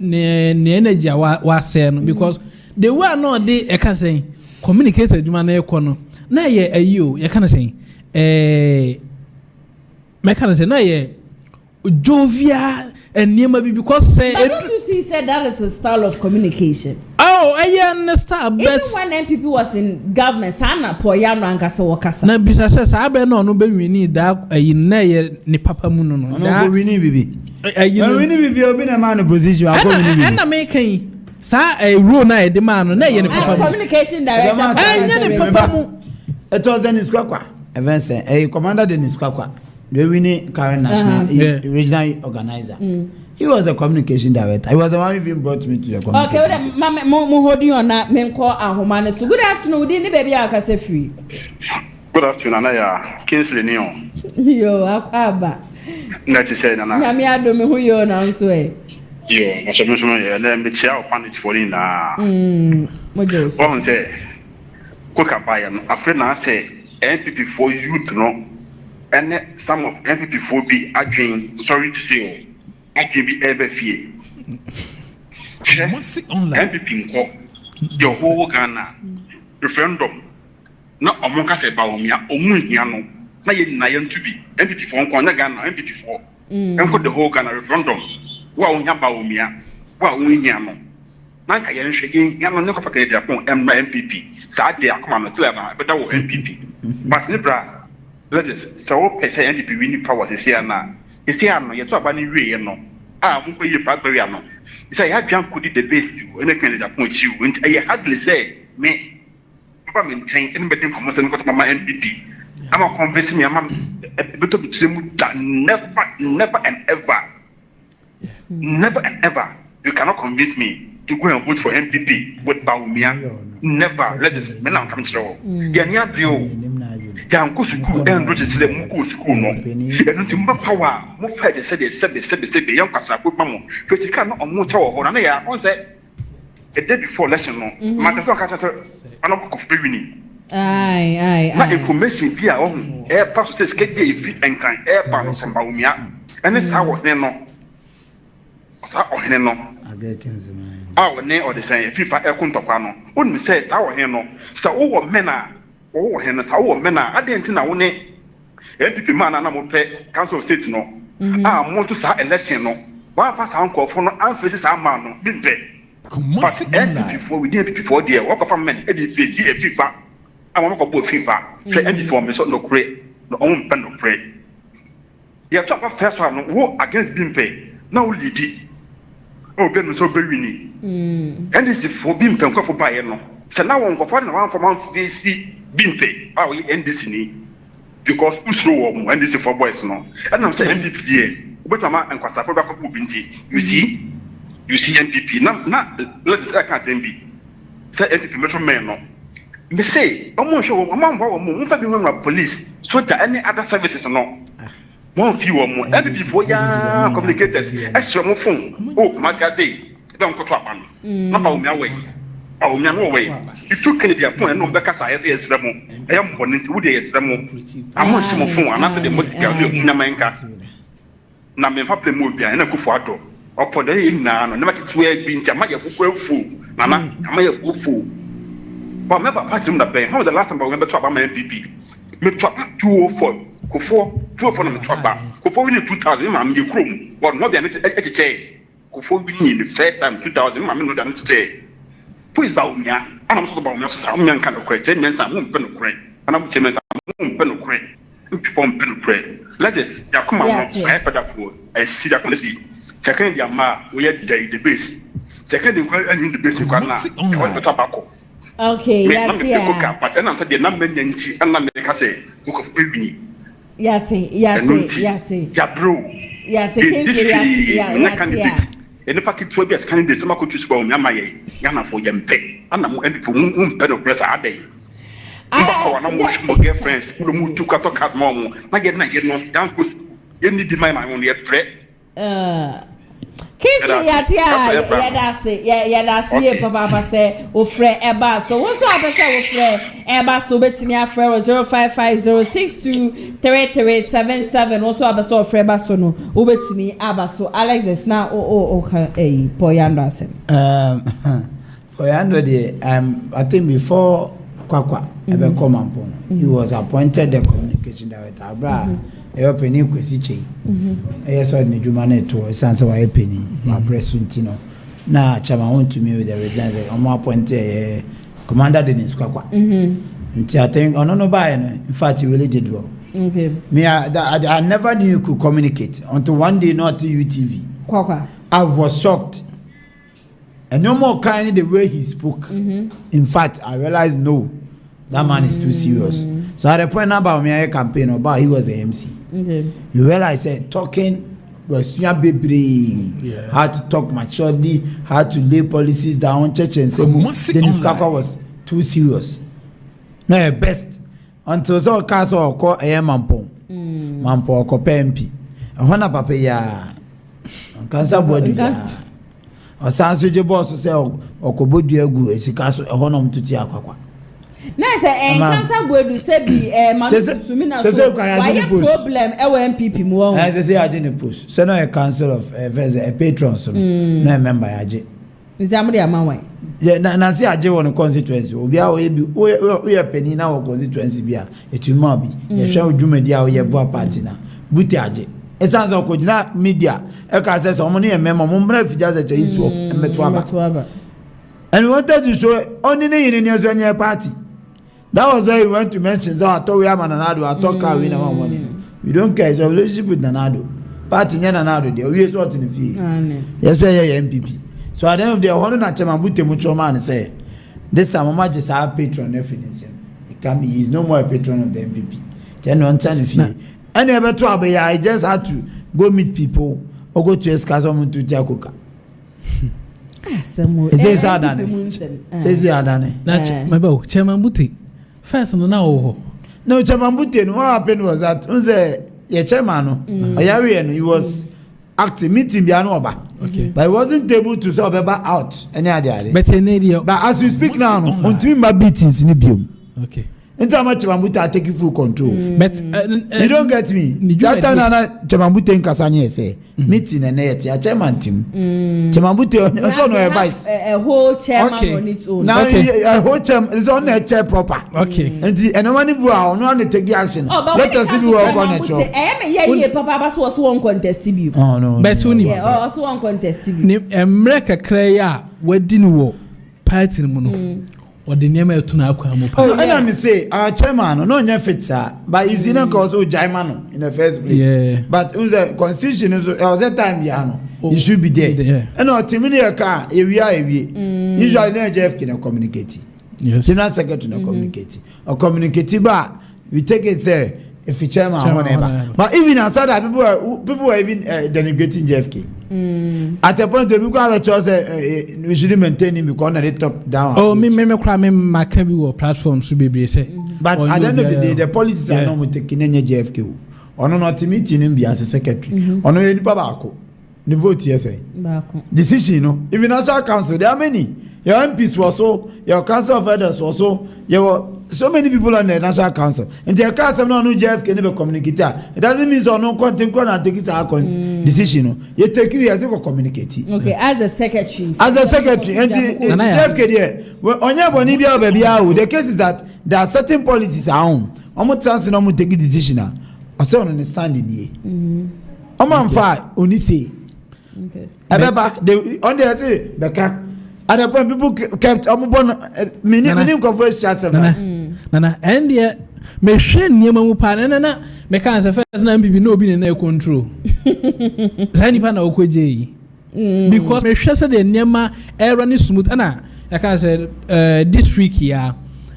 ne energy wa say no because the way no dey e can say communicate adwuma na ekono na ye ayo ye can say mechanism na ye jovial and niema bi because say don't you see said that is a style of communication. Oh, I understand but even when NPP was in government sana Poyano ankasa wakasa na bisa say abe no be wini da na ye ni papa mu no no go wini bibi wini bibi obi na man position akọ wini bibi na me kan sa rule na e de man na ye ni papa communication director anya ni papa mu it was Dennis Kwakwa even commander Dennis Kwakwa the winning current national regional organizer. He was the communication director. He was the one who even brought me to the communication. Okay, mama, mo holding on na men call ahomane. So good afternoon. We didn't baby akase free. Good afternoon, Anaya. Kingsley Neon. Yo, akaba. Nati say nana. Na me adome hu yo na nso e. Yo, na so na me tia o panit for na. Mojo. One say Kwaka Baya no afre na say NPP for youth no. And some of NPP for be adwin sorry to say adwin be ebe fie. NPP nko the whole Ghana referendum na omonka se Bawumia omunhia no na ye na ye ntubi NPP for nko na Ghana NPP for enko the whole Ghana referendum wa onya Bawumia wa omunhia no na nka ye nhwe ye no ne ko fakere Agyapong NPP sa de akoma no still aba beta wo NPP but ne bra let's so pese NPP win power se sia na esi ano ye to aba ni wie no a mo ko ye Flagbearer no say ya dwan kodi the base ene kan da pon chi wo nti ye hardly say me papa maintain ene bedin komo se ko mama NPP ama convince me ama beto bitse mu da never and ever you cannot convince me to go and vote for NPP with Bawumia. Never. Let us me now come through. Ya ni adio. Ya nko school and road to the muku school no. Ya nti mba power mo fight say the sebe yan kwasa ko mamu. Feti kan no omo cha wo na ya on say a day before election no. Ma ka ka ta ana ko fi wini. Aye. Na information bi a on e pass to skate dey fi enkan e pa no from Bawumia. Ene sa wo ne no. Sa o ne no. Ne or the say FIFA ekontokwa no wonu say sa wo he no sa wo mena wo he no sa wo mena adenti na wo ne NPP man na mo pe council of state no mo to sa election no wa fa sa nkofo no amfesi sa man no bi be but NPP for we NPP for there wo ko fa men e di face FIFA mo ko bo FIFA say NPP for me so no kure no on pen no kure You talk about first one, war against Bimpe. Now, lady. Oh, Ben so very winning. And this is for Bimpe for Bayano. So now on go find one from one face Bimpe. How we end this in because who's slow and this is for boys no. And I'm saying MPP, but I'm and Costa for back up Binti. You see MPP. Now, let's say I can't MB. Say MPP Metro Man no. Me say, I'm sure I'm police, so that any other services no. One few or more. MPP for ya communicators. Extra more phone. Oh, my God, say, don't go to a man. Not about my way. Oh, no way. If you can be a point, no back as I say, I am born into the Estremo. I'm on some phone, and after the most in America. Now, me have the movie and a kufato. Upon the inn now, never get to where being Jamaica fool. Nana, am I a fool? But never passed him the bay. How was the last time I remember to about my MPP? Me trap 204. Kufo 204 me trap. Kufo win 2000, I'm the crew. But not the NHA. Kufo win the first time 2000, I'm not the NHA. Please Bawumia. And I'm talking about my son, kind of credit, men, I won't pen of credit. And I'm telling you, I won't pen of credit. Perform pen of credit. Let us, come on, I for that for. I see that policy. Second, your ma, we had the base. Second, I need the basic one now. Tobacco. Okay, yeah. But then I said the number and I'm say, book of baby. Yati. Jabro. Yati. And the packet will be as candidate, some could choose for Yama for Yampe. And I'm ending for pen of press a day. I'm watching my girlfriends, who move to Katokas mom. I get no down with any demand my own yet threat. Kiss me, Yadasi, Papa say, O Fred Eba. So what's up? I say, O Fred Eba, so bet me a friend 0550623377. Also, I saw Fred Basono, who bet me Abaso. Alex is now, okay, Poyando. Poyando, I think before Kwakwa, ever come he was appointed the communication director. Abra. Penny Kwesiche. Yes, I need you manage to sense of a penny, my presentino. Now, Chama went to me with the regents, on my point, Commander Dennis Kwakwa. Until I think, no, by in fact, he really did well. Me, I never knew you could communicate until one day, not to UTV. Kwakwa. I was shocked. And no more kind the way he spoke. In fact, I realized no, that man is too serious. So at the point about my campaign about he was the MC. You realize talking was how to talk maturely, how to lay policies down, church and say Dennis Kwakwa was too serious. No, best until so castle call a Mampo or MP. And when a papa ya cancer body or Sansujo boss say or Kobodu is a castle a honor to Tiakwa. Nice, and cancer would say be a man sumina. Why a problem? MPP more. As I say, I didn't push. So now a council of a patron, no member. Is that a man? Yeah, Nancy, I do on a constituency. We are penny now constituency. It will not be. You shall do media or your boy party now. Butiaje. It sounds like not media. Eka says, I'm only a member. Mumbre just a issue and Metwaba. And we wanted to show only in your party. That was why we went to mention. So I told we have Nanado. I talk how we know money. We don't care. It's a relationship with Nanado. Party Nanado. They always want in the field. Yes, we are MPP. So at the end of the day, I want to Chamabute Muchoma and say, this time I'm just our patron evidence. It can be. He's no more a patron of the MPP. Then on time if you any ever trouble, I just had to go meet people or go to Escazom to Jacoka. Says Adane. Says Adane. That's my boy, Chairman Buti. First, no, Chamambutin, what happened was that your chairman, he was acting meeting Bianoba. Okay. But he wasn't able to solve out any idea. But as we speak now, on twin my beatings in the beam. Okay. And how much Chamambuta taking full control. But you don't get me. That time Chamambute in Kasanye say meeting and a chairman team. Chamambute also no advice. A whole chairman on its own. Now a whole chairman is on a chair proper. Okay. And no one no one take the action. Let us see who are on the job. Yeah, Papa was one contest to be. Oh no. But only also one contest to be. America Craya, what didn't war party mono. or the name of Tunaku. Oh, and I say, our chairman, no, no, fit, but you see, no, cause Jaimano in the first place. Yeah. But it was a constitution, it was that time, Yano. You should be there. Yeah. And no, Timinia car, we are, usually, no, Jeff can communicate. Yes. General Secretary, no communicate. Or communicate, but we take it, say, if you chairman, whatever. But even outside that, people were even denigrating JFK. At a point, we have a choice, we should maintain him because they top down. Oh, me, my cable platform should be say. But at the end of the day, the policies are not taking any JFK. Or not meeting him as a secretary. Or no, any Pabako. The vote, yes, decision, no. Even national council, there are many. Your MPs were so, your council of elders were so, there were so many people on the national council. And the council no JFK never communicate. It doesn't mean so no content and take it decision. You take you as a communicate. Okay, as the secretary. As a secretary, and JFK there. Well, on your baby, the case is that there are certain policies at home. Almost chance no take a decision. I say understanding here. I'm fine, only say. Okay. They on the say Becca. At the point people kept minimum converse chats. Nana, and yet, me share near Mamupan, and me can't say first name be no being in their control. Zany Pana Okweji. Because me share the Nema air smooth, and I can say this week here,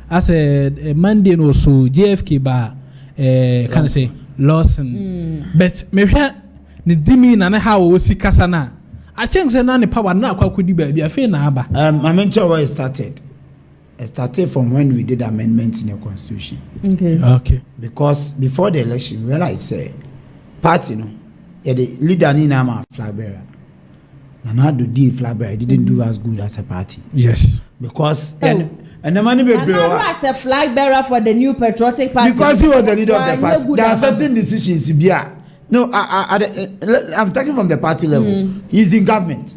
I said Monday or so, JFK bar, can I say Lawson. But me share the Dimi and how we see Kasana. I think the nani power now could be a fair number. I mentioned where it started. It started from when we did amendments in the constitution. Okay. Because before the election, when I say party, no, the leader in Nama Flagbearer. And how do the Flagbearer didn't do as good as a party. Yes. Because and the money be as a flag bearer for the new patriotic party. Because he was the leader of the party. There are certain decisions here. No, I'm talking from the party level. He's in government.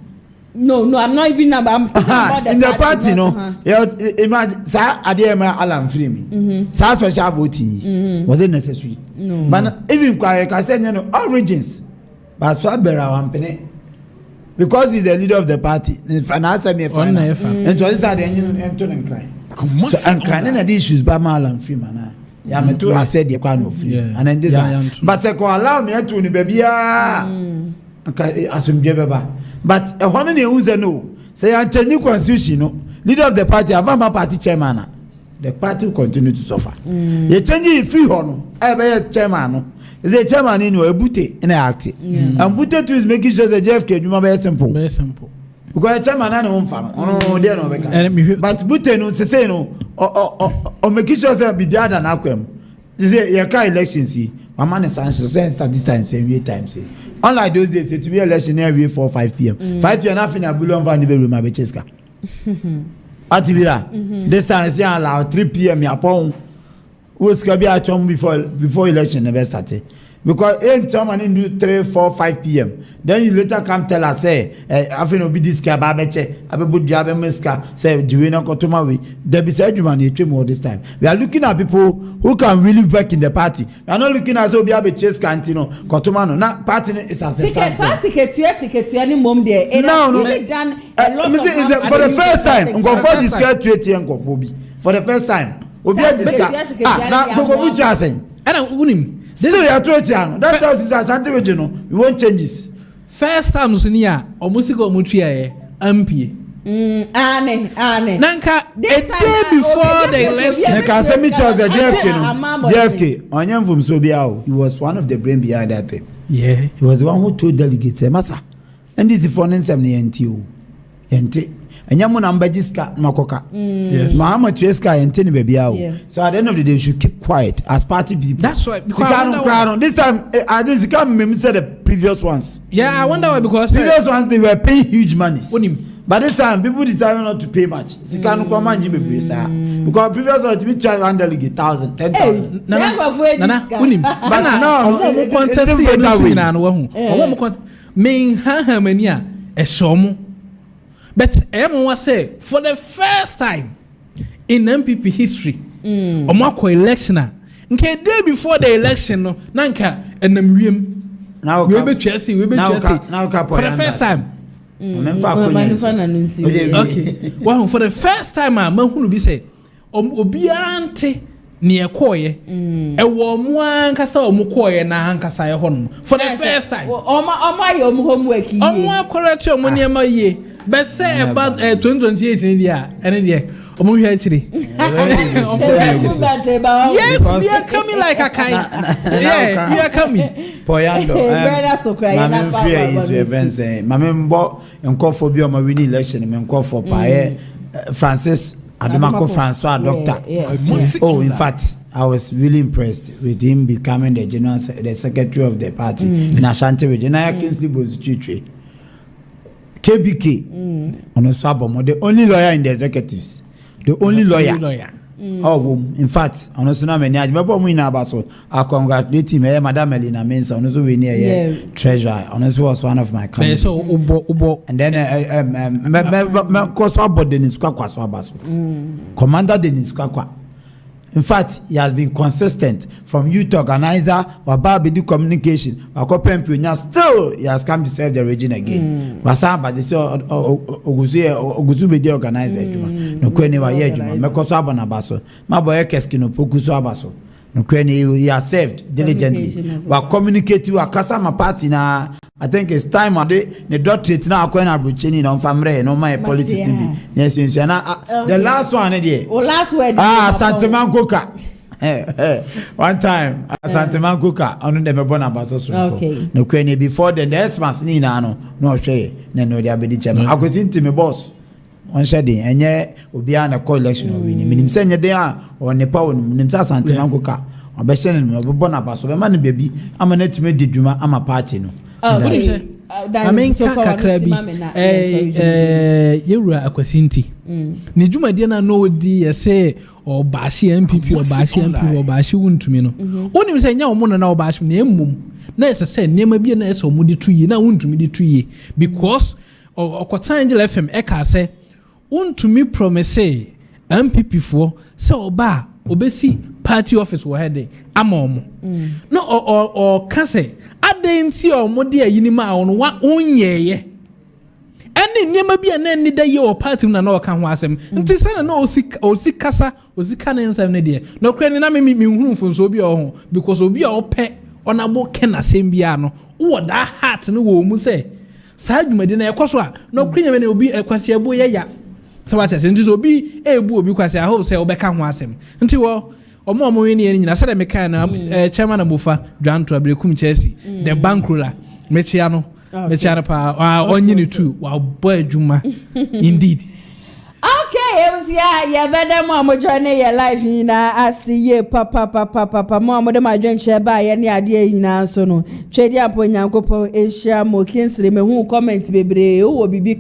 No, I'm not even. I'm talking about in the party, no. Imagine, sir, Adema Alan Free. Sir, special voting was it necessary? No. But even quiet, I said, you know, all regions. But Flagbearer Wampene, because he's the leader of the party. And I said, me fine. And so this are the and crying. So I'm crying and the issues by Alan Freeman. Yeah, me too. I said the kind of free, and then this. But say ko allow me to ni baby okay, assume beba. But one of the who's no say I change constitution, no leader of the party, Avama party chairman. The party will continue to suffer. You change free hono, be chairman no. Is a chairman in your bute in act. And bute to is making sure the JFK you very simple. Very simple. Because chairman na no farm. Oh, there no make. But bute no say no or making sure that be better than Akwem. You say your car election see. My man is saying start this time same time say. Unlike those days, it will be election every 4-5 p.m. 5 p.m. nothing a bullion van the room a becheska. Atibira. This time say allow 3 p.m. Yapong. Who's gonna be at home before election never started. Because any time I do 3, 4, 5 p.m. Then you later come tell us, say, Afenyo be this guy, Babeche, Abebu Diabe Meska, say, Juina Kotomawi. There be said you man this time. We are looking at people who can really work in the party. We are not looking at so Biabe Chase Cantino, Kotomano. Now, party is as a secretary, mom there. No. Done a lot for the first time, go for this guy to ATM for the first time. Obia this guy. Now, Kokovu Chasen. I don't win. Still, you are trying. That house is Ashanti regional. We won't change this. First time, Musinia, or Musico Mutria, MP. Ane. Nanka, a day before the election. I can send me Charles JFK. Onyam from Sobiao. He was one of the brain behind that thing. Yeah. He was the one who told delegates, Massa. And this is for NTO. And Yamun Ambajiska Makoka. Yes. Mahama Cheska and Tini Babiao. So at the end of the day, we should keep quiet as party people. That's why. This time, I didn't come say the previous ones. Yeah, I wonder why, because previous ones they were paying huge money. But this time, people decided not to pay much. Because previous ones, we charge one delegate 1,000, 10,000. But everyone was say for the first time in MPP history, Omako election, nke day before the election, no, nanka enamwiem. Now we be Chelsea, for the first time. Okay. Well, for the first time, I'm going to say, Obiante near Koye, a woman cassa or Mukoye na Hankasa home for the first time. Oh, my homework. Oh, more correct your money, my ye. But say about 2028 in India, and India. Yes, we are coming like a kind. Yeah, we are coming. Poyando, Mamma Fear is events. Mamma Bo and call for Bioma winning election and call for Paye Francis Adamako Francois, doctor. Oh, in fact, I was really impressed with him becoming the secretary of the party in Ashanti region. I Kingsley was treated. KBK on a swabom, the only lawyer in the executives. The only lawyer. Oh, in fact, on a tsunami, I congratulate him, Madame Elena Mensa, on also near treasurer, on also was one of my candidates. And then, Commander Denis Kwakwa. In fact, he has been consistent from youth organizer, Wababidu communication, still he has come to serve the region again. Wasamba, they say, Oguzubedi organizer, no Quene Wayajuma, Mekosabana Basso, Maboya Keskino Pokuso Abaso. No Quene, he has served diligently. While communicating with Kasama party now, I think it's time the doctorate now when I bring in on family no my policies to be. Yes, the last one last word. Santaman Coca. One time, Santaman Coca on the Mabona Basso. Okay. No Quene before then the Xmas Nina no share, no the Abedi Chairman. I was into my boss on shedding and yet will be on a collection of winning. Minim send you there or Nepal, Nimsa Santaman Coca. I'm besting Bonabasso, a man baby. I'm a net to make the Juma, I'm a party. No. I mean, Kakakrabi, Yura Aquasinti. Nijuma Diana no D, say, or Bashi MPP or Bashi MP or Bashi Wuntumino. Only say, no one now Bash name. Nurse said, never be an S or Moody tree, now won't to me the tree. Because, or Quatangel FM, Eka say, won't to me promise say, MPP for, so ba, obesi party office were heading. Amom. No, or Casse. I didn't see or Modia Yinima on one own ye. And never be an any day your party no can was him. Until Sana no sick or sick Casa or sick cannons and idea. No cranny me room for so be home because of your pet on a book can a same piano. What that hat no woman say. Side Medina Coswa, no cream will be a quasi boy. So what I said, to be a boo because I hope say Obeka was him. Until or more money in a certain mechanic, chairman of Buffa, John to a Brekum Chelsea, the bankruller, Mechiano, Mechana, on unit two, while boy Juma, indeed. Okay, it was yeah, better mama journey your life in I see ye papa, mama, my drink share by any idea in answer no. Trade up when Yankopo Asia Markins, who comments baby, who will be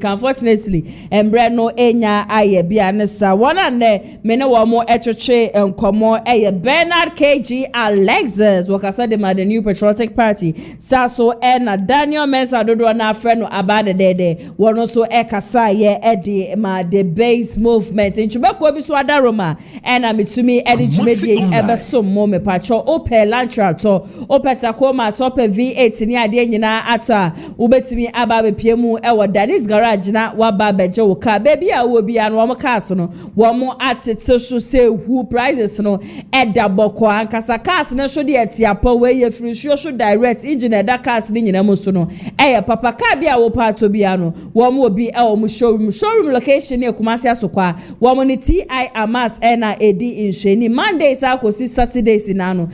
unfortunately, and bread no enya aye be anessa. One and there, many more etroche and como a Bernard KG Alexis, Wakasa the new patriotic party, Sasso and Daniel Mensa Dodo na friend about the day, one also ekasa ye Eddie. The base movement in Chubako Biswada Roma and I'm to me Eddie Jumedi ever so moment patrol Ope Lantra to Ope Tacoma top V8 near Diana Ata Ubetimi Ababe Piemu Ewa Danis Garage na Wababe Joka baby I will be an Wama Casino one more at it to say who prizes no Edda Boko and Casakas no should yet Yapo where you free should direct engineer that cast in Yamusono Eya Papa Kabia will part to Biano one will be our showroom location near Kumasi Asokwa wamoni TI Amas na edi inhweni Mondays akosi Saturdays inano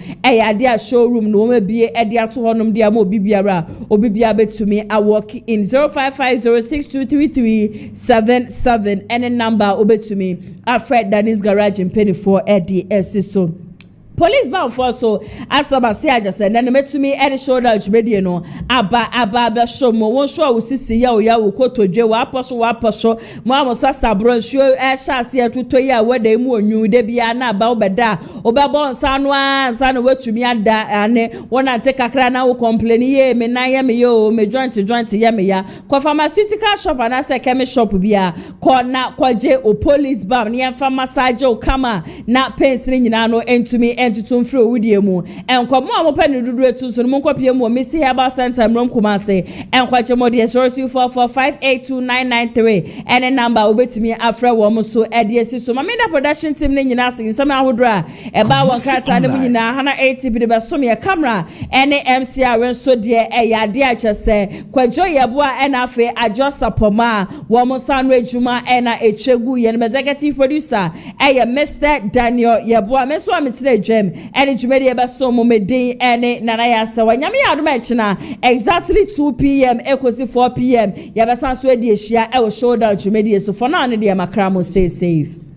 dia showroom no me bie dia to honom dia ma obibiara obibia betumi a walk in 0550623377 and number obetumi Alfred Danis Garage in Penny for Eddie Esiso police bound for so asaba se ajase na metumi any shoulder jmedie no aba show mo won show wo sisi ya wo kotodwe wa aposho mo amosa sabro show sha se atuto ya weda mu onyu de bia na aba obeda obebo nsa no ansa no watumi ada ane wona te kakra na wo complain ye me na ye me yo me joint ye me ya ko pharmaceutical shop na se chemist shop bia ko na kwaje o police bound ne fa massage o kama na pens ni nyina no entumi entutum frɛ owudie mu enkomo a mopa ne dudu etu so no monkopie mu Missy Herbal Center Mrom Kumase enkwache de 0244582993 ene number obetumi afrɛ wo mo so esi so Mamida production team ne nyina se nsɛm ahodro a eba won kata ne nyina hana 80 bi de besom ye camera ene MCR nso de eyade akyese kwadwo yeboa ena afe adjosapoma wo mo sanwe ejuma ena echegu ye executive producer eye Mr Daniel yeboa meso ametire dwem ene dwumede ye besom mo medin ene nana ya se wanyame ya adoma echina exactly 2 p.m. ekosi 4 p.m. ye besan so edi ehia e wo showdown dwumede so for now ne de makra mo stay safe.